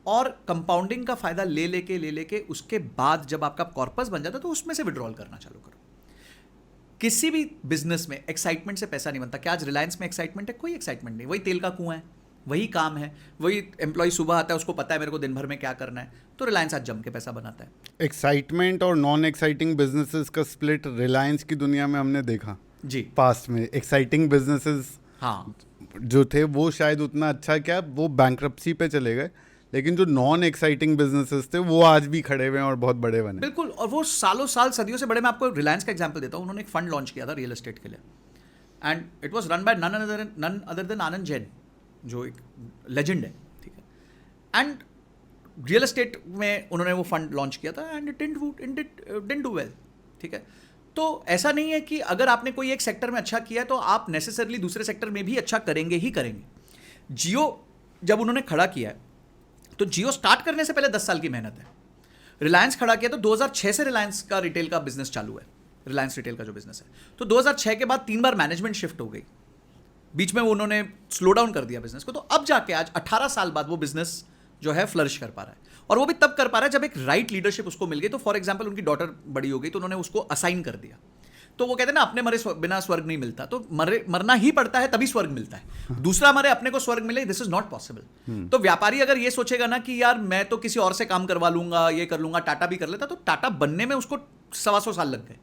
और कंपाउंडिंग का फ़ायदा ले लेके उसके बाद जब आपका कॉर्पस बन जाता है तो उसमें से विड्रॉल करना चालू करो। किसी भी बिजनेस में एक्साइटमेंट से पैसा नहीं बनता। क्या आज रिलायंस में एक्साइटमेंट है? कोई एक्साइटमेंट नहीं, वही तेल का कुआं है, वही काम है, वही एम्प्लॉय सुबह आता है, उसको पता है मेरे को दिन भर में क्या करना है, तो रिलायंस आज जम के पैसा बनाता है। एक्साइटमेंट और नॉन एक्साइटिंग बिजनेसेस का स्प्लिट रिलायंस की दुनिया में हमने देखा जी। पास्ट में एक्साइटिंग बिजनेसेस हाँ जो थे वो शायद उतना अच्छा क्या वो बैंक्रप्सी पे चले गए, लेकिन जो नॉन एक्साइटिंग बिजनेसेस थे वो आज भी खड़े हुए हैं और बहुत बड़े बने। बिल्कुल, और वो सालों साल सदियों से बड़े। मैं आपको रिलायंस का एग्जांपल देता हूँ। उन्होंने एक फंड लॉन्च किया था रियल एस्टेट के लिए, and it was run by none other than Anand Jain, जो एक लेजेंड है, ठीक है। एंड रियल एस्टेट में उन्होंने वो फंड लॉन्च किया था and it didn't do well, ठीक है। तो ऐसा नहीं है कि अगर आपने कोई एक सेक्टर में अच्छा किया है तो आप नेसेसरली दूसरे सेक्टर में भी अच्छा करेंगे ही करेंगे। जियो जब उन्होंने खड़ा किया है तो जियो स्टार्ट करने से पहले 10 साल की मेहनत है। रिलायंस खड़ा किया तो 2006 से रिलायंस का रिटेल का बिजनेस चालू है, रिलायंस रिटेल का जो बिजनेस है। तो 2006 के बाद 3 बार मैनेजमेंट शिफ्ट हो गई, बीच में उन्होंने स्लो डाउन कर दिया बिजनेस को, तो अब जाके आज 18 साल बाद वो बिजनेस जो है फ्लरिश कर पा रहा है। और वो भी तब कर पा रहा है जब एक राइट लीडरशिप उसको मिल गई। तो फॉर एग्जांपल उनकी डॉटर बड़ी हो गई तो उन्होंने उसको असाइन कर दिया। तो वो कहते हैं ना, अपने मरे बिना स्वर्ग नहीं मिलता, तो मरना ही पड़ता है तभी स्वर्ग मिलता है। दूसरा मरे अपने को स्वर्ग मिले, दिस इज नॉट पॉसिबल। तो व्यापारी अगर ये सोचेगा ना कि यार मैं तो किसी और से काम करवा लूंगा, ये कर लूंगा, टाटा भी कर लेता, तो टाटा बनने में उसको 125 साल लग गए,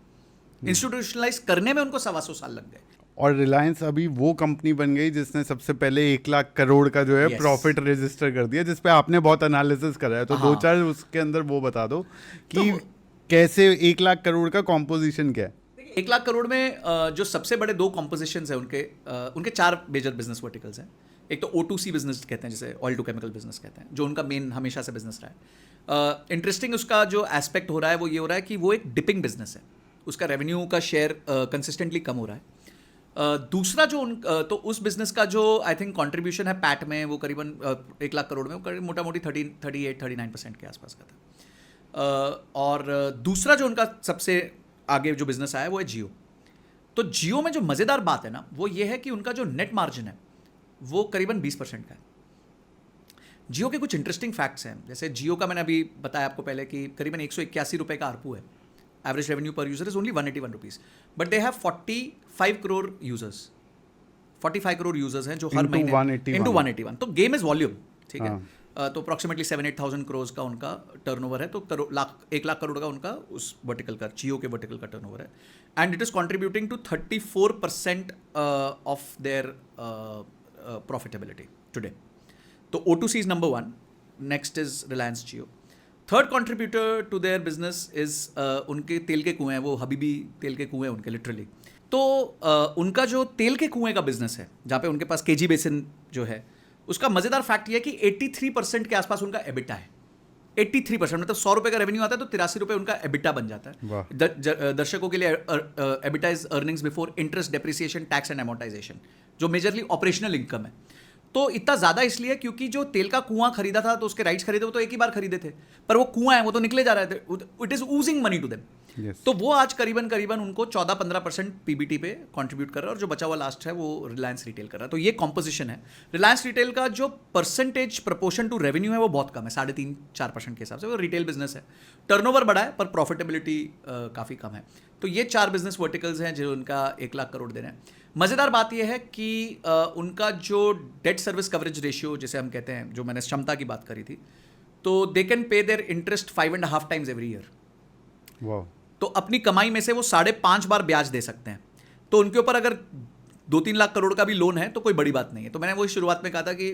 इंस्टीट्यूशनलाइज करने में उनको 125 साल लग गए। और रिलायंस अभी वो कंपनी बन गई जिसने सबसे पहले 1 लाख करोड़ का जो है प्रॉफिट रजिस्टर कर दिया, जिसपे आपने बहुत एनालिसिस करा है। तो 2-4 उसके अंदर वो बता दो कि कैसे 1 लाख करोड़ का कॉम्पोजिशन क्या है। 1 लाख करोड़ में जो सबसे बड़े 2 कॉम्पोजिशंस हैं उनके 4 मेजर बिजनेस वर्टिकल्स हैं। एक तो O2C बिजनेस कहते हैं, जिसे ऑयल टू केमिकल बिजनेस कहते हैं, जो उनका मेन हमेशा से बिजनेस रहा है। इंटरेस्टिंग उसका जो एस्पेक्ट हो रहा है वो ये हो रहा है कि वो एक डिपिंग बिजनेस है, उसका रेवेन्यू का शेयर कंसिस्टेंटली कम हो रहा है। दूसरा जो तो उस बिजनेस का जो आई थिंक कंट्रीब्यूशन है पैट में, वो करीबन 1 लाख करोड़ में वो मोटा मोटी 38-39% के आसपास का था। और दूसरा जो उनका सबसे आगे जो बिजनेस आया वो है जियो। तो जियो में जो मज़ेदार बात है ना वो ये है कि उनका जो नेट मार्जिन है वो करीबन 20% का है। जियो के कुछ इंटरेस्टिंग फैक्ट्स हैं, जैसे जियो का मैंने अभी बताया आपको पहले कि करीबन 181 रुपये का आरपू है। एवरेज रेवेन्यू पर user is only 181 rupees, but they have 45 crore users. 45 crore users हैं जो हर महीने इंटू 181। तो गेम इज वॉल्यूम, ठीक है। तो अप्रॉक्सीमेटली 7-8,000 करोड़ का उनका टर्नओवर है। तो 1 लाख करोड़ का उनका उस वर्टिकल का, जियो के वर्टिकल का टर्नओवर है, and it is contributing to 34% of their profitability today. तो O2C is number 1, next is Reliance Jio. Third contributor to their business is उनके तेल के कुएं हैं, वो हबीबी तेल के कुएं उनके लिटरली। तो उनका जो तेल के कुएं का बिजनेस है, जहाँ पे उनके पास KG बेसिन जो है, उसका मज़ेदार फैक्ट ये है कि 83% के आसपास उनका एबिटा है। 83%, मतलब 100 रुपये का रेवेन्यू आता है तो 83 रुपये उनका एबिटा बन जाता है। दर्शकों के लिए EBITDA is earnings before interest, depreciation, tax and amortisation, जो मेजरली ऑपरेशनल इनकम है। तो इतना ज़्यादा इसलिए क्योंकि जो तेल का कुआं खरीदा था तो उसके राइट्स खरीदे, वो तो एक ही बार खरीदे थे, पर वो कुआं है, वो तो निकले जा रहे थे, it is oozing money to them. Yes. तो वो आज करीबन करीबन उनको 14-15% पीबीटी पे कंट्रीब्यूट कर रहा है, और जो बचा हुआ लास्ट है वो रिलायंस रिटेल कर रहा है। तो ये कॉम्पोजिशन है। रिलायंस रिटेल का जो परसेंटेज प्रपोर्शन टू रेवेन्यू है वो बहुत कम है, 3.5-4% के हिसाब से। वो रिटेल बिजनेस है, टर्नओवर बड़ा है पर प्रॉफिटेबिलिटी काफ़ी कम है। तो ये 4 बिजनेस वर्टिकल्स हैं जो उनका 1 लाख करोड़ दे रहे हैं। मज़ेदार बात यह है कि उनका जो डेट सर्विस कवरेज रेशियो जिसे हम कहते हैं, जो मैंने क्षमता की बात करी थी, तो they can pay their interest 5.5 times every year. वाह। तो अपनी कमाई में से वो 5.5 बार ब्याज दे सकते हैं। तो उनके ऊपर अगर 2-3 लाख करोड़ का भी लोन है तो कोई बड़ी बात नहीं है। तो मैंने वही शुरुआत में कहा था कि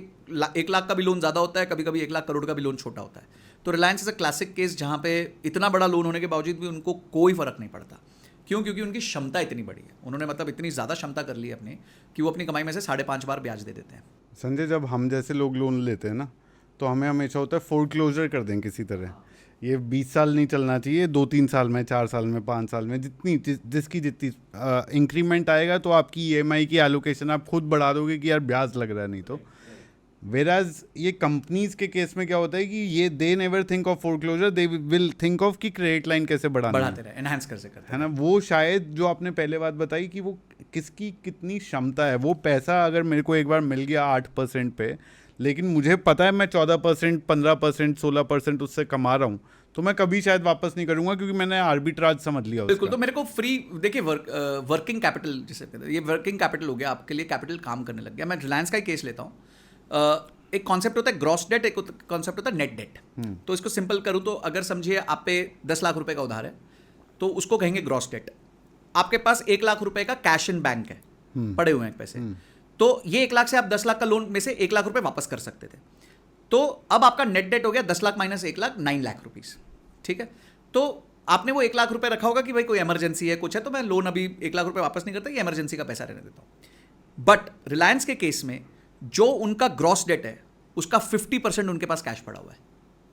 1 लाख का भी लोन ज़्यादा होता है, कभी कभी 1 लाख करोड़ का भी लोन छोटा होता है। तो Reliance is a classic case जहाँ पे इतना बड़ा लोन होने के बावजूद भी उनको कोई फर्क नहीं पड़ता। क्यों? क्योंकि उनकी क्षमता इतनी बड़ी है। उन्होंने मतलब इतनी ज़्यादा क्षमता कर ली अपनी कि वो अपनी कमाई में से 5.5 बार ब्याज दे देते हैं। संजय, जब हम जैसे लोग लोन लेते हैं ना, तो हमें हमेशा होता है फोरक्लोजर कर दें किसी तरह। ये 20 साल नहीं चलना चाहिए, 2-3 साल में, 4 साल में, 5 साल में, जिसकी जितनी इंक्रीमेंट आएगा तो आपकी ईएमआई की एलोकेशन आप खुद बढ़ा दोगे कि यार ब्याज लग रहा है नहीं तो। वेराज ये कंपनीज के केस में क्या होता है कि ये they never think of foreclosure, they will think of कि क्रेडिट लाइन कैसे बढ़ाते रहे, एनहांस करते है ना। वो शायद जो आपने पहले बात बताई कि वो किसकी कितनी क्षमता है। वो पैसा अगर मेरे को एक बार मिल गया 8% पे, लेकिन मुझे पता है मैं 14%, 15%, 16% उससे कमा रहा हूँ, तो मैं कभी शायद वापस नहीं करूंगा क्योंकि मैंने आर्बिट्राज समझ लिया उसका। बिल्कुल। तो मेरे को फ्री, देखिए वर्किंग कैपिटल जिसे कहते हैं, ये वर्किंग कैपिटल हो गया, आपके लिए कैपिटल काम करने लग गया। मैं रिलायंस का ही केस लेता हूँ। एक कॉन्सेप्ट होता है ग्रॉस डेट, एक कॉन्सेप्ट होता है नेट डेट। तो इसको सिंपल करूँ तो अगर समझिए आप पे 10 लाख रुपए का उधार है तो उसको कहेंगे ग्रॉस डेट। आपके पास 1 लाख रुपए का कैश इन बैंक है, पड़े हुए हैं पैसे, तो ये 1 लाख से आप 10 लाख का लोन में से 1 लाख रुपए वापस कर सकते थे। तो अब आपका नेट डेट हो गया 10 लाख माइनस 1 लाख, 9 लाख रुपीज। ठीक है। तो आपने वो 1 लाख रुपए रखा होगा कि भाई कोई इमरजेंसी है, कुछ है, तो मैं लोन अभी 1 लाख रुपए वापस नहीं करता, ये इमरजेंसी का पैसा रहने देता हूं। बट रिलायंस के केस में जो उनका ग्रॉस डेट है उसका 50% उनके पास कैश पड़ा हुआ है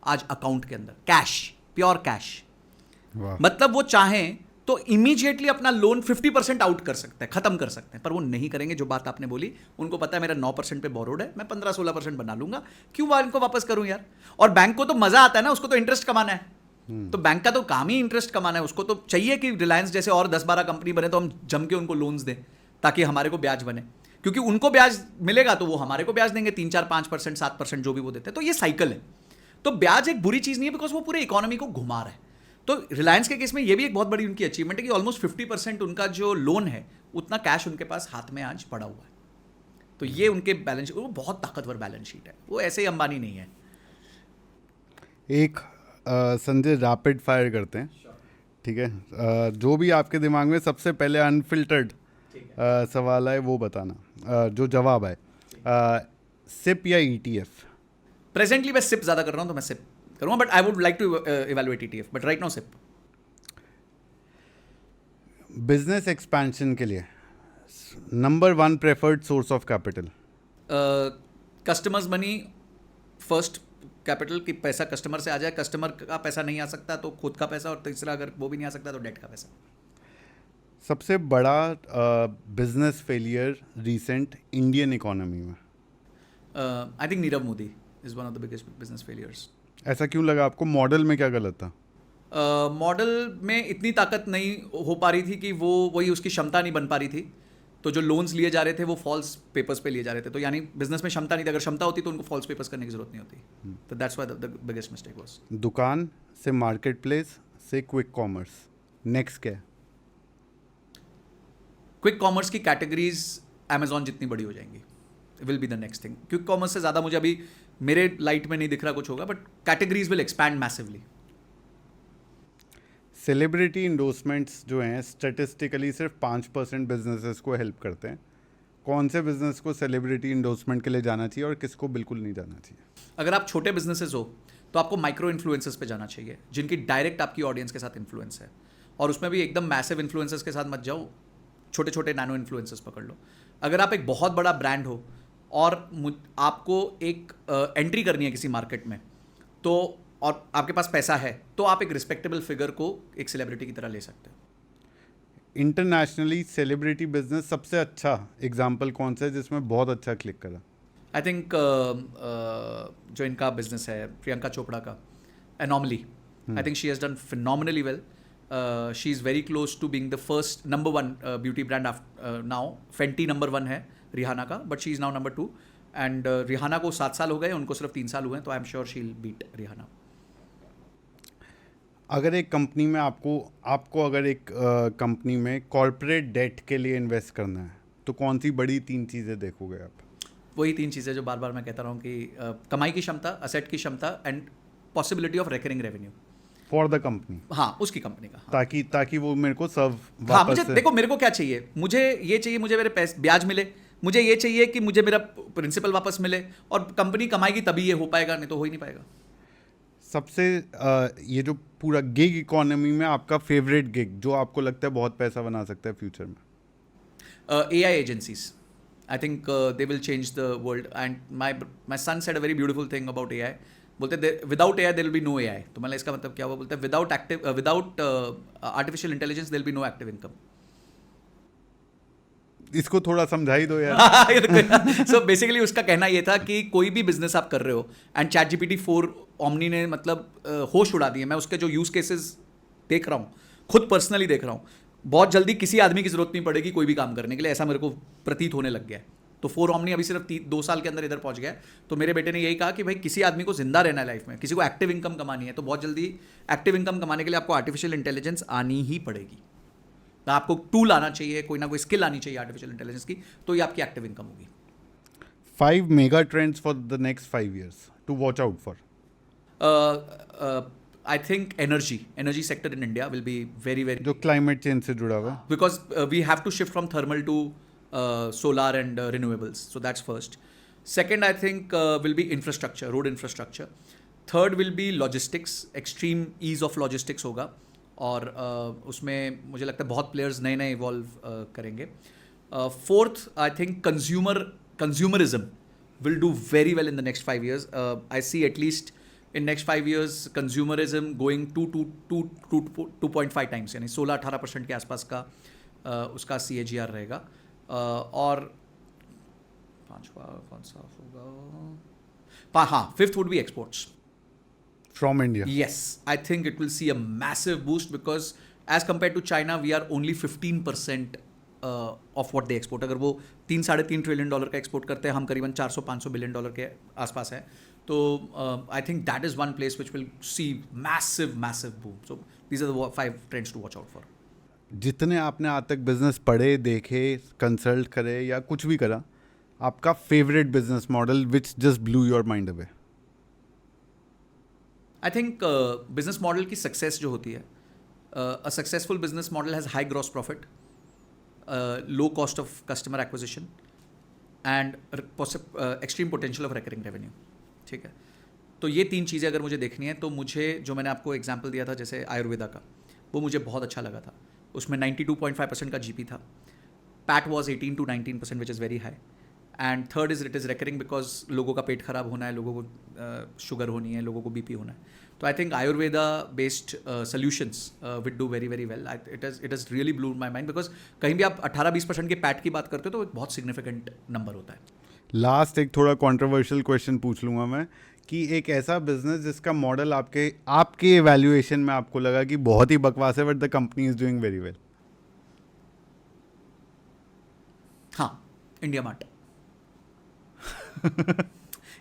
आज अकाउंट के अंदर, कैश, प्योर कैश। मतलब वो चाहें तो इमीडिएटली अपना लोन 50% आउट कर सकते हैं, खत्म कर सकते हैं, पर वो नहीं करेंगे। जो बात आपने बोली, उनको पता है मेरा 9% पे बोरोड है, मैं 15-16% बना लूंगा, क्यों बैंक को वापस करूं यार। और बैंक को तो मजा आता है ना, उसको तो इंटरेस्ट कमाना है। तो बैंक का तो काम ही इंटरेस्ट कमाना है, उसको तो चाहिए कि रिलायंस जैसे और 10-12 कंपनी बने तो हम जम के उनको लोन्स दें ताकि हमारे को ब्याज बने, क्योंकि उनको ब्याज मिलेगा तो वो हमारे को ब्याज देंगे 3-4-5%, 7% जो भी वो देते हैं। तो ये साइकिल है। तो ब्याज एक बुरी चीज नहीं है, बिकॉज वो पूरे इकोनॉमी को घुमा रहा है। तो रिलायंस के केस में ये भी एक बहुत बड़ी उनकी अचीवमेंट है कि ऑलमोस्ट 50% उनका जो लोन है उतना कैश उनके पास हाथ में आज पड़ा हुआ है। तो ये उनके बैलेंस, वो बहुत ताकतवर बैलेंस शीट है, वो ऐसे ही अंबानी नहीं है। एक संजय रैपिड फायर करते हैं, ठीक है। जो भी आपके दिमाग में सबसे पहले अनफिल्टर्ड सवाल है वो बताना, जो जवाब है सिप या ETF। प्रेजेंटली मैं सिप ज्यादा कर रहा हूं तो मैं सिप करूंगा, but I would like to evaluate ETF, but right now SIP. Business expansion के लिए number 1 preferred source of capital. Customers money first capital, की पैसा कस्टमर से आ जाए, कस्टमर का पैसा नहीं आ सकता तो खुद का पैसा, और तीसरा अगर वो भी नहीं आ सकता तो डेट का पैसा। सबसे बड़ा business failure recent Indian economy में। I think Nirav Modi is one of the biggest business failures. ऐसा क्यों लगा आपको? मॉडल में क्या गलत था? मॉडल में इतनी ताकत नहीं हो पा रही थी कि वो वही उसकी क्षमता नहीं बन पा रही थी। तो जो लोन्स लिए जा रहे थे वो फॉल्स पेपर्स पे लिए जा रहे थे, तो यानी बिजनेस में क्षमता नहीं थी। अगर क्षमता होती तो उनको फॉल्स पेपर्स करने की जरूरत नहीं होती। तो that's why the biggest mistake was. दुकान से मार्केट प्लेस से क्विक कॉमर्स, नेक्स्ट क्या है? क्विक कॉमर्स की कैटेगरीज अमेजॉन जितनी बड़ी हो जाएंगी, will be the next thing. Quick commerce से ज़्यादा मुझे अभी मेरे लाइट में नहीं दिख रहा कुछ होगा, but categories will expand massively. Celebrity endorsements जो हैं स्टैटिस्टिकली सिर्फ 5% बिजनेसेस को हेल्प करते हैं। कौन से बिजनेस को सेलिब्रिटी इंडोर्समेंट के लिए जाना चाहिए और किसको बिल्कुल नहीं जाना चाहिए? अगर आप छोटे बिजनेसेस हो तो आपको माइक्रो इन्फ्लुएंसर्स पे जाना चाहिए, जिनकी डायरेक्ट आपकी ऑडियंस के साथ इन्फ्लुएंस है। और उसमें भी एकदम मैसिव इन्फ्लुएंसर्स के साथ मत जाओ, छोटे छोटे नैनो इन्फ्लुएंसर्स पकड़ लो। अगर आप एक बहुत बड़ा ब्रांड हो और आपको एक एंट्री करनी है किसी मार्केट में, तो और आपके पास पैसा है, तो आप एक रिस्पेक्टेबल फिगर को एक सेलिब्रिटी की तरह ले सकते हो। इंटरनेशनली सेलिब्रिटी बिजनेस सबसे अच्छा एग्जाम्पल कौन सा है जिसमें बहुत अच्छा क्लिक करा? आई थिंक जो इनका बिजनेस है प्रियंका चोपड़ा का, anomaly, I think she has done phenomenally well. She is very close to being the first number 1 beauty brand now. Fenty number 1 है रिहाना का, but she is now number 2. And Rihanna को 7 साल हो गए, उनको सिर्फ 3 साल हुए हैं, तो I am sure she will beat Rihanna. अगर एक कंपनी में आपको अगर एक कंपनी में कॉर्पोरेट डेट के लिए इन्वेस्ट करना है तो कौन सी बड़ी 3 चीज़ें देखोगे आप? वही 3 चीज़ें जो बार बार मैं कहता रहा हूँ कि कमाई की क्षमता, असेट की क्षमता and possibility of recurring revenue for the company. हाँ, उसकी कंपनी का. ताकि वो मेरे को सर्व हाँ, वापस मुझे देखो, मेरे को क्या चाहिए, मुझे ये चाहिए, मुझे मेरे पैसे ब्याज मिले, मुझे ये चाहिए कि मुझे मेरा प्रिंसिपल वापस मिले, और कंपनी कमाएगी तभी ये हो पाएगा, नहीं तो हो ही नहीं पाएगा. सबसे ये जो पूरा गिग इकोनॉमी में आपका फेवरेट गिग जो आपको लगता है बहुत पैसा बना सकता है फ्यूचर में? AI agencies. I think they will change the world. And my son said a very beautiful thing about AI. बोलते without AI there will be no AI. तो मतलब इसका मतलब क्या हुआ? बोलते without artificial intelligence there will be no active income. इसको थोड़ा समझा ही दो यार. So basically उसका कहना ये था कि कोई भी बिजनेस आप कर रहे हो, एंड ChatGPT-4 Omni ने मतलब होश उड़ा दिए. मैं उसके जो यूज केसेस देख रहा हूँ, खुद पर्सनली देख रहा हूँ, बहुत जल्दी किसी आदमी की जरूरत नहीं पड़ेगी कोई भी काम करने के लिए, ऐसा मेरे को प्रतीत होने लग गया है. तो 4 Omni अभी सिर्फ 2 साल के अंदर इधर पहुंच गया है. तो मेरे बेटे ने यही कहा कि भाई किसी आदमी को जिंदा रहना है लाइफ में, किसी को एक्टिव इनकम कमानी है, तो बहुत जल्दी एक्टिव इनकम कमाने के लिए आपको आर्टिफिशियल इंटेलिजेंस आनी ही पड़ेगी. आपको टूल आना चाहिए, कोई ना कोई स्किल आनी चाहिए आर्टिफिशियल इंटेलिजेंस की, तो ये आपकी एक्टिव इनकम होगी. 5 mega trends for the next 5 years to watch out for. I think energy sector in India will be very जो क्लाइमेट चेंज से जुड़ा हुआ है. because we have to shift from thermal to solar and renewables. So that's first. Second, I think will be infrastructure, road infrastructure. Third will be logistics, extreme ease of logistics होगा, और उसमें मुझे लगता है बहुत प्लेयर्स नए नए evolve करेंगे. Fourth, I think consumerism will do very well in the next 5 years. I see at least in next 5 years consumerism going 2.5 times, यानी 16-18% के आसपास का उसका CAGR रहेगा. और पांचवा कौन सा होगा? हाँ, fifth would be exports from India. Yes, I think it will see a massive boost because as compared to China, we are only 15% of what they export. अगर वो $3-3.5 trillion का एक्सपोर्ट करते हैं, हम करीबन $400-500 बिलियन के आसपास है. तो I think that is one place which will see massive boom. So these are the 5 trends to watch out for. जितने आपने आज तक बिजनेस पढ़े, देखे, कंसल्ट करे या कुछ भी करा, आपका favourite business model which just blue your mind away? I think business model की सक्सेस जो होती है, a successful business model has high gross profit, low cost of customer acquisition and extreme potential of recurring revenue. ठीक है, तो ये 3 चीज़ें अगर मुझे देखनी है, तो मुझे जो मैंने आपको एग्जांपल दिया था जैसे आयुर्वेदा का, वो मुझे बहुत अच्छा लगा था. उसमें 92.5% का GP था. PAT was 18-19% which is very high. And third it is recurring because लोगों का पेट खराब होना है, लोगों को शुगर होनी है, लोगों को BP होना है. तो I think Ayurveda based solutions would do very well. It is really blew my mind because कहीं भी आप 18-20% के पैट की बात करते हो तो एक बहुत सिग्निफिकेंट नंबर होता है. लास्ट एक थोड़ा कॉन्ट्रोवर्शियल क्वेश्चन पूछ लूँगा मैं कि एक ऐसा बिजनेस जिसका मॉडल आपके एवैल्यूएशन में आपको लगा कि बहुत ही बकवास है but the company is doing very well. हाँ, India Mart.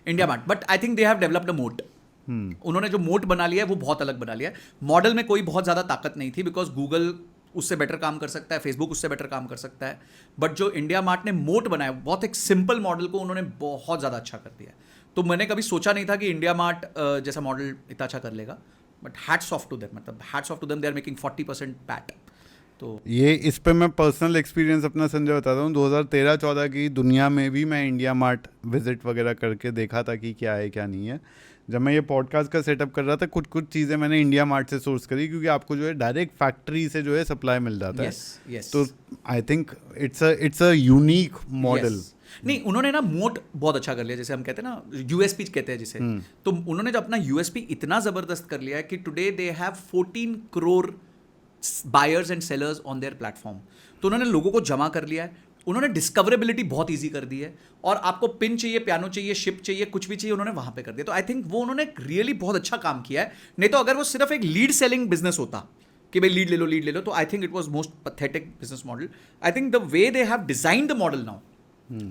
India Mart, but I think they have developed a moat. उन्होंने जो मोट बना लिया है वो बहुत अलग बना लिया है. मॉडल में कोई बहुत ज़्यादा ताकत नहीं थी बिकॉज गूगल उससे बेटर काम कर सकता है, फेसबुक उससे बेटर काम कर सकता है, बट जो इंडिया मार्ट ने मोट बनाया, बहुत एक सिंपल मॉडल को उन्होंने बहुत ज़्यादा अच्छा कर दिया. तो मैंने कभी सोचा नहीं था कि इंडिया मार्ट जैसा मॉडल इतना अच्छा कर लेगा, but hats off to them, मतलब hats off to them, they are making 40% PAT. तो ये इस पे मैं पर्सनल एक्सपीरियंस अपना संजय बताता हूँ. 2013-14 की दुनिया में भी मैं इंडिया मार्ट विजिट वगैरह करके देखा था कि क्या है क्या नहीं है. जब मैं ये पॉडकास्ट का सेटअप कर रहा था, कुछ चीज़ें मैंने इंडिया मार्ट से सोर्स करी, क्योंकि आपको जो है डायरेक्ट फैक्ट्री से जो है सप्लाई मिल जाता है. तो I think it's a unique model. नहीं, उन्होंने ना मोट बहुत अच्छा कर लिया, जैसे हम कहते हैं ना USP कहते हैं जिसे. तो उन्होंने जो अपना USP इतना ज़बरदस्त कर लिया है कि today they have 14 crore buyers and sellers on their platform. तो उन्होंने लोगों को जमा कर लिया है, उन्होंने डिस्कवरेबिलिटी बहुत ईजी कर दी है, और आपको पिन चाहिए, पियानो चाहिए, शिप चाहिए, कुछ भी चाहिए, उन्होंने वहां पे कर दिया. तो आई थिंक वो उन्होंने रियली बहुत अच्छा काम किया है. नहीं तो अगर वो सिर्फ एक लीड सेलिंग बिजनेस होता कि भाई लीड ले लो. तो I think it was most pathetic business model. I think the way they have design the model now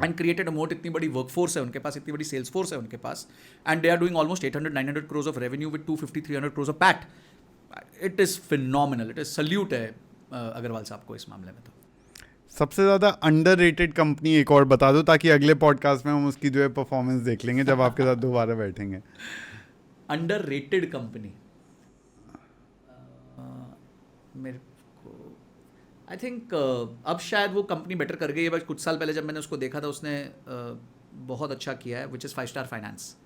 and created a मोट, इतनी बड़ी वर्कफोर्स है उनके पास, इतनी बड़ी सेल्स फोर्स है उनके पास, and they are doing almost 800-900 crores of revenue with 250-300 crores of PAT. It is phenomenal. It is salute है अग्रवाल साहब को इस मामले में. तो सबसे ज़्यादा अंडररेटेड कंपनी एक और बता दो, ताकि अगले पॉडकास्ट में हम उसकी जो है परफॉर्मेंस देख लेंगे जब आपके साथ दोबारा बैठेंगे. अंडररेटेड कंपनी मेरे को आई थिंक अब शायद वो कंपनी बेटर कर गई है, बट कुछ साल पहले जब मैंने उसको देखा था उसने बहुत अच्छा किया है, which is 5-star finance.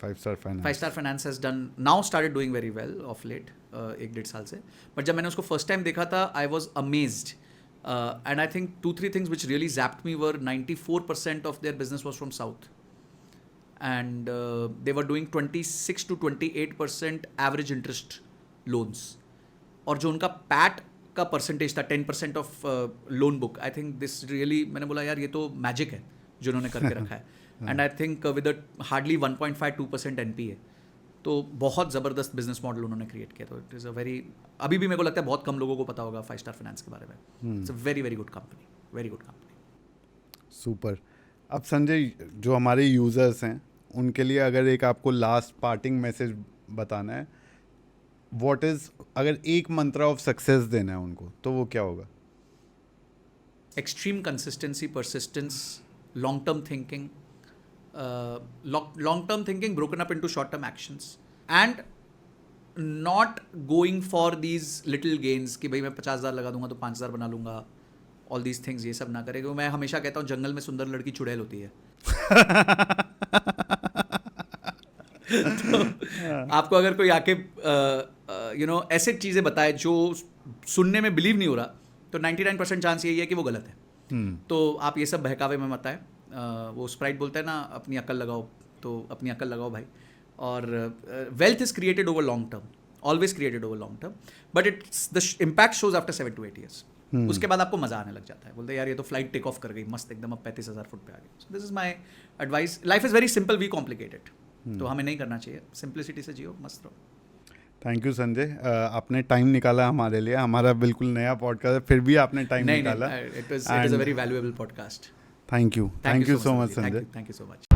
5-star finance has done now started doing very well of late, 1-1.5 साल से. बट जब मैंने उसको फर्स्ट टाइम देखा था I was amazed, and I think 2-3 things which really zapped me were 94% of their business was from south, and they were doing 26 to 28% average interest loans. और जो उनका पैट का परसेंटेज था 10% of loan book, I think this really, मैंने बोला यार ये तो मैजिक है जो उन्होंने करके रखा है. And I think with hardly 1.5-2% NPA, तो बहुत ज़बरदस्त बिजनेस मॉडल उन्होंने क्रिएट किया. तो इट इज़ अ वेरी, अभी भी मेरे को लगता है बहुत कम लोगों को पता होगा 5-star फाइनेंस के बारे में. It's a very very good company, very good company. Super. अब संजय, जो हमारे यूज़र्स हैं उनके लिए अगर एक आपको लास्ट पार्टिंग मैसेज बताना है, व्हाट इज़, अगर एक मंत्रा ऑफ सक्सेस देना है उनको, तो वो क्या होगा? Extreme consistency, persistence, long term thinking, long term thinking broken up into short term actions, and not going for these little gains कि भाई मैं 50,000 लगा दूंगा तो 5,000 बना लूंगा. all these things ये सब ना करें, क्योंकि मैं हमेशा कहता हूँ जंगल में सुंदर लड़की चुड़ैल होती है. तो आपको अगर कोई आके ऐसे चीज़ें बताए जो सुनने में बिलीव नहीं हो रहा, तो 99% चांस यही है कि वो गलत है. तो आप ये सब बहकावे में मत आए. वो स्प्राइट बोलता है ना, अपनी अकल लगाओ, तो अपनी अकल लगाओ भाई. और wealth is created over long term, always created over long term, but it's the impact shows after 7 to 8 years. उसके बाद आपको मजा आने लग जाता है, बोलते हैं यार ये तो फ्लाइट टेक ऑफ कर गई मस्त एकदम, अब 35,000 फुट पे आ गई. So this is my advice. Life is very simple, we complicated. तो हमें नहीं करना चाहिए, सिंप्लिसिटी से जियो, मस्त रहो. थैंक यू संजय, आपने टाइम निकाला हमारे लिए. हमारा बिल्कुल नया पॉडकास्ट है, फिर भी आपने टाइम निकाला. It is a very valuable podcast. Thank you so much Sanjay. Thank you so much.